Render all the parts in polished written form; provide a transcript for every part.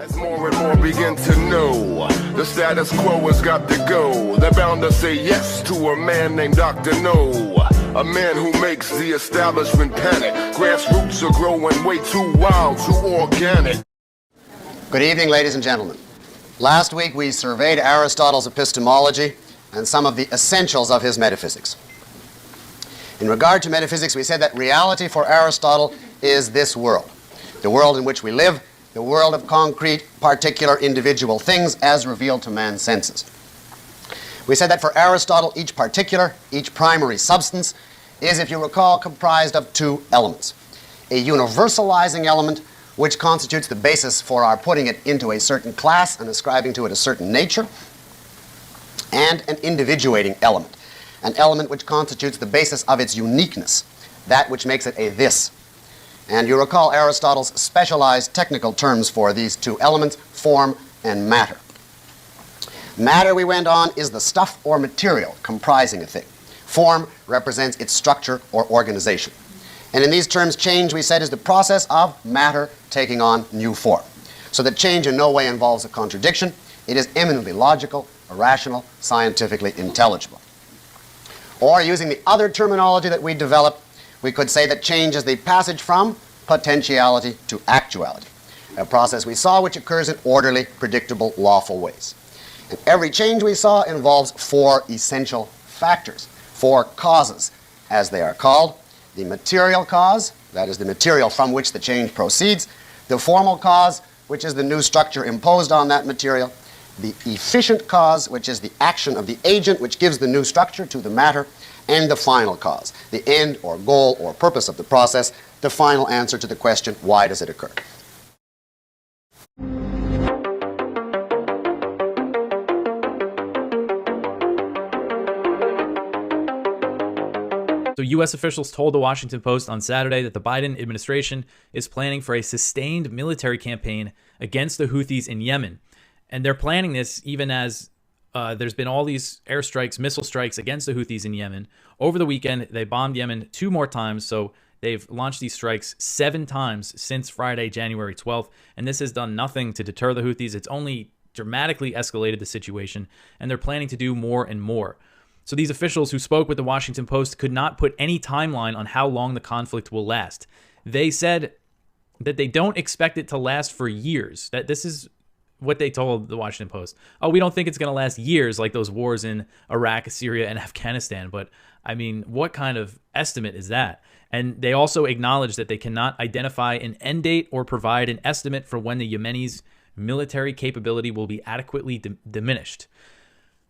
As more and more begin to know, the status quo has got to go. They're bound to say yes to a man named Dr. No, a man who makes the establishment panic. Grassroots are growing way too wild, too organic. Good evening, ladies and gentlemen. Last week we surveyed Aristotle's epistemology and some of the essentials of his metaphysics. In regard to metaphysics, we said that reality for Aristotle is this world, the world in which we live, the world of concrete, particular, individual things as revealed to man's senses. We said that for Aristotle, each particular, each primary substance is, if you recall, comprised of two elements. A universalizing element, which constitutes the basis for our putting it into a certain class and ascribing to it a certain nature, and an individuating element, an element which constitutes the basis of its uniqueness, that which makes it a this. And you recall Aristotle's specialized technical terms for these two elements, form and matter. Matter, we went on, is the stuff or material comprising a thing. Form represents its structure or organization. And in these terms, change, we said, is the process of matter taking on new form. So that change in no way involves a contradiction. It is eminently logical, rational, scientifically intelligible. Or, using the other terminology that we developed, we could say that change is the passage from potentiality to actuality, a process we saw which occurs in orderly, predictable, lawful ways. And every change we saw involves four essential factors, four causes, as they are called: the material cause, that is the material from which the change proceeds; the formal cause, which is the new structure imposed on that material; the efficient cause, which is the action of the agent which gives the new structure to the matter; and the final cause, the end or goal or purpose of the process, the final answer to the question, why does it occur? So U.S. officials told the Washington Post on Saturday that the Biden administration is planning for a sustained military campaign against the Houthis in Yemen. And they're planning this even as there's been all these airstrikes, missile strikes against the Houthis in Yemen. Over the weekend, they bombed Yemen 2 more times, so they've launched these strikes 7 times since Friday, January 12th, and this has done nothing to deter the Houthis. It's only dramatically escalated the situation, and they're planning to do more and more. So these officials who spoke with the Washington Post could not put any timeline on how long the conflict will last. They said that they don't expect it to last for years, that this is what they told the Washington Post. Oh, we don't think it's going to last years like those wars in Iraq, Syria, and Afghanistan. But, I mean, what kind of estimate is that? And they also acknowledged that they cannot identify an end date or provide an estimate for when the Yemenis' military capability will be adequately diminished.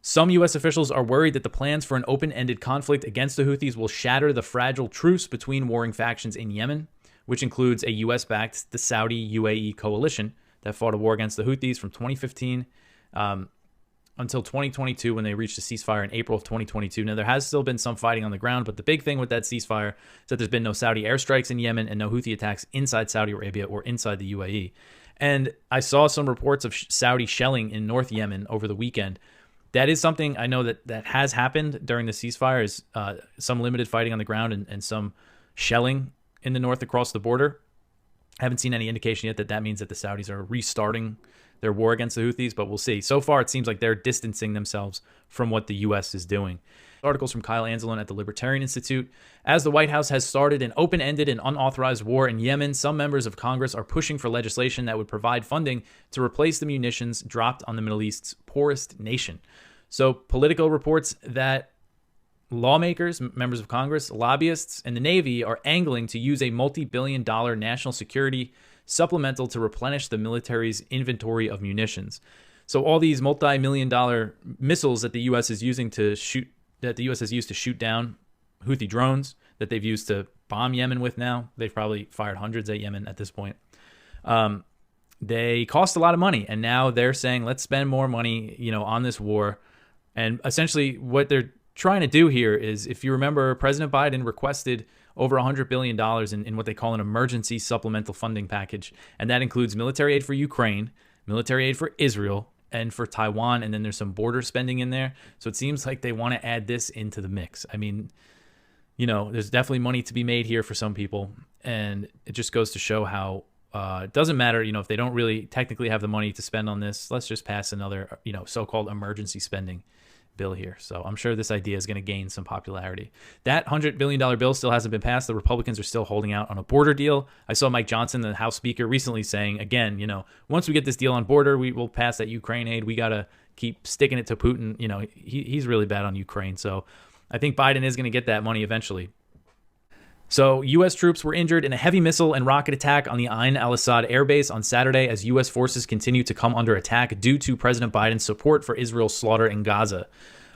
Some U.S. officials are worried that the plans for an open-ended conflict against the Houthis will shatter the fragile truce between warring factions in Yemen, which includes a U.S.-backed, the Saudi-UAE coalition that fought a war against the Houthis from 2015 until 2022 when they reached a ceasefire in April of 2022. Now, there has still been some fighting on the ground, but the big thing with that ceasefire is that there's been no Saudi airstrikes in Yemen and no Houthi attacks inside Saudi Arabia or inside the UAE. And I saw some reports of Saudi shelling in North Yemen over the weekend. That is something I know that has happened during the ceasefire, is some limited fighting on the ground and some shelling in the north across the border. I haven't seen any indication yet that that means that the Saudis are restarting their war against the Houthis, but we'll see. So far, it seems like they're distancing themselves from what the U.S. is doing. Articles from Kyle Anzalone at the Libertarian Institute. As the White House has started an open-ended and unauthorized war in Yemen, some members of Congress are pushing for legislation that would provide funding to replace the munitions dropped on the Middle East's poorest nation. So Politico reports that lawmakers, members of Congress, lobbyists, and the Navy are angling to use a multi-billion-dollar national security supplemental to replenish the military's inventory of munitions. So all these multi-million-dollar missiles that the U.S. is using to shoot, that the U.S. has used to shoot down Houthi drones, that they've used to bomb Yemen with now, they've probably fired hundreds at Yemen at this point. They cost a lot of money, and now they're saying, let's spend more money, on this war. And essentially what they're trying to do here is, if you remember, President Biden requested over $100 billion in what they call an emergency supplemental funding package. And that includes military aid for Ukraine, military aid for Israel, and for Taiwan. And then there's some border spending in there. So it seems like they want to add this into the mix. I mean, there's definitely money to be made here for some people. And it just goes to show how it doesn't matter, if they don't really technically have the money to spend on this, let's just pass another, so-called emergency spending bill here. So I'm sure this idea is going to gain some popularity. That $100 billion bill still hasn't been passed. The Republicans are still holding out on a border deal. I saw Mike Johnson, the House Speaker, recently saying, again, once we get this deal on border, we will pass that Ukraine aid. We got to keep sticking it to Putin. He's really bad on Ukraine. So I think Biden is going to get that money eventually. So U.S. troops were injured in a heavy missile and rocket attack on the Ain al-Assad airbase on Saturday as U.S. forces continue to come under attack due to President Biden's support for Israel's slaughter in Gaza.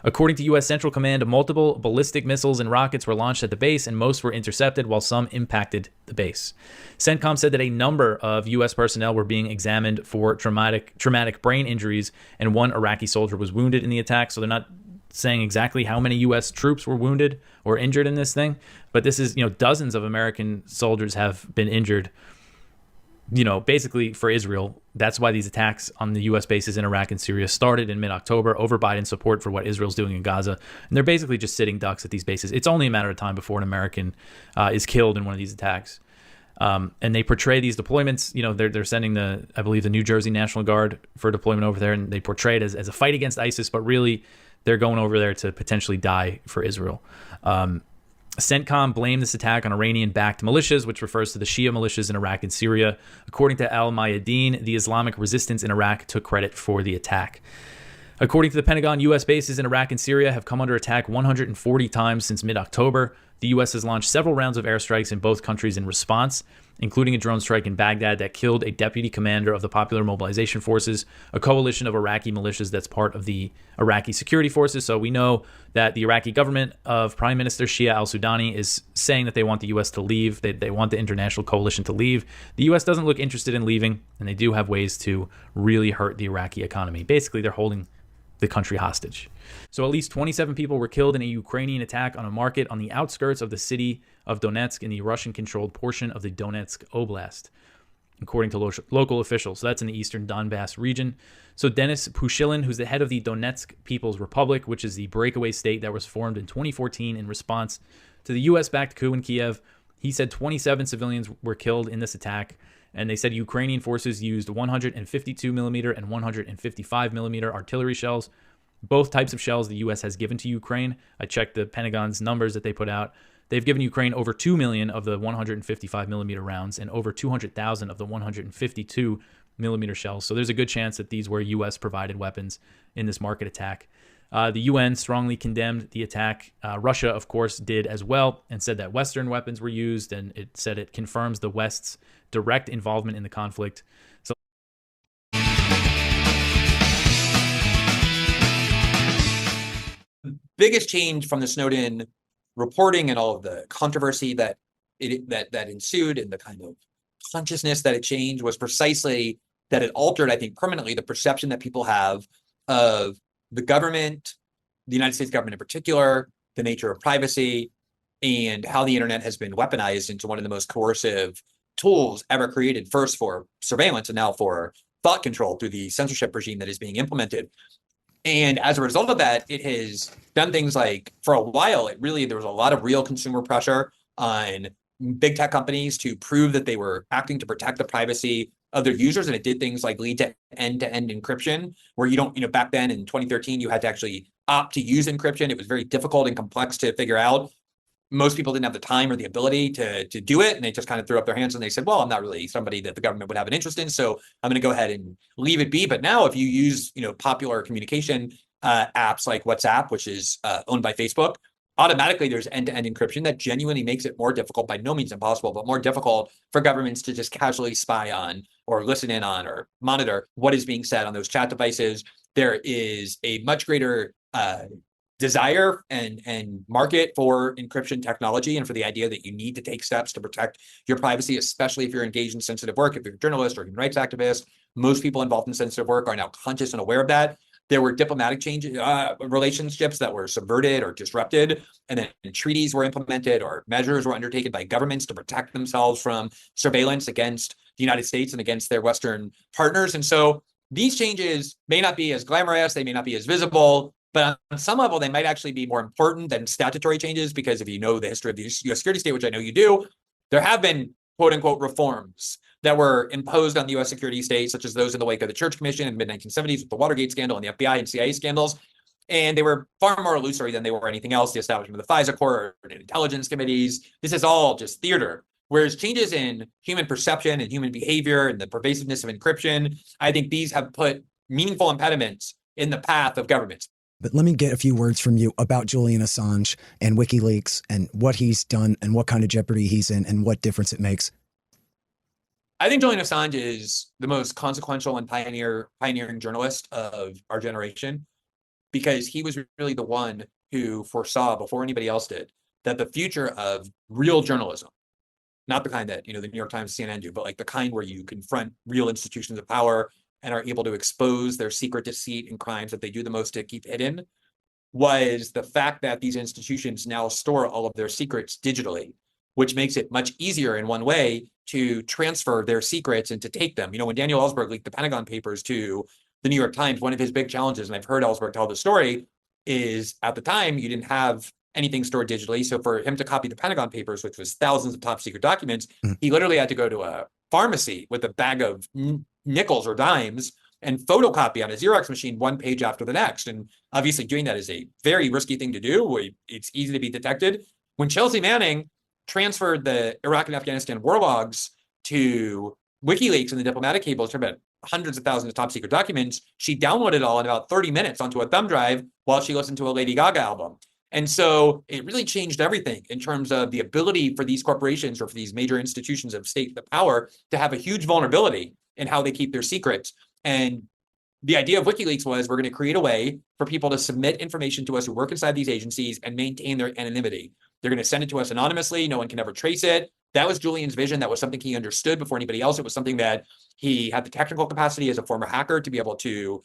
According to U.S. Central Command, multiple ballistic missiles and rockets were launched at the base, and most were intercepted while some impacted the base. CENTCOM said that a number of U.S. personnel were being examined for traumatic brain injuries, and one Iraqi soldier was wounded in the attack. So they're not saying exactly how many U.S. troops were wounded or injured in this thing, but this is, dozens of American soldiers have been injured, basically for Israel. That's why these attacks on the U.S. bases in Iraq and Syria started in mid-October over Biden's support for what Israel's doing in Gaza. And they're basically just sitting ducks at these bases. It's only a matter of time before an American is killed in one of these attacks. And they portray these deployments, they're sending I believe the New Jersey National Guard for deployment over there, and they portray it as a fight against ISIS, but really they're going over there to potentially die for Israel. CENTCOM blamed this attack on Iranian-backed militias, which refers to the Shia militias in Iraq and Syria. According to Al-Mayadeen, the Islamic resistance in Iraq took credit for the attack. According to the Pentagon, U.S. bases in Iraq and Syria have come under attack 140 times since mid-October. The U.S. has launched several rounds of airstrikes in both countries in response, including a drone strike in Baghdad that killed a deputy commander of the Popular Mobilization Forces, a coalition of Iraqi militias that's part of the Iraqi security forces. So we know that the Iraqi government of Prime Minister Shia al-Sudani is saying that they want the U.S. to leave. They want the international coalition to leave. The U.S. doesn't look interested in leaving, and they do have ways to really hurt the Iraqi economy. Basically, they're holding the country hostage. So at least 27 people were killed in a Ukrainian attack on a market on the outskirts of the city of Donetsk in the Russian-controlled portion of the Donetsk Oblast, according to local officials. So that's in the eastern Donbass region. So Denis Pushilin, who's the head of the Donetsk People's Republic, which is the breakaway state that was formed in 2014 in response to the U.S.-backed coup in Kiev, he said 27 civilians were killed in this attack. And they said Ukrainian forces used 152 millimeter and 155 millimeter artillery shells, both types of shells the U.S. has given to Ukraine. I checked the Pentagon's numbers that they put out. They've given Ukraine over 2 million of the 155 millimeter rounds and over 200,000 of the 152 millimeter shells. So there's a good chance that these were U.S. provided weapons in this market attack. The UN strongly condemned the attack. Russia, of course, did as well and said that Western weapons were used, and it said it confirms the West's direct involvement in the conflict. So biggest change from the Snowden reporting and all of the controversy that ensued and the kind of consciousness that it changed was precisely that it altered, I think, permanently the perception that people have of the government, the United States government in particular, the nature of privacy, and how the internet has been weaponized into one of the most coercive tools ever created, first for surveillance and now for thought control through the censorship regime that is being implemented. And as a result of that, it has done things like, for a while, there was a lot of real consumer pressure on big tech companies to prove that they were acting to protect the privacy of their users. And it did things like lead to end-to-end encryption, where you don't, back then in 2013, you had to actually opt to use encryption. It was very difficult and complex to figure out. Most people didn't have the time or the ability to do it. And they just kind of threw up their hands and they said, well, I'm not really somebody that the government would have an interest in, so I'm going to go ahead and leave it be. But now if you use, popular communication apps like WhatsApp, which is owned by Facebook, automatically there's end-to-end encryption that genuinely makes it more difficult, by no means impossible, but more difficult for governments to just casually spy on or listen in on or monitor what is being said on those chat devices. There is a much greater desire and market for encryption technology and for the idea that you need to take steps to protect your privacy, especially if you're engaged in sensitive work. If you're a journalist or human rights activist, most people involved in sensitive work are now conscious and aware of that. There were diplomatic relationships that were subverted or disrupted, and then treaties were implemented or measures were undertaken by governments to protect themselves from surveillance against the United States and against their Western partners. And so these changes may not be as glamorous, they may not be as visible, but on some level, they might actually be more important than statutory changes, because if you know the history of the U.S. security state, which I know you do, there have been quote unquote reforms that were imposed on the US security state, such as those in the wake of the Church Commission in the mid-1970s with the Watergate scandal and the FBI and CIA scandals. And they were far more illusory than they were anything else. The establishment of the FISA Court and intelligence committees. This is all just theater. Whereas changes in human perception and human behavior and the pervasiveness of encryption, I think these have put meaningful impediments in the path of governments. But let me get a few words from you about Julian Assange and WikiLeaks and what he's done and what kind of jeopardy he's in and what difference it makes. I think Julian Assange is the most consequential and pioneering journalist of our generation, because he was really the one who foresaw before anybody else did that the future of real journalism, not the kind that, the New York Times, CNN do, but like the kind where you confront real institutions of power and are able to expose their secret deceit and crimes that they do the most to keep hidden, was the fact that these institutions now store all of their secrets digitally, which makes it much easier in one way to transfer their secrets and to take them. When Daniel Ellsberg leaked the Pentagon Papers to the New York Times, one of his big challenges, and I've heard Ellsberg tell the story, is at the time you didn't have anything stored digitally. So for him to copy the Pentagon Papers, which was thousands of top secret documents, he literally had to go to a pharmacy with a bag of nickels or dimes and photocopy on a Xerox machine one page after the next. And obviously doing that is a very risky thing to do. It's easy to be detected. When Chelsea Manning transferred the Iraq and Afghanistan war logs to WikiLeaks and the diplomatic cables, about hundreds of thousands of top secret documents, she downloaded it all in about 30 minutes onto a thumb drive while she listened to a Lady Gaga album. And so it really changed everything in terms of the ability for these corporations or for these major institutions of state the power to have a huge vulnerability in how they keep their secrets. And the idea of WikiLeaks was, we're going to create a way for people to submit information to us who work inside these agencies and maintain their anonymity. They're going to send it to us anonymously. No one can ever trace it. That was Julian's vision. That was something he understood before anybody else. It was something that he had the technical capacity as a former hacker to be able to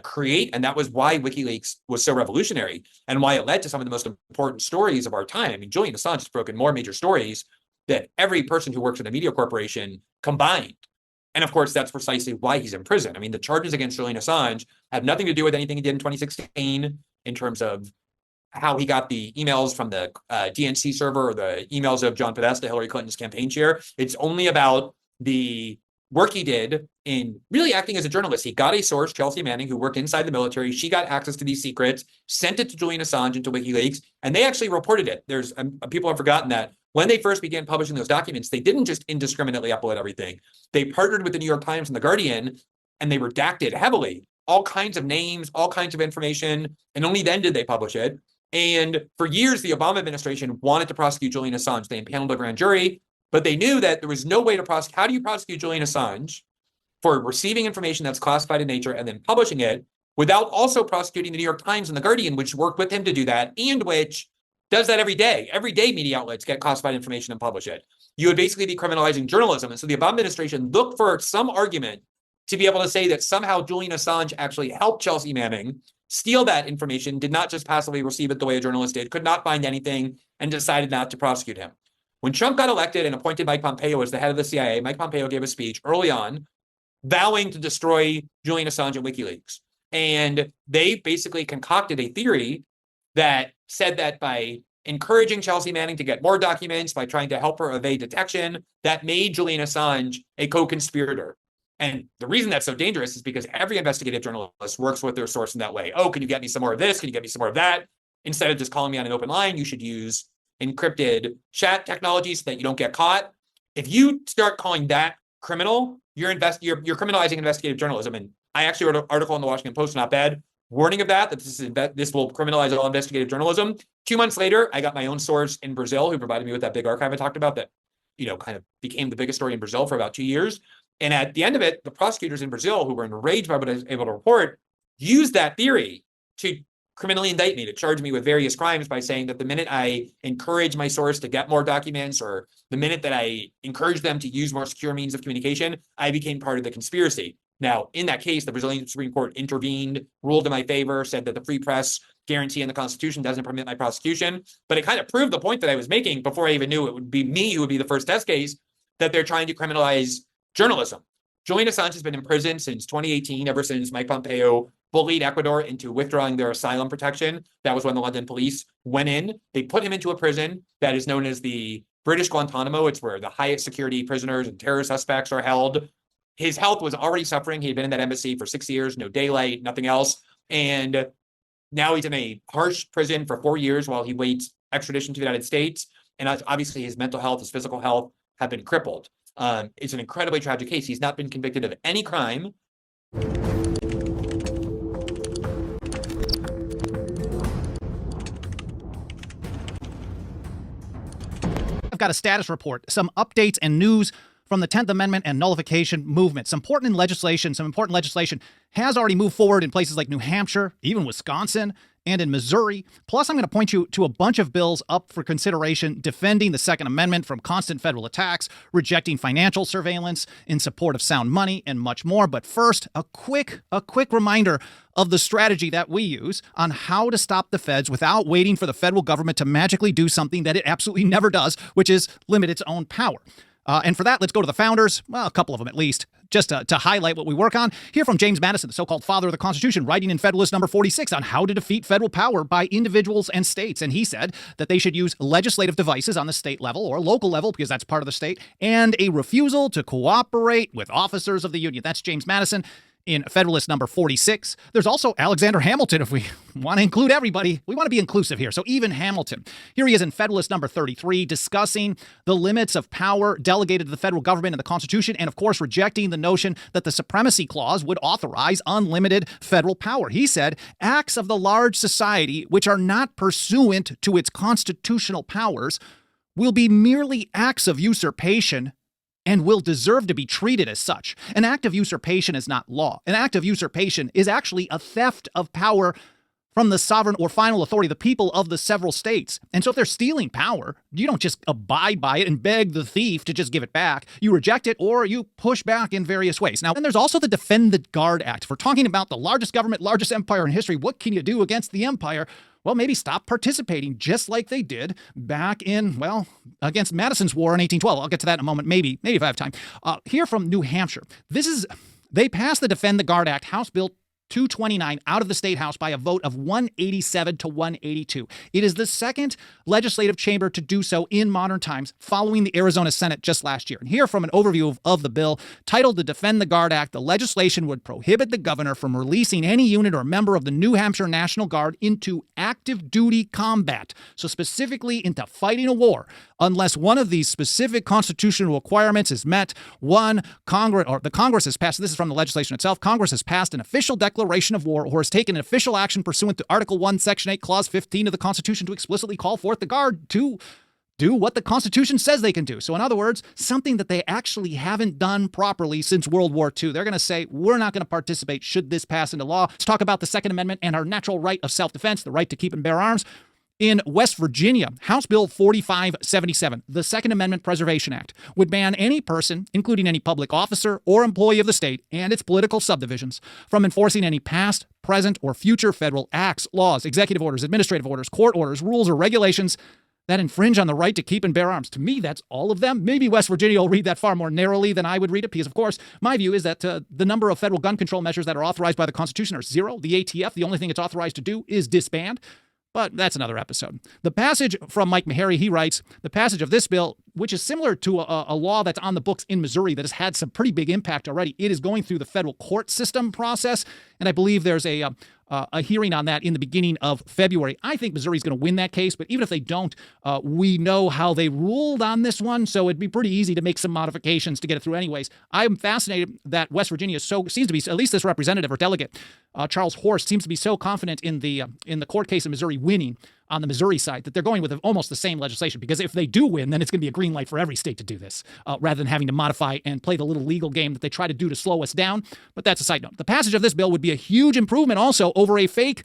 create. And that was why WikiLeaks was so revolutionary and why it led to some of the most important stories of our time. I mean, Julian Assange has broken more major stories than every person who works in a media corporation combined. And of course, that's precisely why he's in prison. I mean, the charges against Julian Assange have nothing to do with anything he did in 2016 in terms of how he got the emails from the DNC server or the emails of John Podesta, Hillary Clinton's campaign chair. It's only about the work he did in really acting as a journalist. He got a source, Chelsea Manning, who worked inside the military. She got access to these secrets, sent it to Julian Assange and to WikiLeaks, and they actually reported it. There's people have forgotten that when they first began publishing those documents, they didn't just indiscriminately upload everything. They partnered with the New York Times and the Guardian, and they redacted heavily all kinds of names, all kinds of information, and only then did they publish it. And for years, the Obama administration wanted to prosecute Julian Assange. They impaneled a grand jury, but they knew that there was no way to prosecute. How do you prosecute Julian Assange for receiving information that's classified in nature and then publishing it without also prosecuting the New York Times and the Guardian, which worked with him to do that, and which does that every day. Every day, media outlets get classified information and publish it. You would basically be criminalizing journalism. And so the Obama administration looked for some argument to be able to say that somehow Julian Assange actually helped Chelsea Manning steal that information, did not just passively receive it the way a journalist did, could not find anything, and decided not to prosecute him. When Trump got elected and appointed Mike Pompeo as the head of the CIA, Mike Pompeo gave a speech early on vowing to destroy Julian Assange and WikiLeaks. And they basically concocted a theory that said that by encouraging Chelsea Manning to get more documents, by trying to help her evade detection, that made Julian Assange a co-conspirator. And the reason that's so dangerous is because every investigative journalist works with their source in that way. Oh, can you get me some more of this? Can you get me some more of that? Instead of just calling me on an open line, you should use encrypted chat technology so that you don't get caught. If you start calling that criminal, you're criminalizing investigative journalism. And I actually wrote an article in the Washington Post, not bad, warning of that this will criminalize all investigative journalism. 2 months later, I got my own source in Brazil who provided me with that big archive I talked about that, kind of became the biggest story in Brazil for about 2 years. And at the end of it, the prosecutors in Brazil, who were enraged by what I was able to report, used that theory to criminally indict me, to charge me with various crimes by saying that the minute I encourage my source to get more documents, or the minute that I encourage them to use more secure means of communication, I became part of the conspiracy. Now, in that case, the Brazilian Supreme Court intervened, ruled in my favor, said that the free press guarantee in the Constitution doesn't permit my prosecution. But it kind of proved the point that I was making before I even knew it would be me who would be the first test case, that they're trying to criminalize journalism. Julian Assange has been in prison since 2018, ever since Mike Pompeo bullied Ecuador into withdrawing their asylum protection. That was when the London police went in. They put him into a prison that is known as the British Guantanamo. It's where the highest security prisoners and terror suspects are held. His health was already suffering. He had been in that embassy for 6 years, no daylight, nothing else. And now he's in a harsh prison for 4 years while he waits extradition to the United States. And obviously his mental health, his physical health have been crippled. It's an incredibly tragic case. He's not been convicted of any crime. I've got a status report, some updates and news from the 10th Amendment and nullification movement. Some important legislation has already moved forward in places like New Hampshire, even Wisconsin, and in Missouri. Plus, I'm going to point you to a bunch of bills up for consideration defending the Second Amendment from constant federal attacks, rejecting financial surveillance in support of sound money, and much more. But first, a quick reminder of the strategy that we use on how to stop the feds without waiting for the federal government to magically do something that it absolutely never does, which is limit its own power. And for that, let's go to the founders, well, a couple of them at least, just to highlight what we work on. Hear from James Madison, the so-called father of the Constitution, writing in Federalist number 46 on how to defeat federal power by individuals and states. And he said that they should use legislative devices on the state level or local level, because that's part of the state, and a refusal to cooperate with officers of the Union. That's James Madison in Federalist number 46. There's also Alexander Hamilton, if we want to include everybody. We want to be inclusive here, so even Hamilton. Here he is in Federalist number 33, discussing the limits of power delegated to the federal government in the Constitution, and of course rejecting the notion that the Supremacy Clause would authorize unlimited federal power. He said, acts of the large society which are not pursuant to its constitutional powers will be merely acts of usurpation and will deserve to be treated as such. An act of usurpation is not law. An act of usurpation is actually a theft of power from the sovereign or final authority, the people of the several states. And so if they're stealing power, you don't just abide by it and beg the thief to just give it back. You reject it or you push back in various ways. Now, then there's also the Defend the Guard Act. If we're talking about the largest government, largest empire in history, what can you do against the empire? Well, maybe stop participating just like they did back in, against Madison's War in 1812. I'll get to that in a moment, maybe if I have time. Here from New Hampshire. They passed the Defend the Guard Act, House Bill 229, out of the State House by a vote of 187 to 182. It is the second legislative chamber to do so in modern times, following the Arizona Senate just last year. And here from an overview of the bill, titled the Defend the Guard Act, the legislation would prohibit the governor from releasing any unit or member of the New Hampshire National Guard into active duty combat, so specifically into fighting a war, unless one of these specific constitutional requirements is met. One, the Congress has passed, this is from the legislation itself, Congress has passed an official declaration of war or has taken an official action pursuant to Article 1, Section 8, Clause 15 of the Constitution to explicitly call forth the Guard to do what the Constitution says they can do. So in other words, something that they actually haven't done properly since World War II. They're going to say, we're not going to participate should this pass into law. Let's talk about the Second Amendment and our natural right of self-defense, the right to keep and bear arms. In West Virginia, House Bill 4577, the Second Amendment Preservation Act, would ban any person, including any public officer or employee of the state and its political subdivisions, from enforcing any past, present, or future federal acts, laws, executive orders, administrative orders, court orders, rules, or regulations that infringe on the right to keep and bear arms. To me, that's all of them. Maybe West Virginia will read that far more narrowly than I would read it, because, of course, my view is that the number of federal gun control measures that are authorized by the Constitution are zero. The ATF, the only thing it's authorized to do is disband. But that's another episode. The passage from Mike Meharry, he writes, the passage of this bill, which is similar to a law that's on the books in Missouri that has had some pretty big impact already. It is going through the federal court system process, and I believe there's a hearing on that in the beginning of February. I think Missouri's going to win that case, but even if they don't, we know how they ruled on this one, so it'd be pretty easy to make some modifications to get it through anyways. I'm fascinated that West Virginia seems to be, at least this representative or delegate, Charles Horst, seems to be so confident in the court case in Missouri winning on the Missouri side that they're going with almost the same legislation, because if they do win, then it's going to be a green light for every state to do this, rather than having to modify and play the little legal game that they try to do to slow us down. But that's a side note. The passage of this bill would be a huge improvement also over a fake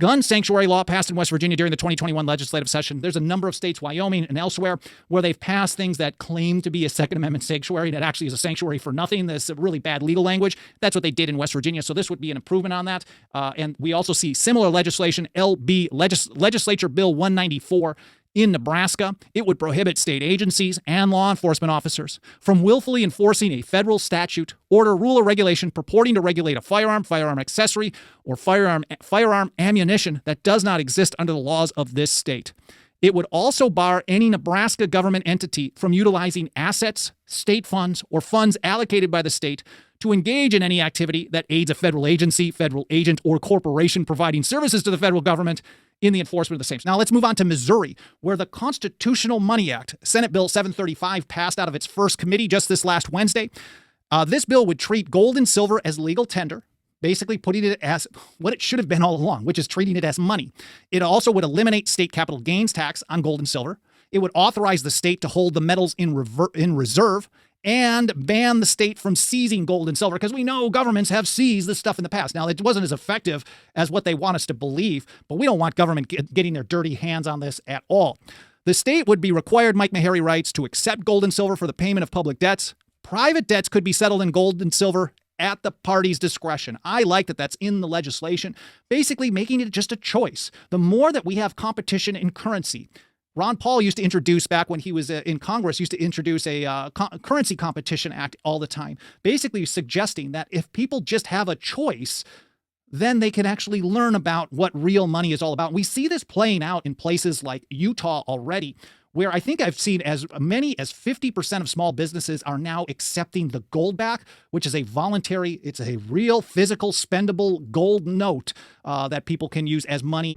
gun sanctuary law passed in West Virginia during the 2021 legislative session. There's a number of states, Wyoming and elsewhere, where they've passed things that claim to be a Second Amendment sanctuary that actually is a sanctuary for nothing. There's really bad legal language. That's what they did in West Virginia. So this would be an improvement on that. And we also see similar legislation, Legislature Bill 194, in Nebraska. It would prohibit state agencies and law enforcement officers from willfully enforcing a federal statute, order, rule, or regulation purporting to regulate a firearm, firearm accessory, or firearm ammunition that does not exist under the laws of this state. It would also bar any Nebraska government entity from utilizing assets, state funds, or funds allocated by the state to engage in any activity that aids a federal agency, federal agent, or corporation providing services to the federal government in the enforcement of the same. Now let's move on to Missouri, where the Constitutional Money Act, Senate Bill 735, passed out of its first committee just this last Wednesday. This bill would treat gold and silver as legal tender, basically putting it as what it should have been all along, which is treating it as money. It also would eliminate state capital gains tax on gold and silver. It would authorize the state to hold the metals in reserve and ban the state from seizing gold and silver, because we know governments have seized this stuff in the past. Now, it wasn't as effective as what they want us to believe, but we don't want government getting their dirty hands on this at all. The state would be required, Mike Meharry writes, to accept gold and silver for the payment of public debts. Private debts could be settled in gold and silver at the party's discretion. I like that that's in the legislation, basically making it just a choice. The more that we have competition in currency, Ron Paul used to introduce, back when he was in Congress, used to introduce a currency competition act all the time, basically suggesting that if people just have a choice, then they can actually learn about what real money is all about. We see this playing out in places like Utah already, where I think I've seen as many as 50% of small businesses are now accepting the gold back, which is a voluntary, it's a real physical spendable gold note that people can use as money.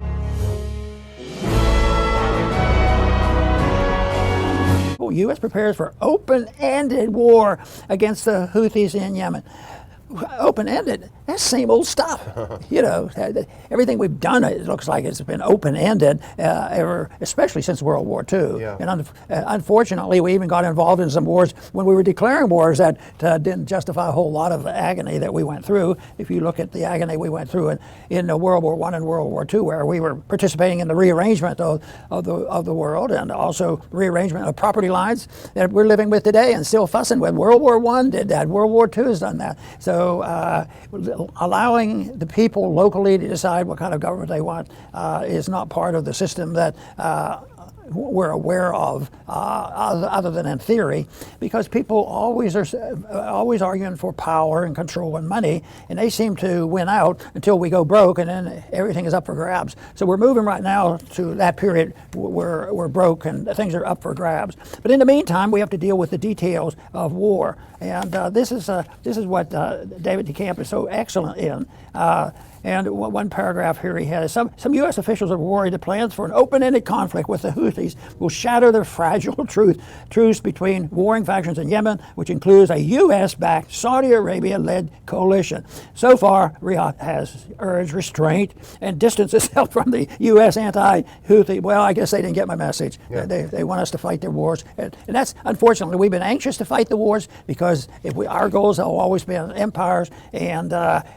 U.S. prepares for open-ended war against the Houthis in Yemen. Open-ended, that's same old stuff. You know, everything we've done, it looks like it's been open-ended, especially since World War II. Yeah. And unfortunately, we even got involved in some wars when we were declaring wars that didn't justify a whole lot of agony that we went through. If you look at the agony we went through in World War I and World War II, where we were participating in the rearrangement of the world, and also rearrangement of property lines that we're living with today and still fussing with. World War I did that. World War II has done that. So allowing the people locally to decide what kind of government they want is not part of the system that we're aware of, other than in theory, because people always are arguing for power and control and money, and they seem to win out until we go broke, and then everything is up for grabs. So we're moving right now to that period where we're broke and things are up for grabs. But in the meantime, we have to deal with the details of war, and this is what David DeCamp is so excellent in. And one paragraph here he has, some U.S. officials are worried that plans for an open-ended conflict with the Houthis will shatter the fragile truce between warring factions in Yemen, which includes a U.S.-backed, Saudi Arabia-led coalition. So far, Riyadh has urged restraint and distance itself from the U.S. anti-Houthi. Well, I guess they didn't get my message. Yeah. They want us to fight their wars. And that's, unfortunately, we've been anxious to fight the wars because our goals have always been empires, and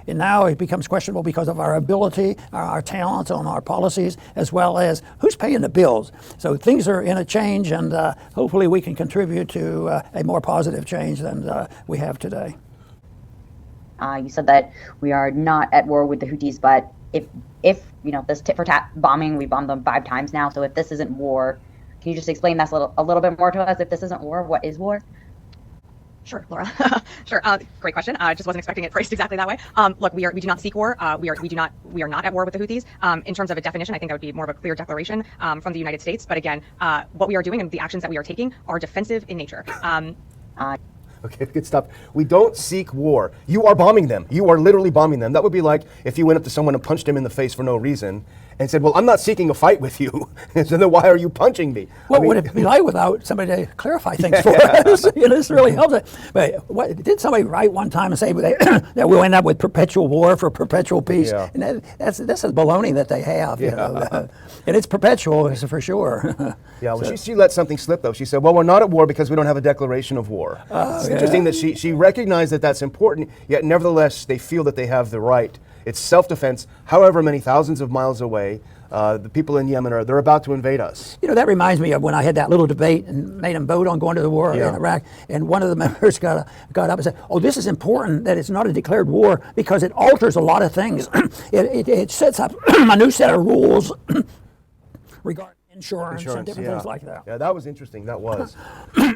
now it becomes questionable because of our ability, our talents on our policies, as well as who's paying the bills. So things are in a change, and hopefully we can contribute to a more positive change than we have today. You said that we are not at war with the Houthis, but if you know, this tit-for-tat bombing, we bombed them 5 times now, so if this isn't war, can you just explain that a little bit more to us? If this isn't war, what is war? Sure, Laura. Sure. Great question. Just wasn't expecting it phrased exactly that way. Look, we do not seek war. We are not at war with the Houthis. In terms of a definition, I think that would be more of a clear declaration from the United States. But again, what we are doing and the actions that we are taking are defensive in nature. Okay, good stuff. We don't seek war. You are bombing them. You are literally bombing them. That would be like if you went up to someone and punched him in the face for no reason and said, well, I'm not seeking a fight with you. So then why are you punching me? What would it be like without somebody to clarify things for us? This really helps it. But did somebody write one time and say that we'll end up with perpetual war for perpetual peace? Yeah. And this is baloney that they have. You know, and it's perpetual for sure. Yeah, well, she let something slip, though. She said, well, we're not at war because we don't have a declaration of war. It's interesting that she recognized that that's important, yet nevertheless they feel that they have the right. It's self-defense, however many thousands of miles away. The people in Yemen they're about to invade us. You know, that reminds me of when I had that little debate and made them vote on going to the war in Iraq, and one of the members got up and said, oh, this is important that it's not a declared war because it alters a lot of things. it sets up a new set of rules regarding insurance and different things like that. Yeah, that was interesting. That was.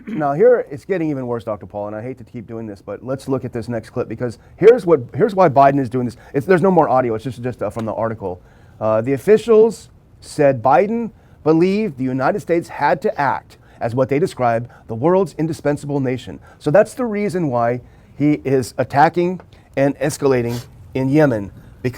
Now here it's getting even worse, Dr. Paul, and I hate to keep doing this, but let's look at this next clip because here's why Biden is doing this. There's no more audio. It's just from the article. The officials said Biden believed the United States had to act as what they describe the world's indispensable nation. So that's the reason why he is attacking and escalating in Yemen.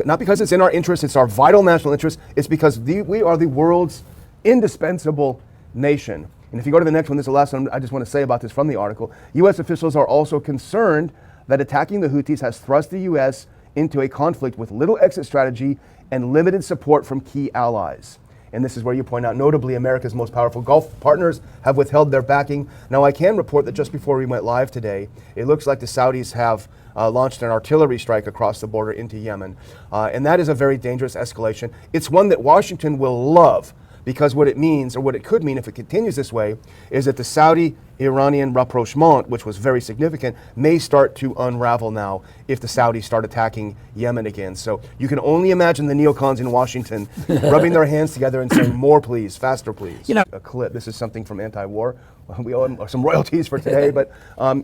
Not because it's in our interest, it's our vital national interest, it's because we are the world's indispensable nation. And if you go to the next one, this is the last one I just want to say about this from the article. U.S. officials are also concerned that attacking the Houthis has thrust the U.S. into a conflict with little exit strategy and limited support from key allies. And this is where you point out, notably, America's most powerful Gulf partners have withheld their backing. Now, I can report that just before we went live today, it looks like the Saudis have launched an artillery strike across the border into Yemen. And that is a very dangerous escalation. It's one that Washington will love, because what it means, or what it could mean if it continues this way, is that the Saudi-Iranian rapprochement, which was very significant, may start to unravel now if the Saudis start attacking Yemen again. So you can only imagine the neocons in Washington rubbing their hands together and saying, more please, faster please. A clip, this is something from Anti-War. We owe him some royalties for today, but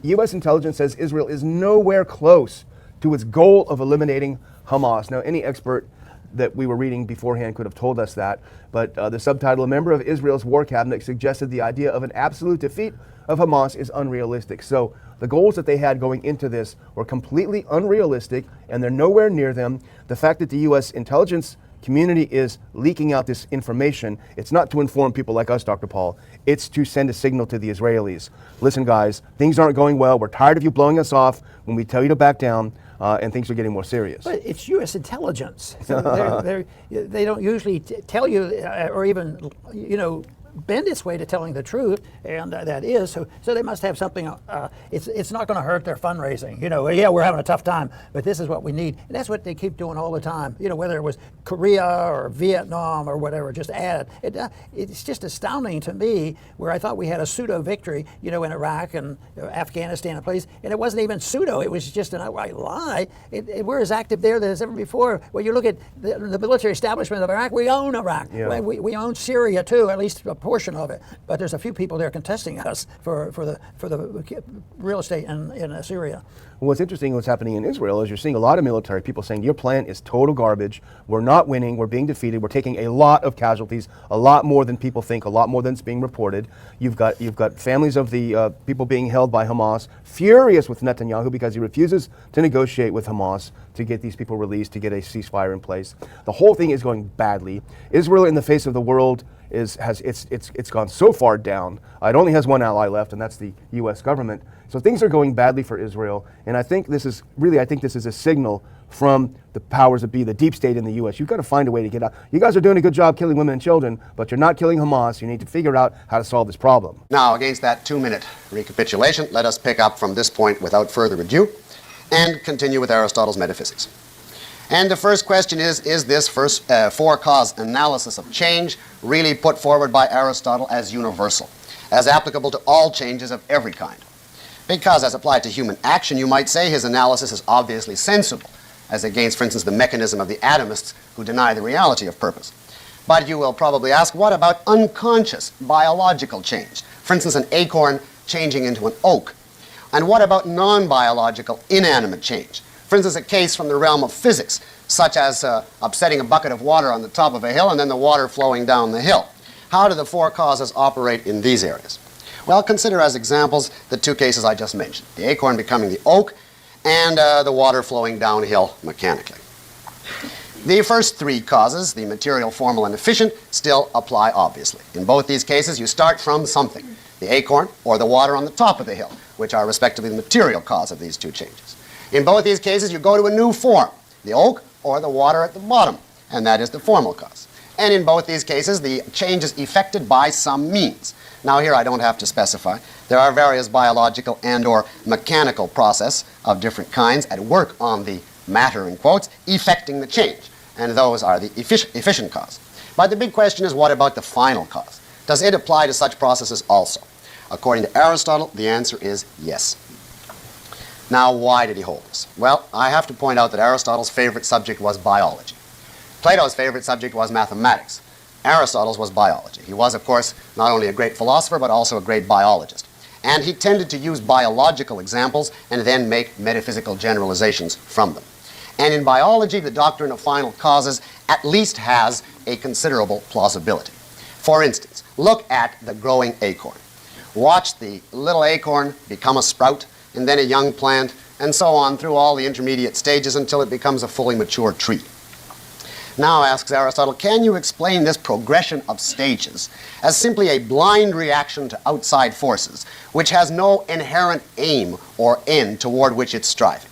U.S. intelligence says Israel is nowhere close to its goal of eliminating Hamas. Now, any expert that we were reading beforehand could have told us that, but the subtitle, a member of Israel's war cabinet suggested the idea of an absolute defeat of Hamas is unrealistic. So the goals that they had going into this were completely unrealistic, and they're nowhere near them. The fact that the U.S. intelligence community is leaking out this information, it's not to inform people like us, Dr. Paul, it's to send a signal to the Israelis. Listen, guys, things aren't going well. We're tired of you blowing us off when we tell you to back down. And things are getting more serious. But it's U.S. intelligence. They don't usually tell you or even, bend its way to telling the truth, and that is so they must have something. It's not going to hurt their fundraising. Yeah, we're having a tough time, but this is what we need, and that's what they keep doing all the time. Whether it was Korea or Vietnam or whatever, just add it. It's just astounding to me where I thought we had a pseudo victory, in Iraq and Afghanistan and places, and it wasn't even pseudo. It was just an outright lie. We're as active there as ever before. When you look at the military establishment of Iraq, we own Iraq. Yeah. We own Syria too, at least a portion of it, but there's a few people there contesting us for the real estate in Syria. Well, what's interesting, what's happening in Israel is you're seeing a lot of military people saying your plan is total garbage. We're not winning. We're being defeated. We're taking a lot of casualties, a lot more than people think, a lot more than it's being reported. You've got families of the people being held by Hamas furious with Netanyahu because he refuses to negotiate with Hamas to get these people released, to get a ceasefire in place. The whole thing is going badly. Israel, in the face of the world, it's gone so far down. It only has one ally left, and that's the U.S. government. So things are going badly for Israel, and I think this is a signal from the powers that be, the deep state in the U.S. You've got to find a way to get out. You guys are doing a good job killing women and children, but you're not killing Hamas. You need to figure out how to solve this problem. Now, against that 2-minute recapitulation, let us pick up from this point without further ado and continue with Aristotle's metaphysics. And the first question is this first four-cause analysis of change really put forward by Aristotle as universal, as applicable to all changes of every kind? Because, as applied to human action, you might say his analysis is obviously sensible, as against, for instance, the mechanism of the atomists who deny the reality of purpose. But you will probably ask, what about unconscious biological change? For instance, an acorn changing into an oak. And what about non-biological inanimate change? For instance, a case from the realm of physics, such as upsetting a bucket of water on the top of a hill and then the water flowing down the hill. How do the four causes operate in these areas? Well, consider as examples the two cases I just mentioned, the acorn becoming the oak and the water flowing downhill mechanically. The first three causes, the material, formal, and efficient, still apply obviously. In both these cases, you start from something, the acorn or the water on the top of the hill, which are respectively the material cause of these two changes. In both these cases, you go to a new form, the oak or the water at the bottom, and that is the formal cause. And in both these cases, the change is effected by some means. Now here I don't have to specify. There are various biological and or mechanical processes of different kinds at work on the matter, in quotes, effecting the change. And those are the efficient cause. But the big question is, what about the final cause? Does it apply to such processes also? According to Aristotle, the answer is yes. Now, why did he hold this? Well, I have to point out that Aristotle's favorite subject was biology. Plato's favorite subject was mathematics. Aristotle's was biology. He was, of course, not only a great philosopher, but also a great biologist. And he tended to use biological examples and then make metaphysical generalizations from them. And in biology, the doctrine of final causes at least has a considerable plausibility. For instance, look at the growing acorn. Watch the little acorn become a sprout, and then a young plant, and so on through all the intermediate stages until it becomes a fully mature tree. Now, asks Aristotle, can you explain this progression of stages as simply a blind reaction to outside forces, which has no inherent aim or end toward which it's striving?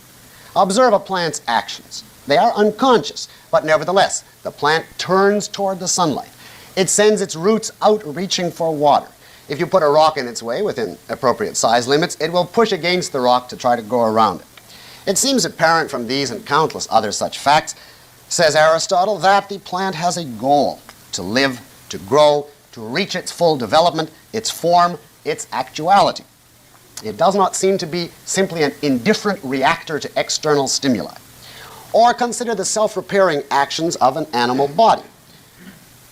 Observe a plant's actions. They are unconscious, but nevertheless, the plant turns toward the sunlight. It sends its roots out reaching for water. If you put a rock in its way within appropriate size limits, it will push against the rock to try to go around it. It seems apparent from these and countless other such facts, says Aristotle, that the plant has a goal: to live, to grow, to reach its full development, its form, its actuality. It does not seem to be simply an indifferent reactor to external stimuli. Or consider the self-repairing actions of an animal body.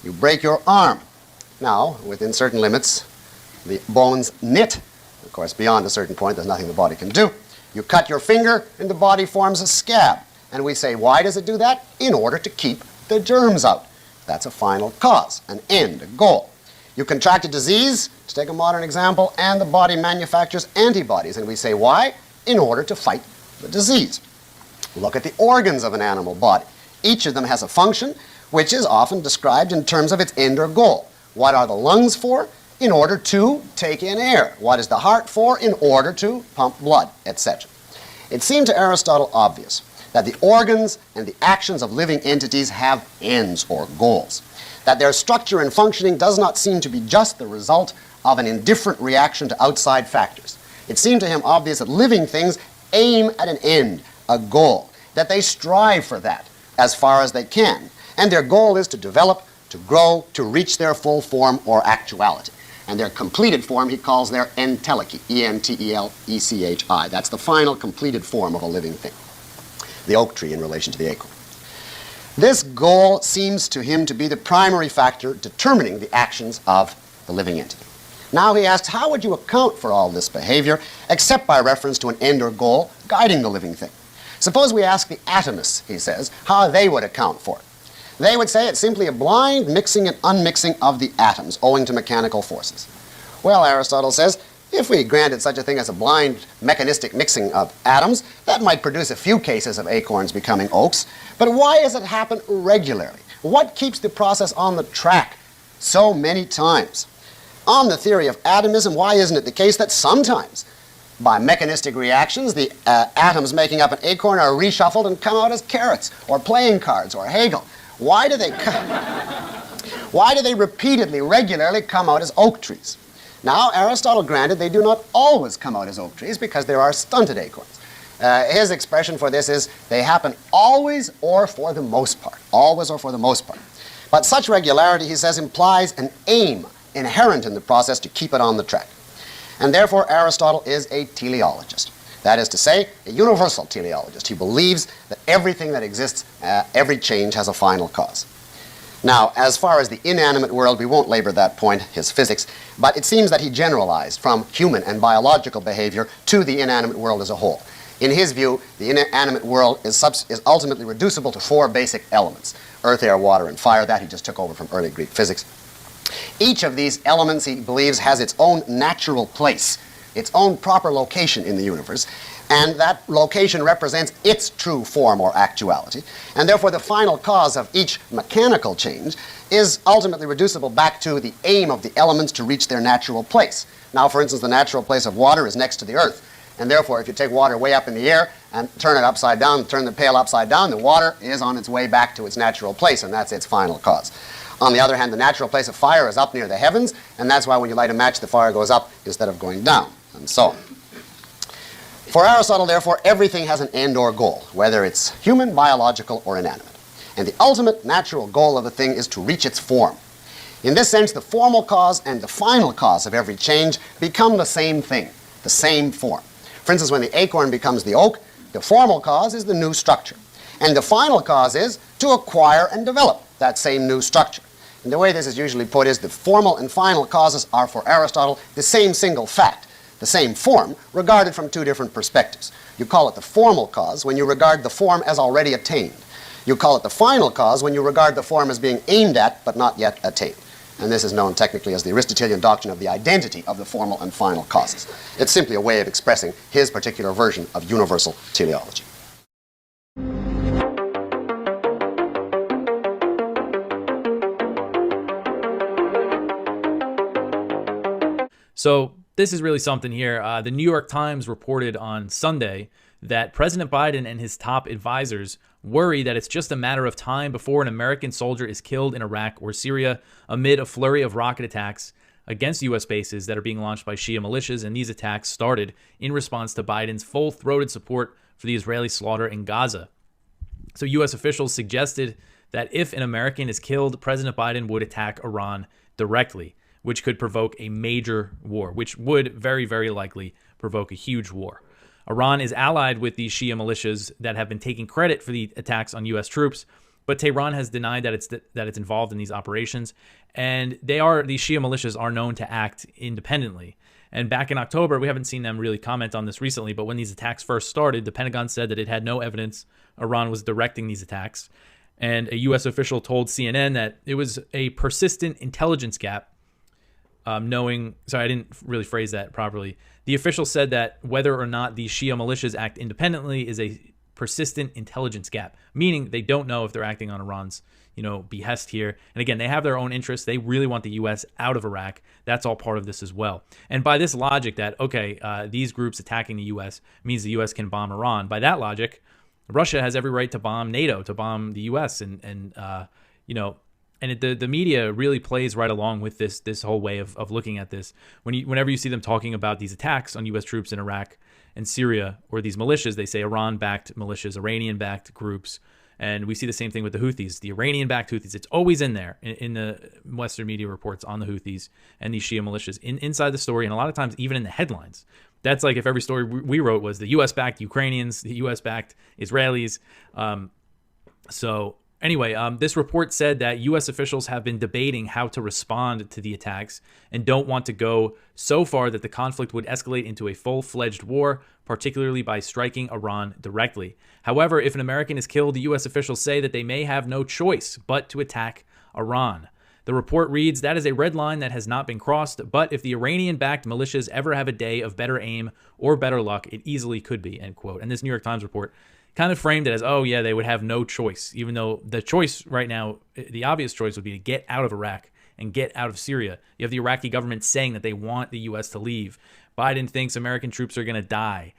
You break your arm. Now, within certain limits, the bones knit. Of course, beyond a certain point, there's nothing the body can do. You cut your finger, and the body forms a scab. And we say, why does it do that? In order to keep the germs out. That's a final cause, an end, a goal. You contract a disease, to take a modern example, and the body manufactures antibodies. And we say, why? In order to fight the disease. Look at the organs of an animal body. Each of them has a function, which is often described in terms of its end or goal. What are the lungs for? In order to take in air. What is the heart for? In order to pump blood, etc. It seemed to Aristotle obvious that the organs and the actions of living entities have ends or goals, that their structure and functioning does not seem to be just the result of an indifferent reaction to outside factors. It seemed to him obvious that living things aim at an end, a goal, that they strive for that as far as they can, and their goal is to develop, to grow, to reach their full form or actuality. And their completed form he calls their entelechy, E-N-T-E-L-E-C-H-I. That's the final completed form of a living thing, the oak tree in relation to the acorn. This goal seems to him to be the primary factor determining the actions of the living entity. Now he asks, how would you account for all this behavior except by reference to an end or goal guiding the living thing? Suppose we ask the atomists, he says, how they would account for it. They would say it's simply a blind mixing and unmixing of the atoms owing to mechanical forces. Well, Aristotle says, if we granted such a thing as a blind mechanistic mixing of atoms, that might produce a few cases of acorns becoming oaks. But why does it happen regularly? What keeps the process on the track so many times? On the theory of atomism, why isn't it the case that sometimes, by mechanistic reactions, the atoms making up an acorn are reshuffled and come out as carrots, or playing cards, or Hegel? Why do they repeatedly, regularly come out as oak trees? Now, Aristotle granted they do not always come out as oak trees because there are stunted acorns. His expression for this is they happen always or for the most part. Always or for the most part. But such regularity, he says, implies an aim inherent in the process to keep it on the track. And therefore, Aristotle is a teleologist. That is to say, a universal teleologist. He believes that everything that exists, every change has a final cause. Now, as far as the inanimate world, we won't labor that point, his physics, but it seems that he generalized from human and biological behavior to the inanimate world as a whole. In his view, the inanimate world is ultimately reducible to 4 basic elements: earth, air, water, and fire. That he just took over from early Greek physics. Each of these elements, he believes, has its own natural place, its own proper location in the universe, and that location represents its true form or actuality, and therefore the final cause of each mechanical change is ultimately reducible back to the aim of the elements to reach their natural place. Now, for instance, the natural place of water is next to the earth, and therefore if you take water way up in the air and turn it upside down, turn the pail upside down, the water is on its way back to its natural place, and that's its final cause. On the other hand, the natural place of fire is up near the heavens, and that's why when you light a match, the fire goes up instead of going down, and so on. For Aristotle, therefore, everything has an end or goal, whether it's human, biological, or inanimate. And the ultimate natural goal of the thing is to reach its form. In this sense, the formal cause and the final cause of every change become the same thing, the same form. For instance, when the acorn becomes the oak, the formal cause is the new structure. And the final cause is to acquire and develop that same new structure. And the way this is usually put is the formal and final causes are, for Aristotle, the same single fact, the same form, regarded from 2 different perspectives. You call it the formal cause when you regard the form as already attained. You call it the final cause when you regard the form as being aimed at but not yet attained. and this is known technically as the Aristotelian doctrine of the identity of the formal and final causes. It's simply a way of expressing his particular version of universal teleology. So this is really something here. The New York Times reported on Sunday that President Biden and his top advisors worry that it's just a matter of time before an American soldier is killed in Iraq or Syria amid a flurry of rocket attacks against U.S. bases that are being launched by Shia militias, and these attacks started in response to Biden's full-throated support for the Israeli slaughter in Gaza. So U.S. officials suggested that if an American is killed, President Biden would attack Iran directly, which could provoke a major war, which would very, very likely provoke a huge war. Iran is allied with these Shia militias that have been taking credit for the attacks on U.S. troops, but Tehran has denied that it's involved in these operations, and these Shia militias are known to act independently. And back in October, we haven't seen them really comment on this recently, but when these attacks first started, the Pentagon said that it had no evidence Iran was directing these attacks, and a U.S. official told CNN that it was a persistent intelligence gap. I didn't really phrase that properly. The official said that whether or not the Shia militias act independently is a persistent intelligence gap, meaning they don't know if they're acting on Iran's, behest here. And again, they have their own interests. They really want the U.S. out of Iraq. That's all part of this as well. And by this logic that, these groups attacking the U.S. means the U.S. can bomb Iran, by that logic, Russia has every right to bomb NATO, to bomb the U.S. And the media really plays right along with this whole way of looking at this. Whenever you see them talking about these attacks on U.S. troops in Iraq and Syria, or these militias, they say Iran-backed militias, Iranian-backed groups, and we see the same thing with the Houthis, the Iranian-backed Houthis. It's always in there in the Western media reports on the Houthis and these Shia militias inside the story, and a lot of times even in the headlines. That's like if every story we wrote was the U.S.-backed Ukrainians, the U.S.-backed Israelis. Anyway, this report said that U.S. officials have been debating how to respond to the attacks and don't want to go so far that the conflict would escalate into a full-fledged war, particularly by striking Iran directly. However, if an American is killed, the U.S. officials say that they may have no choice but to attack Iran. The report reads, that is a red line that has not been crossed, but if the Iranian-backed militias ever have a day of better aim or better luck, it easily could be, end quote. And this New York Times report kind of framed it as, they would have no choice, even though the choice right now, the obvious choice would be to get out of Iraq and get out of Syria. You have the Iraqi government saying that they want the U.S. to leave. Biden thinks American troops are going to die.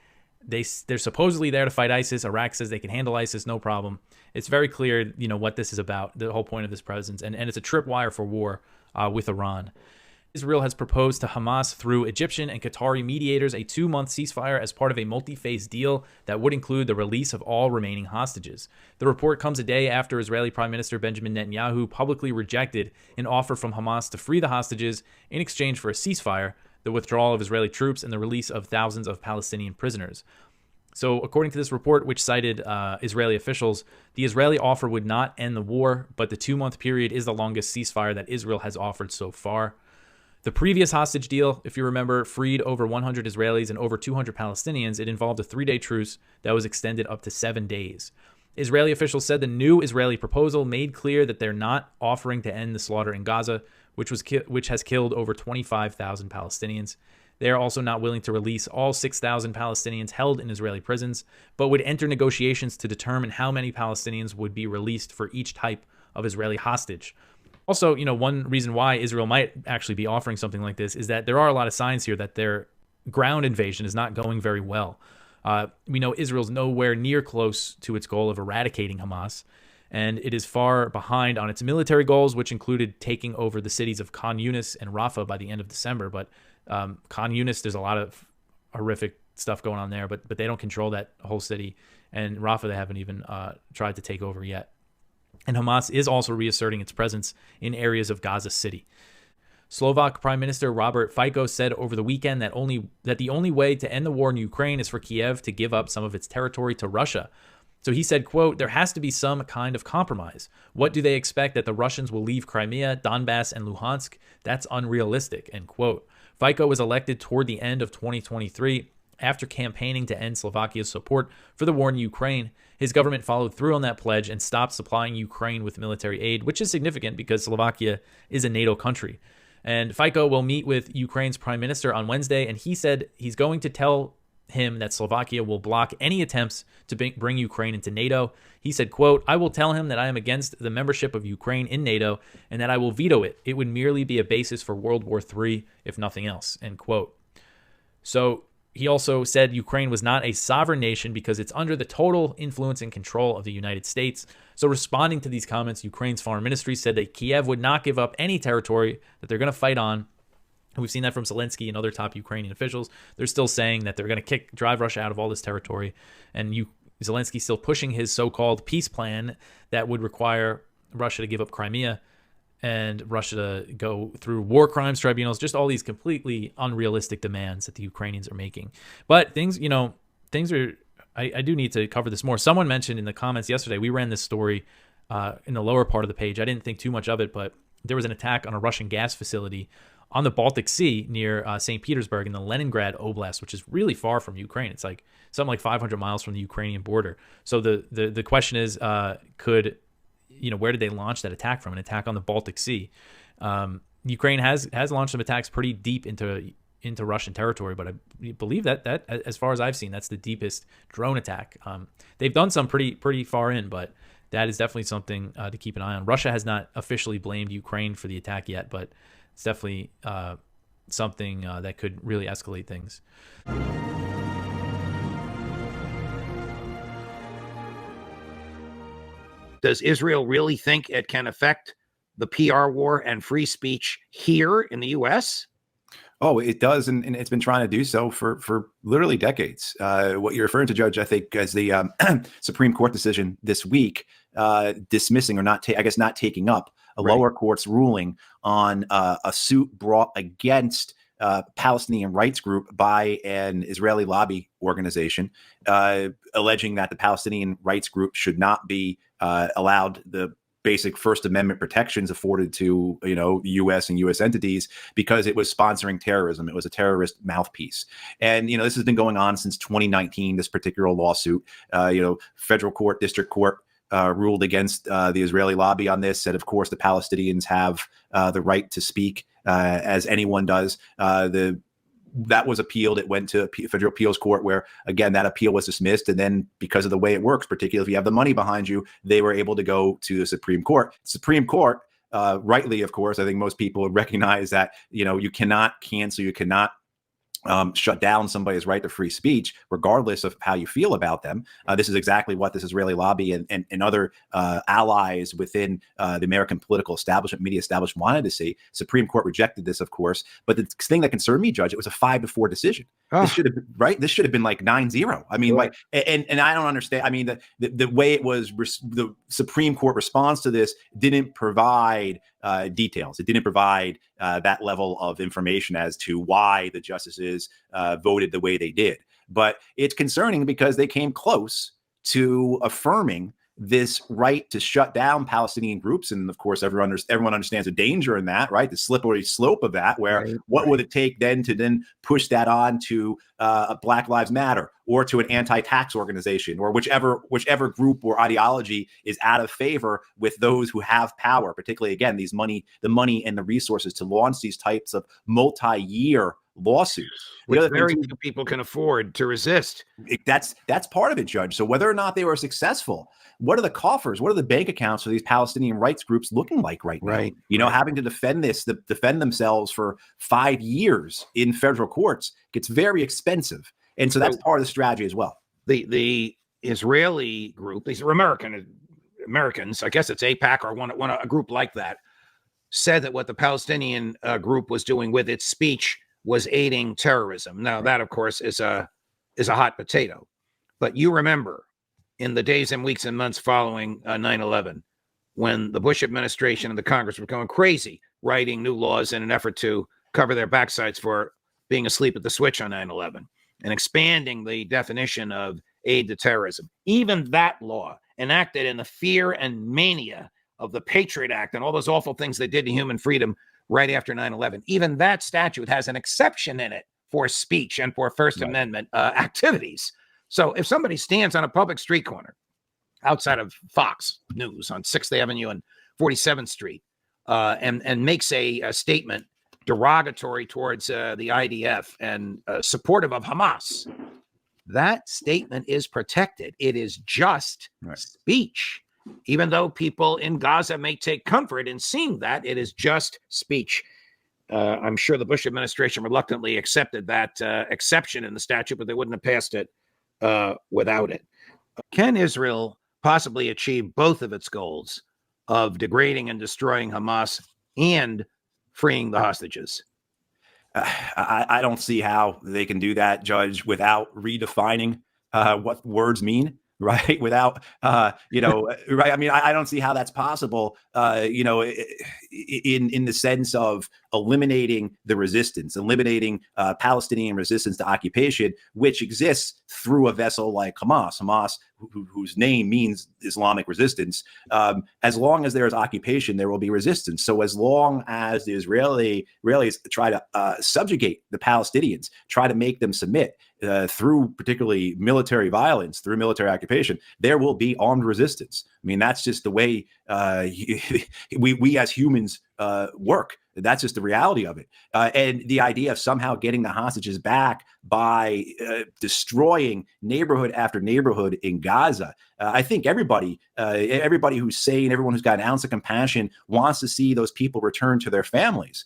They're supposedly there to fight ISIS. Iraq says they can handle ISIS, no problem. It's very clear, what this is about, the whole point of this presence, and it's a tripwire for war with Iran. Israel has proposed to Hamas through Egyptian and Qatari mediators a 2-month ceasefire as part of a multi-phase deal that would include the release of all remaining hostages. The report comes a day after Israeli Prime Minister Benjamin Netanyahu publicly rejected an offer from Hamas to free the hostages in exchange for a ceasefire, the withdrawal of Israeli troops, and the release of thousands of Palestinian prisoners. So according to this report, which cited Israeli officials, the Israeli offer would not end the war, but the 2-month period is the longest ceasefire that Israel has offered so far. The previous hostage deal, if you remember, freed over 100 Israelis and over 200 Palestinians. It involved a 3-day truce that was extended up to 7 days. Israeli officials said the new Israeli proposal made clear that they're not offering to end the slaughter in Gaza, which has killed over 25,000 Palestinians. They are also not willing to release all 6,000 Palestinians held in Israeli prisons, but would enter negotiations to determine how many Palestinians would be released for each type of Israeli hostage. Also, one reason why Israel might actually be offering something like this is that there are a lot of signs here that their ground invasion is not going very well. We know Israel's nowhere near close to its goal of eradicating Hamas, and it is far behind on its military goals, which included taking over the cities of Khan Yunis and Rafah by the end of December. But Khan Yunis, there's a lot of horrific stuff going on there, but they don't control that whole city, and Rafah they haven't even tried to take over yet. And Hamas is also reasserting its presence in areas of Gaza City. Slovak Prime Minister Robert Fico said over the weekend that the only way to end the war in Ukraine is for Kiev to give up some of its territory to Russia. So he said, quote, there has to be some kind of compromise. What do they expect, that the Russians will leave Crimea, Donbass, and Luhansk? That's unrealistic, end quote. Fico was elected toward the end of 2023. After campaigning to end Slovakia's support for the war in Ukraine, his government followed through on that pledge and stopped supplying Ukraine with military aid, which is significant because Slovakia is a NATO country. And Fico will meet with Ukraine's prime minister on Wednesday, and he said he's going to tell him that Slovakia will block any attempts to bring Ukraine into NATO. He said, quote, "I will tell him that I am against the membership of Ukraine in NATO and that I will veto it. It would merely be a basis for World War III, if nothing else," end quote. So he also said Ukraine was not a sovereign nation because it's under the total influence and control of the United States. So responding to these comments, Ukraine's foreign ministry said that Kiev would not give up any territory that they're going to fight on. We've seen that from Zelensky and other top Ukrainian officials. They're still saying that they're going to drive Russia out of all this territory. And Zelensky's still pushing his so-called peace plan that would require Russia to give up Crimea and Russia to go through war crimes tribunals, just all these completely unrealistic demands that the Ukrainians are making. But things are, I do need to cover this more. Someone mentioned in the comments yesterday, we ran this story in the lower part of the page. I didn't think too much of it, but there was an attack on a Russian gas facility on the Baltic Sea near St. Petersburg in the Leningrad Oblast, which is really far from Ukraine. It's like something like 500 miles from the Ukrainian border. So the question is, where did they launch that attack from? An attack on the Baltic Sea. Ukraine has launched some attacks pretty deep into Russian territory, but I believe that as far as I've seen, that's the deepest drone attack. They've done some pretty far in, but that is definitely something to keep an eye on. Russia has not officially blamed Ukraine for the attack yet, but it's definitely something that could really escalate things. Does Israel really think it can affect the PR war and free speech here in the U.S.? Oh, it does, and it's been trying to do so for literally decades. What you're referring to, Judge, I think, as the Supreme Court decision this week dismissing or not taking up a lower court's ruling on a suit brought against Palestinian rights group by an Israeli lobby organization, alleging that the Palestinian rights group should not be allowed the basic First Amendment protections afforded to, the U.S. and U.S. entities because it was sponsoring terrorism. It was a terrorist mouthpiece. And, this has been going on since 2019, this particular lawsuit. Federal court, district court ruled against the Israeli lobby on this, said, of course, the Palestinians have the right to speak as anyone does. That was appealed. It went to federal appeals court where, again, that appeal was dismissed. And then because of the way it works, particularly if you have the money behind you, they were able to go to the Supreme Court. Supreme Court, rightly, of course, I think most people would recognize that, you cannot cancel, you cannot shut down somebody's right to free speech, regardless of how you feel about them. This is exactly what this Israeli lobby and other allies within the American political establishment, media establishment wanted to see. Supreme Court rejected this, of course. But the thing that concerned me, Judge, it was a 5-4 decision. This should have been right. This should have been like 9-0. I mean, and I don't understand. I mean, the way it was, the Supreme Court response to this didn't provide details. It didn't provide that level of information as to why the justices voted the way they did. But it's concerning because they came close to affirming this right to shut down Palestinian groups. And of course, everyone understands the danger in that, right? The slippery slope of that, where would it take then to push that on to Black Lives Matter or to an anti-tax organization or whichever group or ideology is out of favor with those who have power, particularly, again, the money and the resources to launch these types of multi-year lawsuits. Which very few people can afford to resist. That's part of it, Judge. So whether or not they were successful, what are the coffers? What are the bank accounts for these Palestinian rights groups looking like right now? Having to defend themselves for 5 years in federal courts gets very expensive. And so that's part of the strategy as well. The Israeli group, these are Americans, I guess it's AIPAC or a group like that, said that what the Palestinian group was doing with its speech was aiding terrorism. Now, that, of course, is a hot potato. But you remember in the days and weeks and months following 9/11, when the Bush administration and the Congress were going crazy, writing new laws in an effort to cover their backsides for being asleep at the switch on 9/11 and expanding the definition of aid to terrorism. Even that law, enacted in the fear and mania of the Patriot Act and all those awful things they did to human freedom right after 9/11, even that statute has an exception in it for speech and for First Amendment activities. So if somebody stands on a public street corner outside of Fox News on 6th Avenue and 47th Street and makes a statement derogatory towards the IDF and supportive of Hamas, that statement is protected. It is just speech. Even though people in Gaza may take comfort in seeing that, it is just speech. I'm sure the Bush administration reluctantly accepted that exception in the statute, but they wouldn't have passed it without it. Can Israel possibly achieve both of its goals of degrading and destroying Hamas and freeing the hostages? I don't see how they can do that, Judge, without redefining what words mean. Right. Without, right. I mean, I don't see how that's possible, in the sense of eliminating the resistance, eliminating Palestinian resistance to occupation, which exists through a vessel like Hamas, whose name means Islamic resistance. As long as there is occupation, there will be resistance. So as long as the Israelis try to subjugate the Palestinians, try to make them submit, through particularly military violence, through military occupation, there will be armed resistance. I mean, that's just the way we as humans work. That's just the reality of it. And the idea of somehow getting the hostages back by destroying neighborhood after neighborhood in Gaza. I think everybody who's sane, everyone who's got an ounce of compassion wants to see those people return to their families.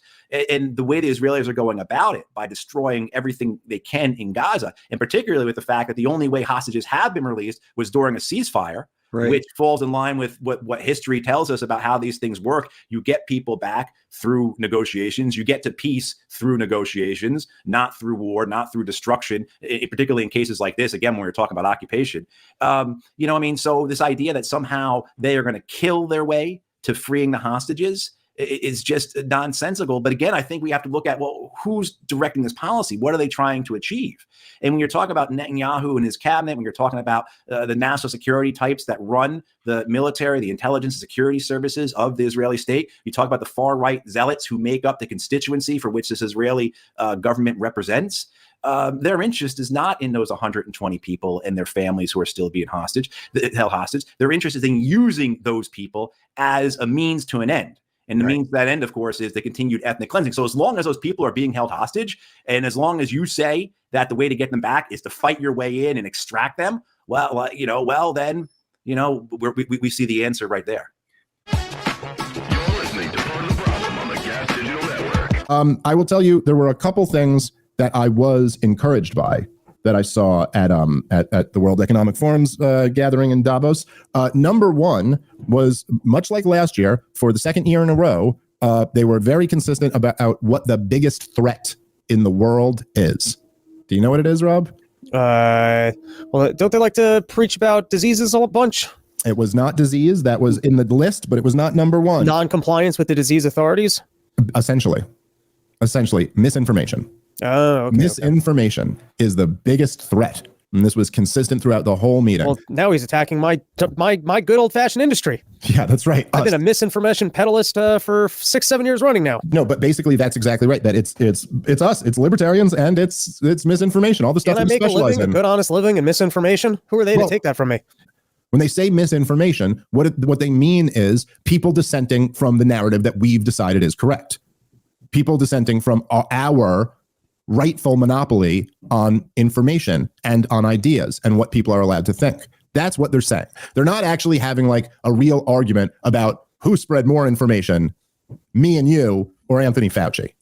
And the way the Israelis are going about it, by destroying everything they can in Gaza, and particularly with the fact that the only way hostages have been released was during a ceasefire, which falls in line with what history tells us about how these things work. You get people back through negotiations. You get to peace through negotiations, not through war, not through destruction, particularly in cases like this, again, when we're talking about occupation. So this idea that somehow they are going to kill their way to freeing the hostages is just nonsensical. But again, I think we have to look at, well, who's directing this policy? What are they trying to achieve? And when you're talking about Netanyahu and his cabinet, when you're talking about the national security types that run the military, the intelligence and security services of the Israeli state, you talk about the far right zealots who make up the constituency for which this Israeli government represents. Their interest is not in those 120 people and their families who are still being held hostage. Their interest is in using those people as a means to an end. And the means to that end, of course, is the continued ethnic cleansing. So as long as those people are being held hostage, and as long as you say that the way to get them back is to fight your way in and extract them, then we see the answer right there. You're listening to Part of the Problem on the Gas Digital Network. I will tell you, there were a couple things that I was encouraged by that I saw at the World Economic Forum's gathering in Davos. Number one was, much like last year, for the second year in a row, they were very consistent about what the biggest threat in the world is. Do you know what it is, Rob? Well, don't they like to preach about diseases a bunch? It was not disease. That was in the list, but it was not number one. Non-compliance with the disease authorities? Essentially, misinformation. Oh, okay. Misinformation is the biggest threat, and this was consistent throughout the whole meeting. Well, now he's attacking my good old-fashioned industry. Yeah, that's right. I've been a misinformation pedalist for 6-7 years running now. No, but basically that's exactly right. That it's us, it's libertarians, and it's misinformation. All the stuff Can I make a good, honest living in misinformation? Who are they to take that from me? When they say misinformation, what they mean is people dissenting from the narrative that we've decided is correct. People dissenting from our rightful monopoly on information and on ideas and what people are allowed to think. That's what they're saying. They're not actually having like a real argument about who spread more information, me and you or Anthony Fauci.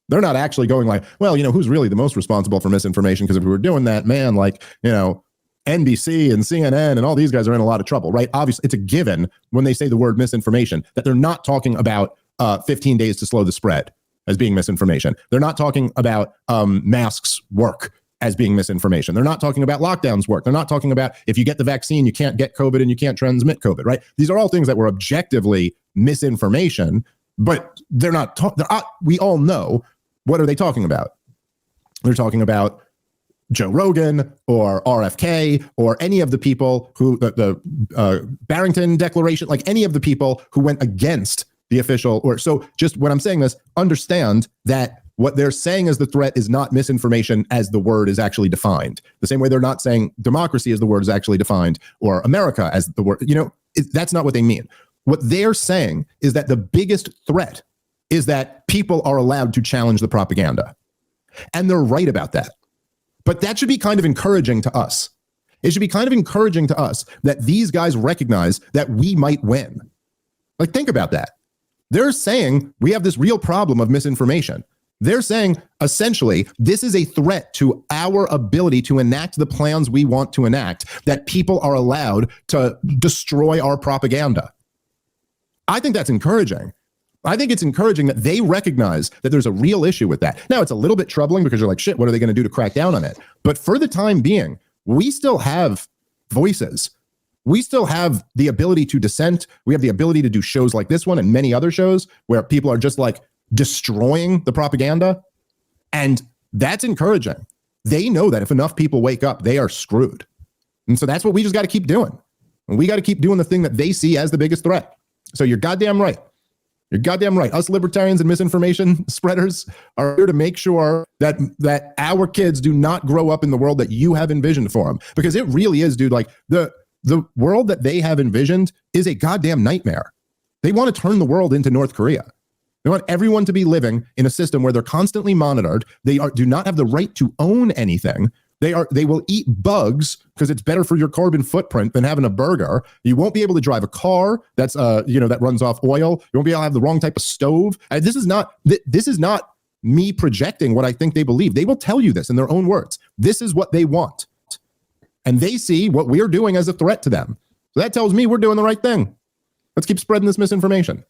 They're not actually going like, well, who's really the most responsible for misinformation? Because if we were doing that, man, NBC and CNN and all these guys are in a lot of trouble, right? Obviously, it's a given when they say the word misinformation that they're not talking about 15 days to slow the spread as being misinformation. They're not talking about masks work as being misinformation. They're not talking about lockdowns work. They're not talking about if you get the vaccine, you can't get COVID and you can't transmit COVID, right? These are all things that were objectively misinformation, but they're not, we all know, what are they talking about? They're talking about Joe Rogan or RFK or any of the people who, the Barrington Declaration, like any of the people who went against the official, so just when I'm saying this, understand that What they're saying as the threat is not misinformation as the word is actually defined. The same way they're not saying democracy as the word is actually defined or America as the word, that's not what they mean. What they're saying is that the biggest threat is that people are allowed to challenge the propaganda. And they're right about that. But that should be kind of encouraging to us. It should be kind of encouraging to us that these guys recognize that we might win. Like, think about that. They're saying we have this real problem of misinformation. They're saying, essentially, this is a threat to our ability to enact the plans we want to enact, that people are allowed to destroy our propaganda. I think that's encouraging. I think it's encouraging that they recognize that there's a real issue with that. Now, it's a little bit troubling because you're like, shit, what are they going to do to crack down on it? But for the time being, we still have voices. We still have the ability to dissent. We have the ability to do shows like this one and many other shows where people are just like destroying the propaganda. And that's encouraging. They know that if enough people wake up, they are screwed. And so that's what we just got to keep doing. And we got to keep doing the thing that they see as the biggest threat. So you're goddamn right. You're goddamn right. Us libertarians and misinformation spreaders are here to make sure that our kids do not grow up in the world that you have envisioned for them. Because it really is, dude, like the world that they have envisioned is a goddamn nightmare. They want to turn the world into North Korea. They want everyone to be living in a system where they're constantly monitored. They do not have the right to own anything. They will eat bugs because it's better for your carbon footprint than having a burger. You won't be able to drive a car that's that runs off oil. You won't be able to have the wrong type of stove. This is not me projecting what I think they believe. They will tell you this in their own words. This is what they want. And they see what we're doing as a threat to them. So that tells me we're doing the right thing. Let's keep spreading this misinformation.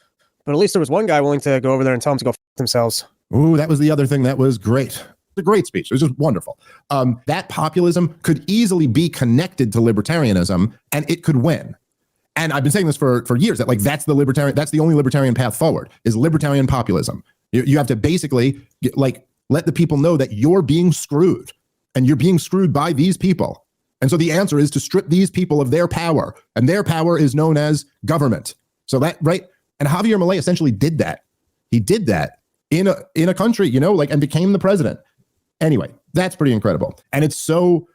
But at least there was one guy willing to go over there and tell them to go f themselves. Ooh, that was the other thing that was great. A great speech. It was just wonderful. That populism could easily be connected to libertarianism, and it could win. And I've been saying this for years that that's the only libertarian path forward is libertarian populism. You have to basically let the people know that you're being screwed, and you're being screwed by these people. And so the answer is to strip these people of their power, and their power is known as government. So that right. And Javier Milei essentially did that. He did that in a country, and became the president. Anyway, that's pretty incredible. And it's so,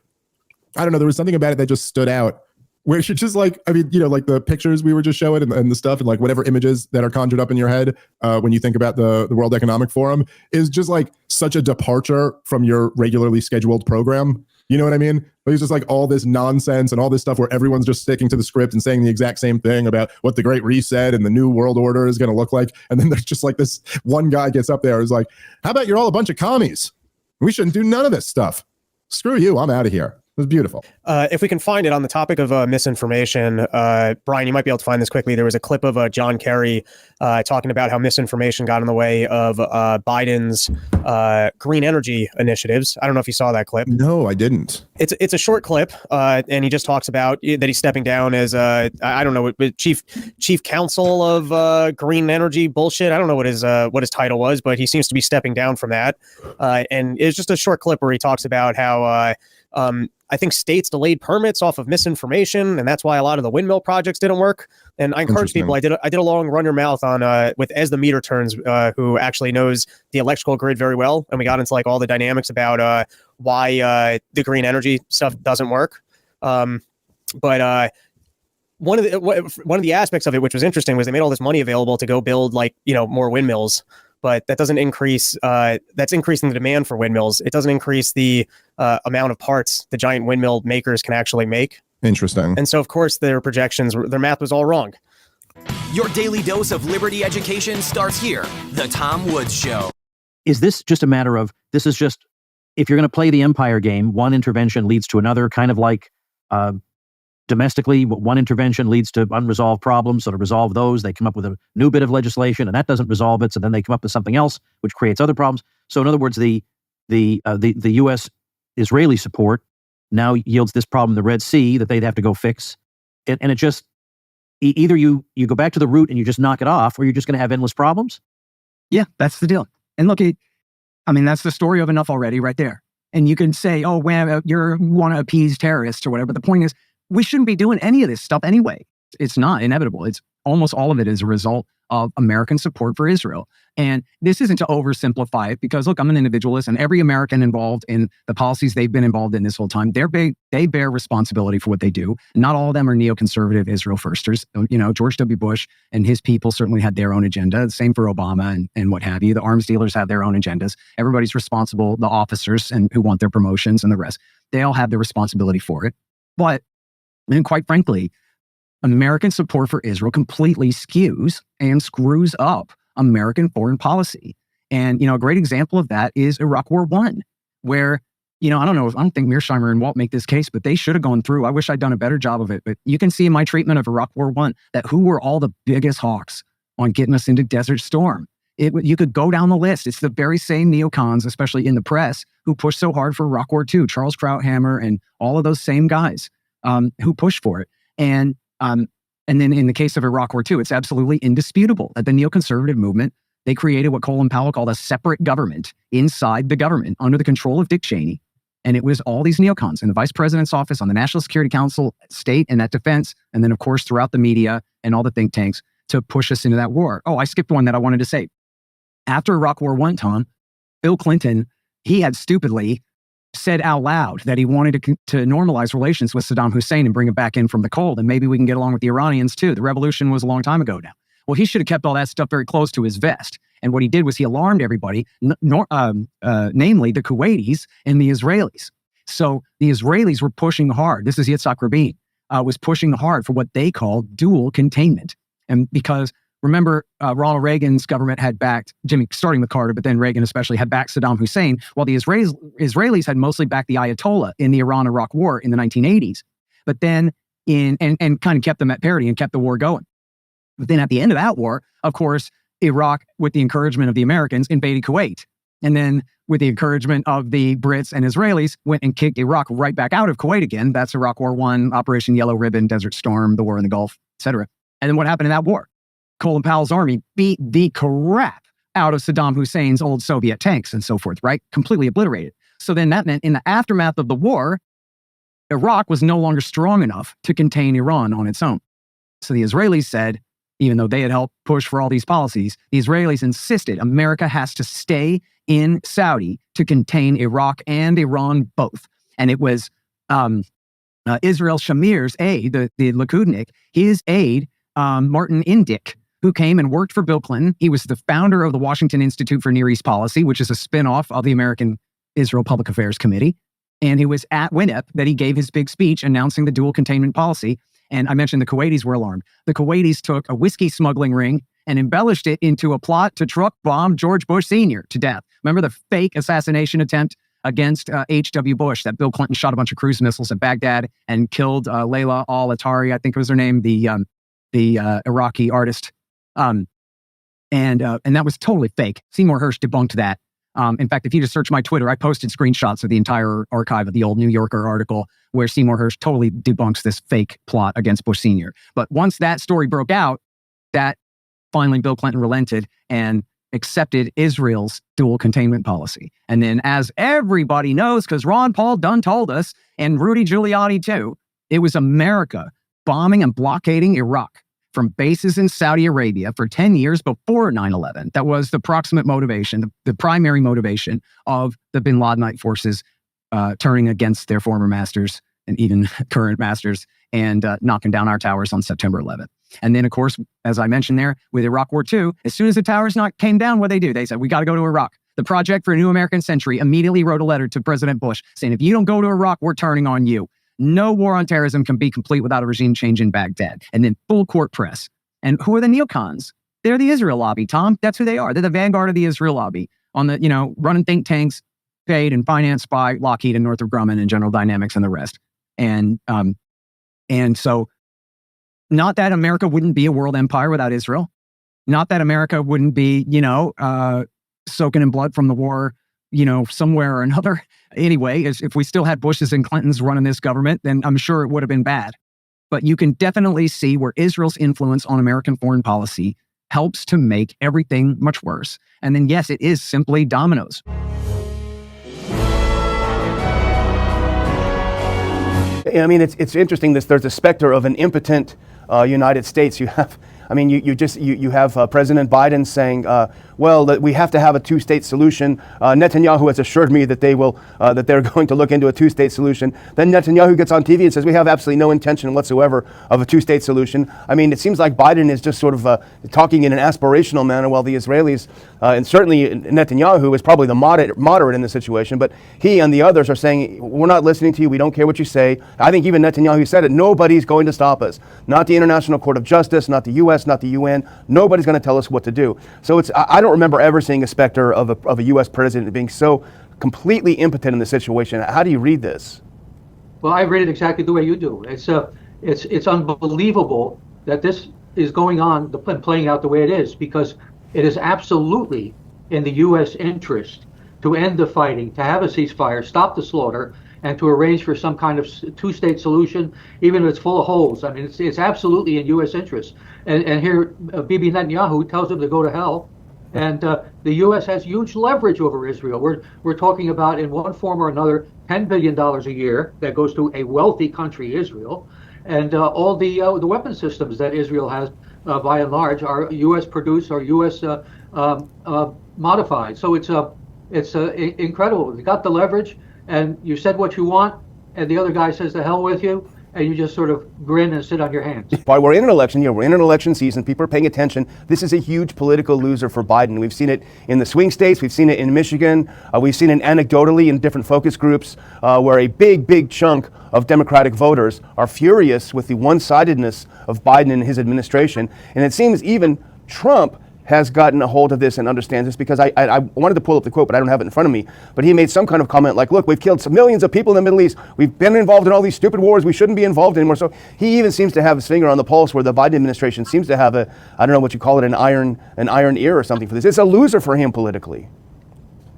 I don't know, there was something about it that just stood out where you're just the pictures we were just showing and the stuff and whatever images that are conjured up in your head when you think about the World Economic Forum is just such a departure from your regularly scheduled program. You know what I mean? It's just all this nonsense and all this stuff where everyone's just sticking to the script and saying the exact same thing about what the Great Reset and the New World Order is going to look like. And then there's just this one guy gets up there and is like, how about you're all a bunch of commies? We shouldn't do none of this stuff. Screw you. I'm out of here. It was beautiful. If we can find it on the topic of misinformation, Brian, you might be able to find this quickly. There was a clip of John Kerry talking about how misinformation got in the way of Biden's green energy initiatives. I don't know if you saw that clip. No, I didn't. It's a short clip, and he just talks about that he's stepping down as I don't know, chief counsel of green energy bullshit. I don't know what his title was, but he seems to be stepping down from that. And it's just a short clip where he talks about how I think states delayed permits off of misinformation, and that's why a lot of the windmill projects didn't work. And I encourage people. I did a long run your mouth on with As the Meter Turns, who actually knows the electrical grid very well, and we got into all the dynamics about why the green energy stuff doesn't work. But one of the aspects of it, which was interesting, was they made all this money available to go build more windmills. But that doesn't increase. That's increasing the demand for windmills. It doesn't increase the amount of parts the giant windmill makers can actually make. Interesting. And so, of course, their math was all wrong. Your daily dose of liberty education starts here. The Tom Woods Show. Is this just a matter of, this is just, if you're going to play the empire game, one intervention leads to another, kind of like domestically, one intervention leads to unresolved problems. So to resolve those, they come up with a new bit of legislation, and that doesn't resolve it. So then they come up with something else, which creates other problems. So in other words, the U.S. Israeli support now yields this problem in the Red Sea that they'd have to go fix, and it just either you go back to the root and you just knock it off, or you're just going to have endless problems. Yeah, that's the deal. And look, that's the story of enough already, right there. And you can say, oh, well, you want to appease terrorists or whatever. The point is, we shouldn't be doing any of this stuff anyway. It's not inevitable. It's almost all of it is a result of American support for Israel. And this isn't to oversimplify it because, look, I'm an individualist, and every American involved in the policies they've been involved in this whole time, they bear responsibility for what they do. Not all of them are neoconservative Israel firsters. You know, George W. Bush and his people certainly had their own agenda. Same for Obama and what have you. The arms dealers have their own agendas. Everybody's responsible, the officers and who want their promotions and the rest. They all have their responsibility for it. But, and quite frankly, American support for Israel completely skews and screws up American foreign policy. And, you know, a great example of that is Iraq War I, where, you know, I don't think Mearsheimer and Walt make this case, but they should have gone through. I wish I'd done a better job of it. But you can see in my treatment of Iraq War I that who were all the biggest hawks on getting us into Desert Storm. You could go down the list. It's the very same neocons, especially in the press, who pushed so hard for Iraq War II, Charles Krauthammer and all of those same guys who pushed for it. And then in the case of Iraq War II, it's absolutely indisputable that the neoconservative movement, they created what Colin Powell called a separate government inside the government under the control of Dick Cheney. And it was all these neocons in the vice president's office, on the National Security Council, state and at defense, and then, of course, throughout the media and all the think tanks to push us into that war. Oh, I skipped one that I wanted to say. After Iraq War I, Tom, Bill Clinton, he had stupidly said out loud that he wanted to normalize relations with Saddam Hussein and bring him back in from the cold, and maybe we can get along with the Iranians too. The revolution was a long time ago now. Well, he should have kept all that stuff very close to his vest. And what he did was he alarmed everybody, namely the Kuwaitis and the Israelis. So the Israelis were pushing hard. This is Yitzhak Rabin, was pushing hard for what they called dual containment. And because remember, Ronald Reagan's government had backed, starting with Carter, but then Reagan especially, had backed Saddam Hussein, while the Israelis had mostly backed the Ayatollah in the Iran-Iraq war in the 1980s. But then, and kind of kept them at parity and kept the war going. But then at the end of that war, of course, Iraq, with the encouragement of the Americans, invaded Kuwait. And then with the encouragement of the Brits and Israelis, went and kicked Iraq right back out of Kuwait again. That's Iraq War I, Operation Yellow Ribbon, Desert Storm, the war in the Gulf, etc. And then what happened in that war? Colin Powell's army beat the crap out of Saddam Hussein's old Soviet tanks and so forth, right? Completely obliterated. So then that meant in the aftermath of the war, Iraq was no longer strong enough to contain Iran on its own. So the Israelis said, even though they had helped push for all these policies, the Israelis insisted America has to stay in Saudi to contain Iraq and Iran both. And it was Israel Shamir's aide, the Likudnik, his aide, Martin Indyk, who came and worked for Bill Clinton. He was the founder of the Washington Institute for Near East Policy, which is a spinoff of the American Israel Public Affairs Committee. And it was at WINEP that he gave his big speech announcing the dual containment policy. And I mentioned the Kuwaitis were alarmed. The Kuwaitis took a whiskey smuggling ring and embellished it into a plot to truck bomb George Bush Sr. to death. Remember the fake assassination attempt against H.W. Bush that Bill Clinton shot a bunch of cruise missiles at Baghdad and killed Layla al-Attari, I think was her name, the Iraqi artist. And that was totally fake. Seymour Hersh debunked that. In fact, if you just search my Twitter, I posted screenshots of the entire archive of the old New Yorker article where Seymour Hersh totally debunks this fake plot against Bush Sr. But once that story broke out, that finally Bill Clinton relented and accepted Israel's dual containment policy. And then, as everybody knows, because Ron Paul done told us, and Rudy Giuliani too, it was America bombing and blockading Iraq from bases in Saudi Arabia for 10 years before 9/11. That was the proximate motivation, the primary motivation of the bin Ladenite forces turning against their former masters and even current masters and knocking down our towers on September 11th. And then, of course, as I mentioned there, with Iraq War II, as soon as the towers came down, what they do? They said, we got to go to Iraq. The Project for a New American Century immediately wrote a letter to President Bush saying, if you don't go to Iraq, we're turning on you. No war on terrorism can be complete without a regime change in Baghdad. And then full court press. And who are the neocons? They're the Israel lobby, Tom. That's who they are. They're the vanguard of the Israel lobby on the, running think tanks paid and financed by Lockheed and Northrop Grumman and General Dynamics and the rest. And so not that America wouldn't be a world empire without Israel. Not that America wouldn't be, soaking in blood from the war, somewhere or another. Anyway, if we still had Bushes and Clintons running this government, then I'm sure it would have been bad. But you can definitely see where Israel's influence on American foreign policy helps to make everything much worse. And then, yes, it is simply dominoes. I mean, it's interesting. There's a specter of an impotent United States. You have I mean, you have President Biden saying, well, that we have to have a two-state solution. Netanyahu has assured me that they're going to look into a two-state solution. Then Netanyahu gets on TV and says we have absolutely no intention whatsoever of a two-state solution. I mean, it seems like Biden is just sort of talking in an aspirational manner, while the Israelis, and certainly Netanyahu is probably the moderate in the situation, but he and the others are saying, we're not listening to you, we don't care what you say. I think even Netanyahu said it, nobody's going to stop us. Not the International Court of Justice, not the U.S., not the UN, nobody's going to tell us what to do. So I don't remember ever seeing a specter of a U.S. president being so completely impotent in the situation. How do you read this? Well, I read it exactly the way you do. It's unbelievable that this is going on and playing out the way it is, because it is absolutely in the U.S. interest to end the fighting, to have a ceasefire, stop the slaughter, and to arrange for some kind of two-state solution, even if it's full of holes. I mean, it's absolutely in U.S. interest. And here, Bibi Netanyahu tells them to go to hell. And the U.S. has huge leverage over Israel. We're talking about, in one form or another, $10 billion a year that goes to a wealthy country, Israel. And all the weapon systems that Israel has, by and large, are U.S. produced or U.S. Modified. So it's incredible. You got the leverage, and you said what you want, and the other guy says the hell with you, and you just sort of grin and sit on your hands. While we're in an election year, we're in an election season, people are paying attention. This is a huge political loser for Biden. We've seen it in the swing states, we've seen it in Michigan, we've seen it anecdotally in different focus groups where a big chunk of Democratic voters are furious with the one-sidedness of Biden and his administration. And it seems even Trump has gotten a hold of this and understands this, because I wanted to pull up the quote, but I don't have it in front of me. But he made some kind of comment like, look, we've killed some millions of people in the Middle East. We've been involved in all these stupid wars. We shouldn't be involved anymore. So he even seems to have his finger on the pulse, where the Biden administration seems to have I don't know what you call it, an iron ear or something for this. It's a loser for him politically.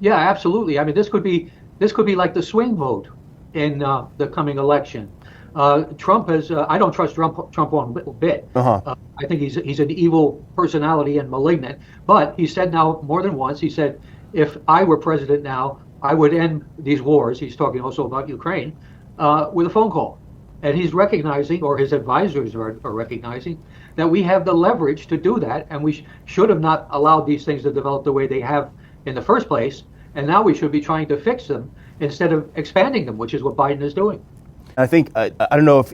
Yeah, absolutely. I mean, this could be like the swing vote in the coming election. Trump has. I don't trust Trump one bit. I think he's an evil personality and malignant. But he said now more than once. He said, if I were president now, I would end these wars. He's talking also about Ukraine with a phone call, and he's recognizing, or his advisors are recognizing, that we have the leverage to do that, and we should have not allowed these things to develop the way they have in the first place. And now we should be trying to fix them instead of expanding them, which is what Biden is doing. I think, I don't know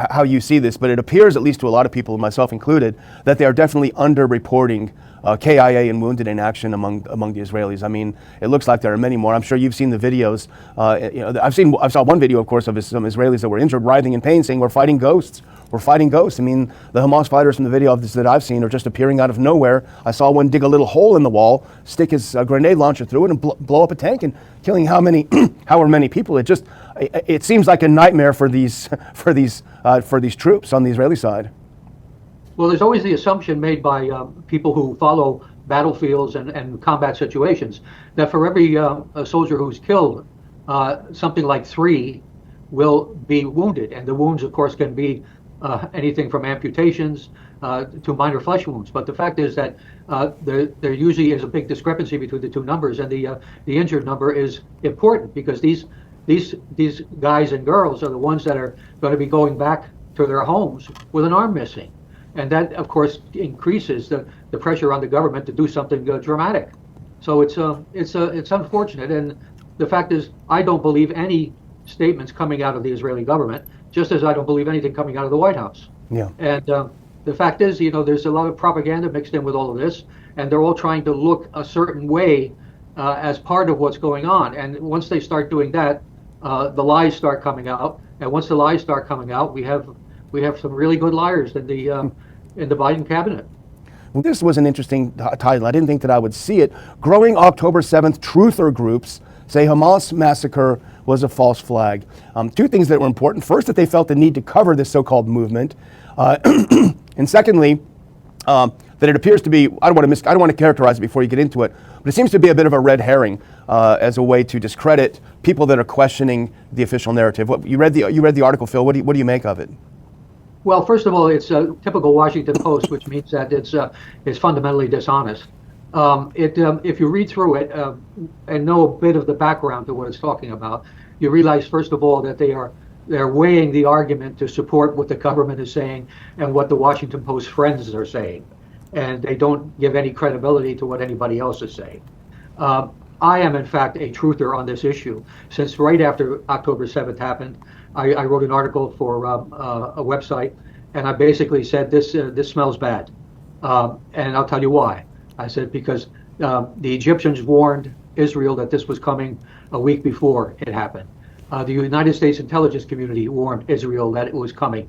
how you see this, but it appears, at least to a lot of people, myself included, that they are definitely underreporting KIA and wounded in action among the Israelis. I mean, it looks like there are many more. I'm sure you've seen the videos. I saw one video, of course, of some Israelis that were injured, writhing in pain, saying, we're fighting ghosts. We're fighting ghosts. I mean, the Hamas fighters from the video of this that I've seen are just appearing out of nowhere. I saw one dig a little hole in the wall, stick his grenade launcher through it, and blow up a tank, and killing however many people. It seems like a nightmare for these troops on the Israeli side. Well, there's always the assumption made by people who follow battlefields and combat situations that for every soldier who's killed, something like 3 will be wounded, and the wounds, of course, can be anything from amputations to minor flesh wounds. But the fact is that there usually is a big discrepancy between the two numbers, and the injured number is important, because these guys and girls are the ones that are going to be going back to their homes with an arm missing. And that, of course, increases the pressure on the government to do something dramatic. So it's unfortunate. And the fact is, I don't believe any statements coming out of the Israeli government, just as I don't believe anything coming out of the White House. Yeah. And the fact is, there's a lot of propaganda mixed in with all of this, and they're all trying to look a certain way as part of what's going on. And once they start doing that, the lies start coming out. And once the lies start coming out, we have some really good liars in the Biden cabinet. Well, this was an interesting title. I didn't think that I would see it. Growing October 7th truther groups say Hamas massacre was a false flag. 2 things that were important. First, that they felt the need to cover this so-called movement. And secondly, that it appears to be, I don't want to characterize it before you get into it, but it seems to be a bit of a red herring as a way to discredit people that are questioning the official narrative. You read the article, Phil. What do you make of it? Well, first of all, it's a typical Washington Post, which means that it's fundamentally dishonest. If you read through it and know a bit of the background to what it's talking about, you realize, first of all, that they are they're weighing the argument to support what the government is saying and what the Washington Post friends are saying, and they don't give any credibility to what anybody else is saying. I am, in fact, a truther on this issue. Since right after October 7th happened, I wrote an article for a website, and I basically said this smells bad, and I'll tell you why. I said because the Egyptians warned Israel that this was coming a week before it happened. The United States intelligence community warned Israel that it was coming,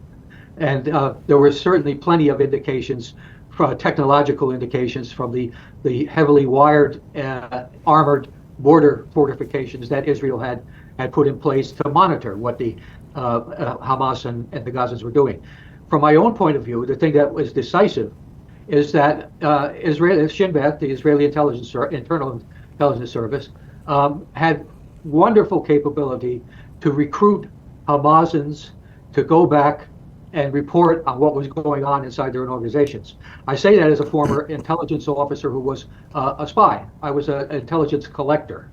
and there were certainly plenty of indications, technological indications from the heavily wired, armored border fortifications that Israel had put in place to monitor what the Hamas and the Gazans were doing. From my own point of view, the thing that was decisive is that Shin Bet, the Israeli Internal Intelligence Service, had wonderful capability to recruit Hamasans to go back and report on what was going on inside their own organizations. I say that as a former intelligence officer who was a spy. I was an intelligence collector.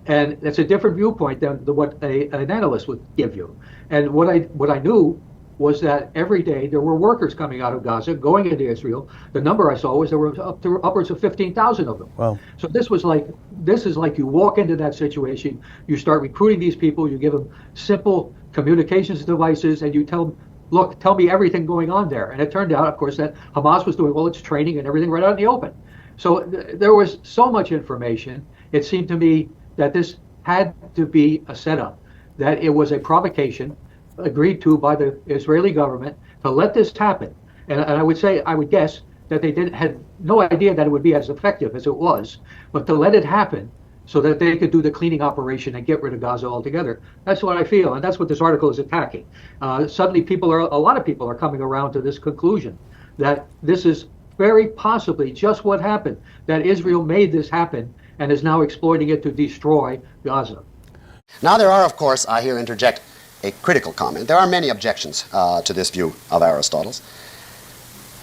And that's a different viewpoint than what an analyst would give you. And what I knew was that every day there were workers coming out of Gaza, going into Israel. The number I saw was there were upwards of 15,000 of them. Wow. So this is like you walk into that situation, you start recruiting these people, you give them simple communications devices, and you tell them, look, tell me everything going on there. And it turned out, of course, that Hamas was doing all its training and everything right out in the open. So there was so much information. It seemed to me that this had to be a setup, that it was a provocation agreed to by the Israeli government to let this happen. And I would guess that they had no idea that it would be as effective as it was, but to let it happen so that they could do the cleaning operation and get rid of Gaza altogether. That's what I feel, and that's what this article is attacking. Suddenly a lot of people are coming around to this conclusion that this is very possibly just what happened, that Israel made this happen and is now exploiting it to destroy Gaza. Now there are, of course, I here interject a critical comment. There are many objections to this view of Aristotle's.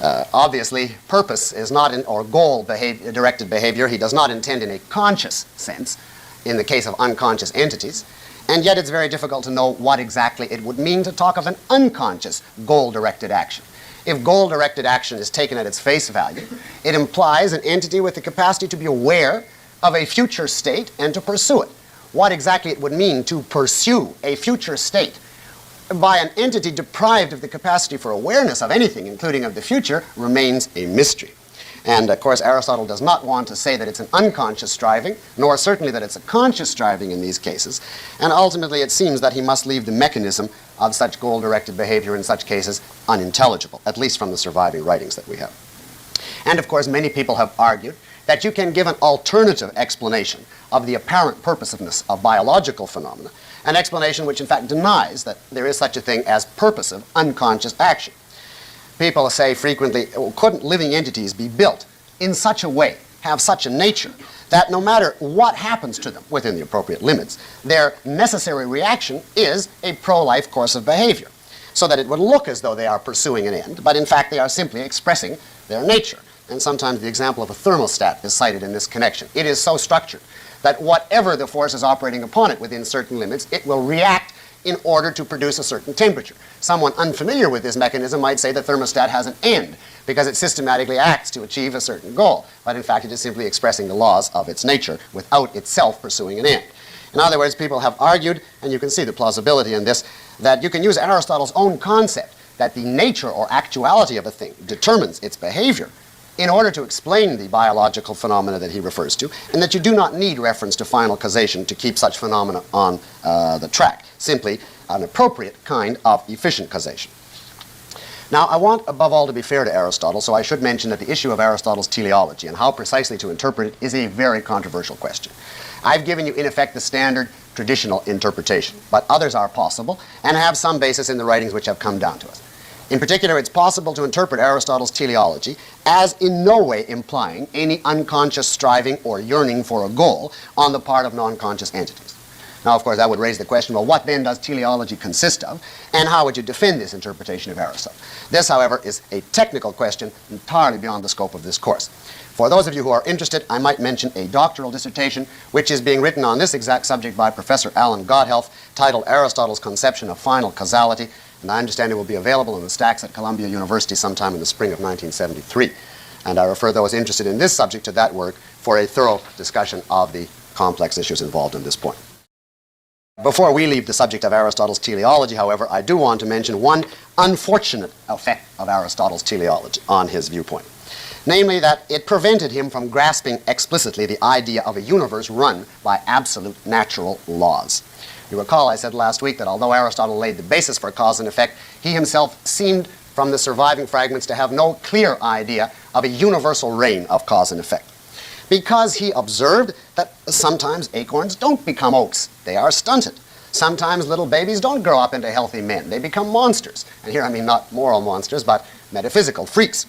Obviously, purpose is not or goal-directed behavior. He does not intend in a conscious sense in the case of unconscious entities, and yet it's very difficult to know what exactly it would mean to talk of an unconscious goal-directed action. If goal-directed action is taken at its face value, it implies an entity with the capacity to be aware of a future state and to pursue it. What exactly it would mean to pursue a future state by an entity deprived of the capacity for awareness of anything, including of the future, remains a mystery. And of course, Aristotle does not want to say that it's an unconscious striving, nor certainly that it's a conscious striving in these cases. And ultimately, it seems that he must leave the mechanism of such goal-directed behavior in such cases unintelligible, at least from the surviving writings that we have. And of course, many people have argued that you can give an alternative explanation of the apparent purposiveness of biological phenomena, an explanation which in fact denies that there is such a thing as purposive unconscious action. People say frequently, couldn't living entities be built in such a way, have such a nature, that no matter what happens to them within the appropriate limits, their necessary reaction is a pro-life course of behavior, so that it would look as though they are pursuing an end, but in fact they are simply expressing their nature. And sometimes the example of a thermostat is cited in this connection. It is so structured that whatever the force is operating upon it within certain limits, it will react in order to produce a certain temperature. Someone unfamiliar with this mechanism might say the thermostat has an end because it systematically acts to achieve a certain goal, but in fact it is simply expressing the laws of its nature without itself pursuing an end. In other words, people have argued, and you can see the plausibility in this, that you can use Aristotle's own concept that the nature or actuality of a thing determines its behavior in order to explain the biological phenomena that he refers to, and that you do not need reference to final causation to keep such phenomena on the track, simply an appropriate kind of efficient causation. Now, I want, above all, to be fair to Aristotle, so I should mention that the issue of Aristotle's teleology and how precisely to interpret it is a very controversial question. I've given you, in effect, the standard traditional interpretation, but others are possible and have some basis in the writings which have come down to us. In particular, it's possible to interpret Aristotle's teleology as in no way implying any unconscious striving or yearning for a goal on the part of non-conscious entities. Now, of course, that would raise the question, well, what then does teleology consist of, and how would you defend this interpretation of Aristotle? This, however, is a technical question entirely beyond the scope of this course. For those of you who are interested, I might mention a doctoral dissertation which is being written on this exact subject by Professor Alan Godhealth, titled Aristotle's Conception of Final Causality, and I understand it will be available in the stacks at Columbia University sometime in the spring of 1973. And I refer those interested in this subject to that work for a thorough discussion of the complex issues involved in this point. Before we leave the subject of Aristotle's teleology, however, I do want to mention one unfortunate effect of Aristotle's teleology on his viewpoint. Namely, that it prevented him from grasping explicitly the idea of a universe run by absolute natural laws. You recall I said last week that although Aristotle laid the basis for cause and effect, he himself seemed from the surviving fragments to have no clear idea of a universal reign of cause and effect. Because he observed that sometimes acorns don't become oaks, they are stunted. Sometimes little babies don't grow up into healthy men, they become monsters. And here I mean not moral monsters, but metaphysical freaks.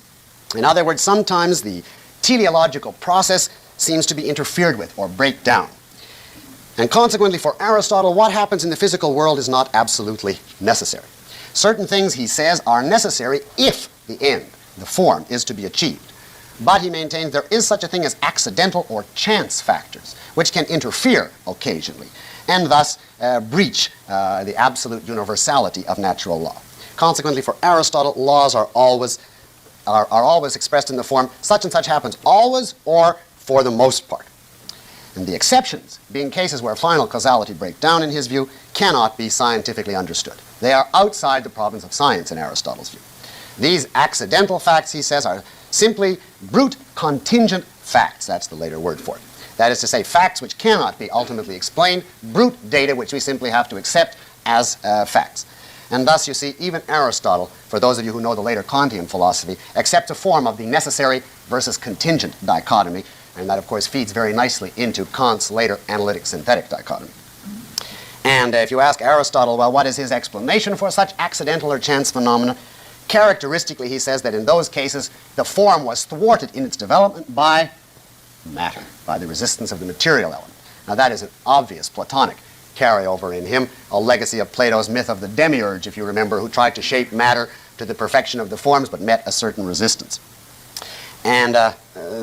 In other words, sometimes the teleological process seems to be interfered with or break down. And consequently, for Aristotle, what happens in the physical world is not absolutely necessary. Certain things, he says, are necessary if the end, the form, is to be achieved. But he maintains there is such a thing as accidental or chance factors, which can interfere occasionally, and thus breach the absolute universality of natural law. Consequently, for Aristotle, laws are always expressed in the form such and such happens always or for the most part. And the exceptions, being cases where final causality break down in his view, cannot be scientifically understood. They are outside the province of science in Aristotle's view. These accidental facts, he says, are simply brute contingent facts. That's the later word for it. That is to say, facts which cannot be ultimately explained, brute data which we simply have to accept as facts. And thus, you see, even Aristotle, for those of you who know the later Kantian philosophy, accepts a form of the necessary versus contingent dichotomy, and that, of course, feeds very nicely into Kant's later analytic-synthetic dichotomy. And if you ask Aristotle, well, what is his explanation for such accidental or chance phenomena? Characteristically, he says that in those cases, the form was thwarted in its development by matter, by the resistance of the material element. Now, that is an obvious Platonic carryover in him, a legacy of Plato's myth of the demiurge, if you remember, who tried to shape matter to the perfection of the forms but met a certain resistance. And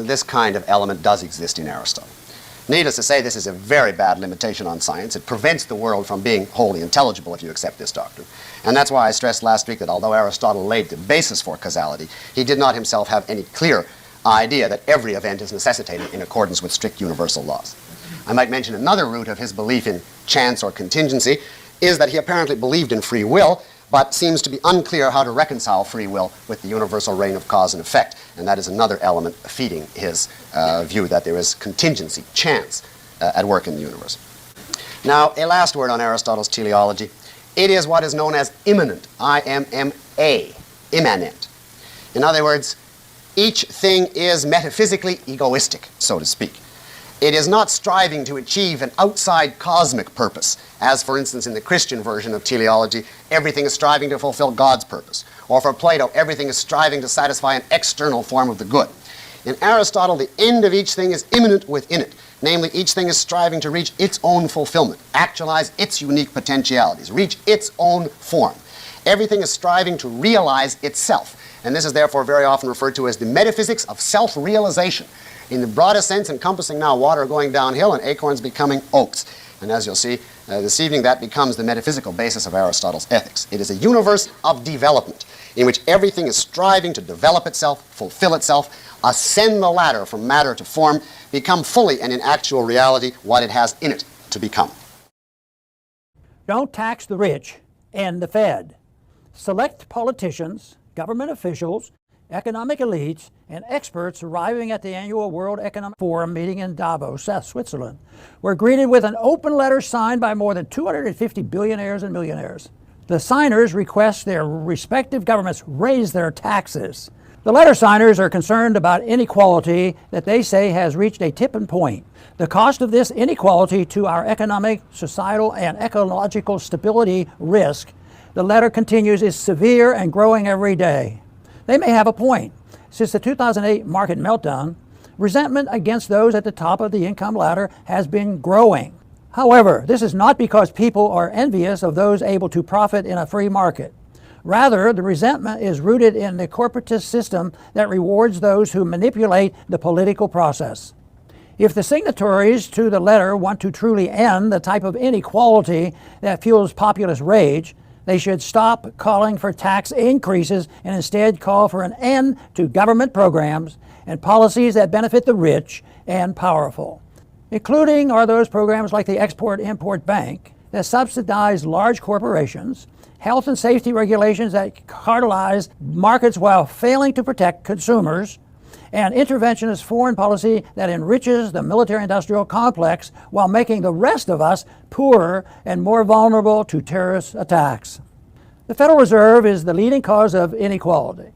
this kind of element does exist in Aristotle. Needless to say, this is a very bad limitation on science. It prevents the world from being wholly intelligible if you accept this doctrine. And that's why I stressed last week that although Aristotle laid the basis for causality, he did not himself have any clear idea that every event is necessitated in accordance with strict universal laws. I might mention another root of his belief in chance or contingency is that he apparently believed in free will, but seems to be unclear how to reconcile free will with the universal reign of cause and effect. And that is another element feeding his view that there is contingency, chance, at work in the universe. Now, a last word on Aristotle's teleology. It is what is known as immanent, I-M-M-A, immanent. In other words, each thing is metaphysically egoistic, so to speak. It is not striving to achieve an outside cosmic purpose, as for instance in the Christian version of teleology, everything is striving to fulfill God's purpose. Or for Plato, everything is striving to satisfy an external form of the good. In Aristotle, the end of each thing is immanent within it. Namely, each thing is striving to reach its own fulfillment, actualize its unique potentialities, reach its own form. Everything is striving to realize itself. And this is therefore very often referred to as the metaphysics of self-realization, in the broadest sense encompassing now water going downhill and acorns becoming oaks. And as you'll see this evening, that becomes the metaphysical basis of Aristotle's ethics. It is a universe of development in which everything is striving to develop itself, fulfill itself, ascend the ladder from matter to form, become fully and in actual reality what it has in it to become. Don't tax the rich and the Fed. Select politicians, government officials, economic elites, and experts arriving at the annual World Economic Forum meeting in Davos, Switzerland, were greeted with an open letter signed by more than 250 billionaires and millionaires. The signers request their respective governments raise their taxes. The letter signers are concerned about inequality that they say has reached a tipping point. The cost of this inequality to our economic, societal, and ecological stability risk, the letter continues, is severe and growing every day. They may have a point. Since the 2008 market meltdown, resentment against those at the top of the income ladder has been growing. However, this is not because people are envious of those able to profit in a free market. Rather, the resentment is rooted in the corporatist system that rewards those who manipulate the political process. If the signatories to the letter want to truly end the type of inequality that fuels populist rage, they should stop calling for tax increases and instead call for an end to government programs and policies that benefit the rich and powerful. Including are those programs like the Export-Import Bank that subsidize large corporations, health and safety regulations that cartelize markets while failing to protect consumers, and interventionist foreign policy that enriches the military-industrial complex while making the rest of us poorer and more vulnerable to terrorist attacks. The Federal Reserve is the leading cause of inequality.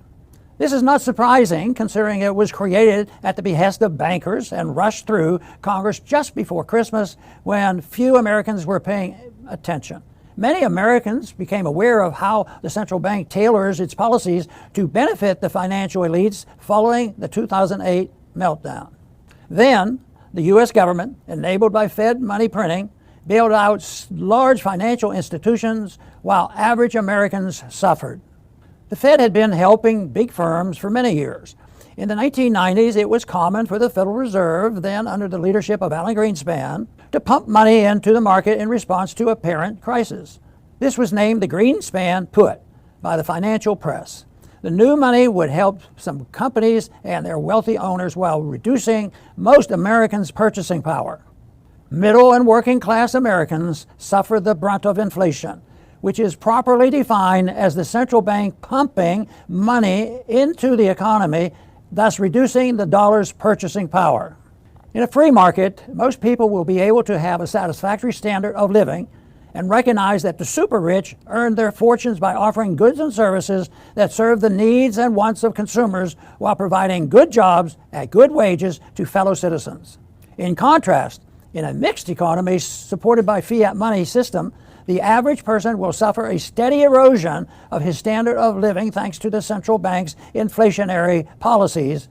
This is not surprising, considering it was created at the behest of bankers and rushed through Congress just before Christmas when few Americans were paying attention. Many Americans became aware of how the central bank tailors its policies to benefit the financial elites following the 2008 meltdown. Then, the U.S. government, enabled by Fed money printing, bailed out large financial institutions while average Americans suffered. The Fed had been helping big firms for many years. In the 1990s, it was common for the Federal Reserve, then under the leadership of Alan Greenspan, to pump money into the market in response to apparent crisis. This was named the Greenspan put by the financial press. The new money would help some companies and their wealthy owners while reducing most Americans' purchasing power. Middle and working class Americans suffer the brunt of inflation, which is properly defined as the central bank pumping money into the economy, thus reducing the dollar's purchasing power. In a free market, most people will be able to have a satisfactory standard of living and recognize that the super rich earn their fortunes by offering goods and services that serve the needs and wants of consumers while providing good jobs at good wages to fellow citizens. In contrast, in a mixed economy supported by fiat money system, the average person will suffer a steady erosion of his standard of living thanks to the central bank's inflationary policies,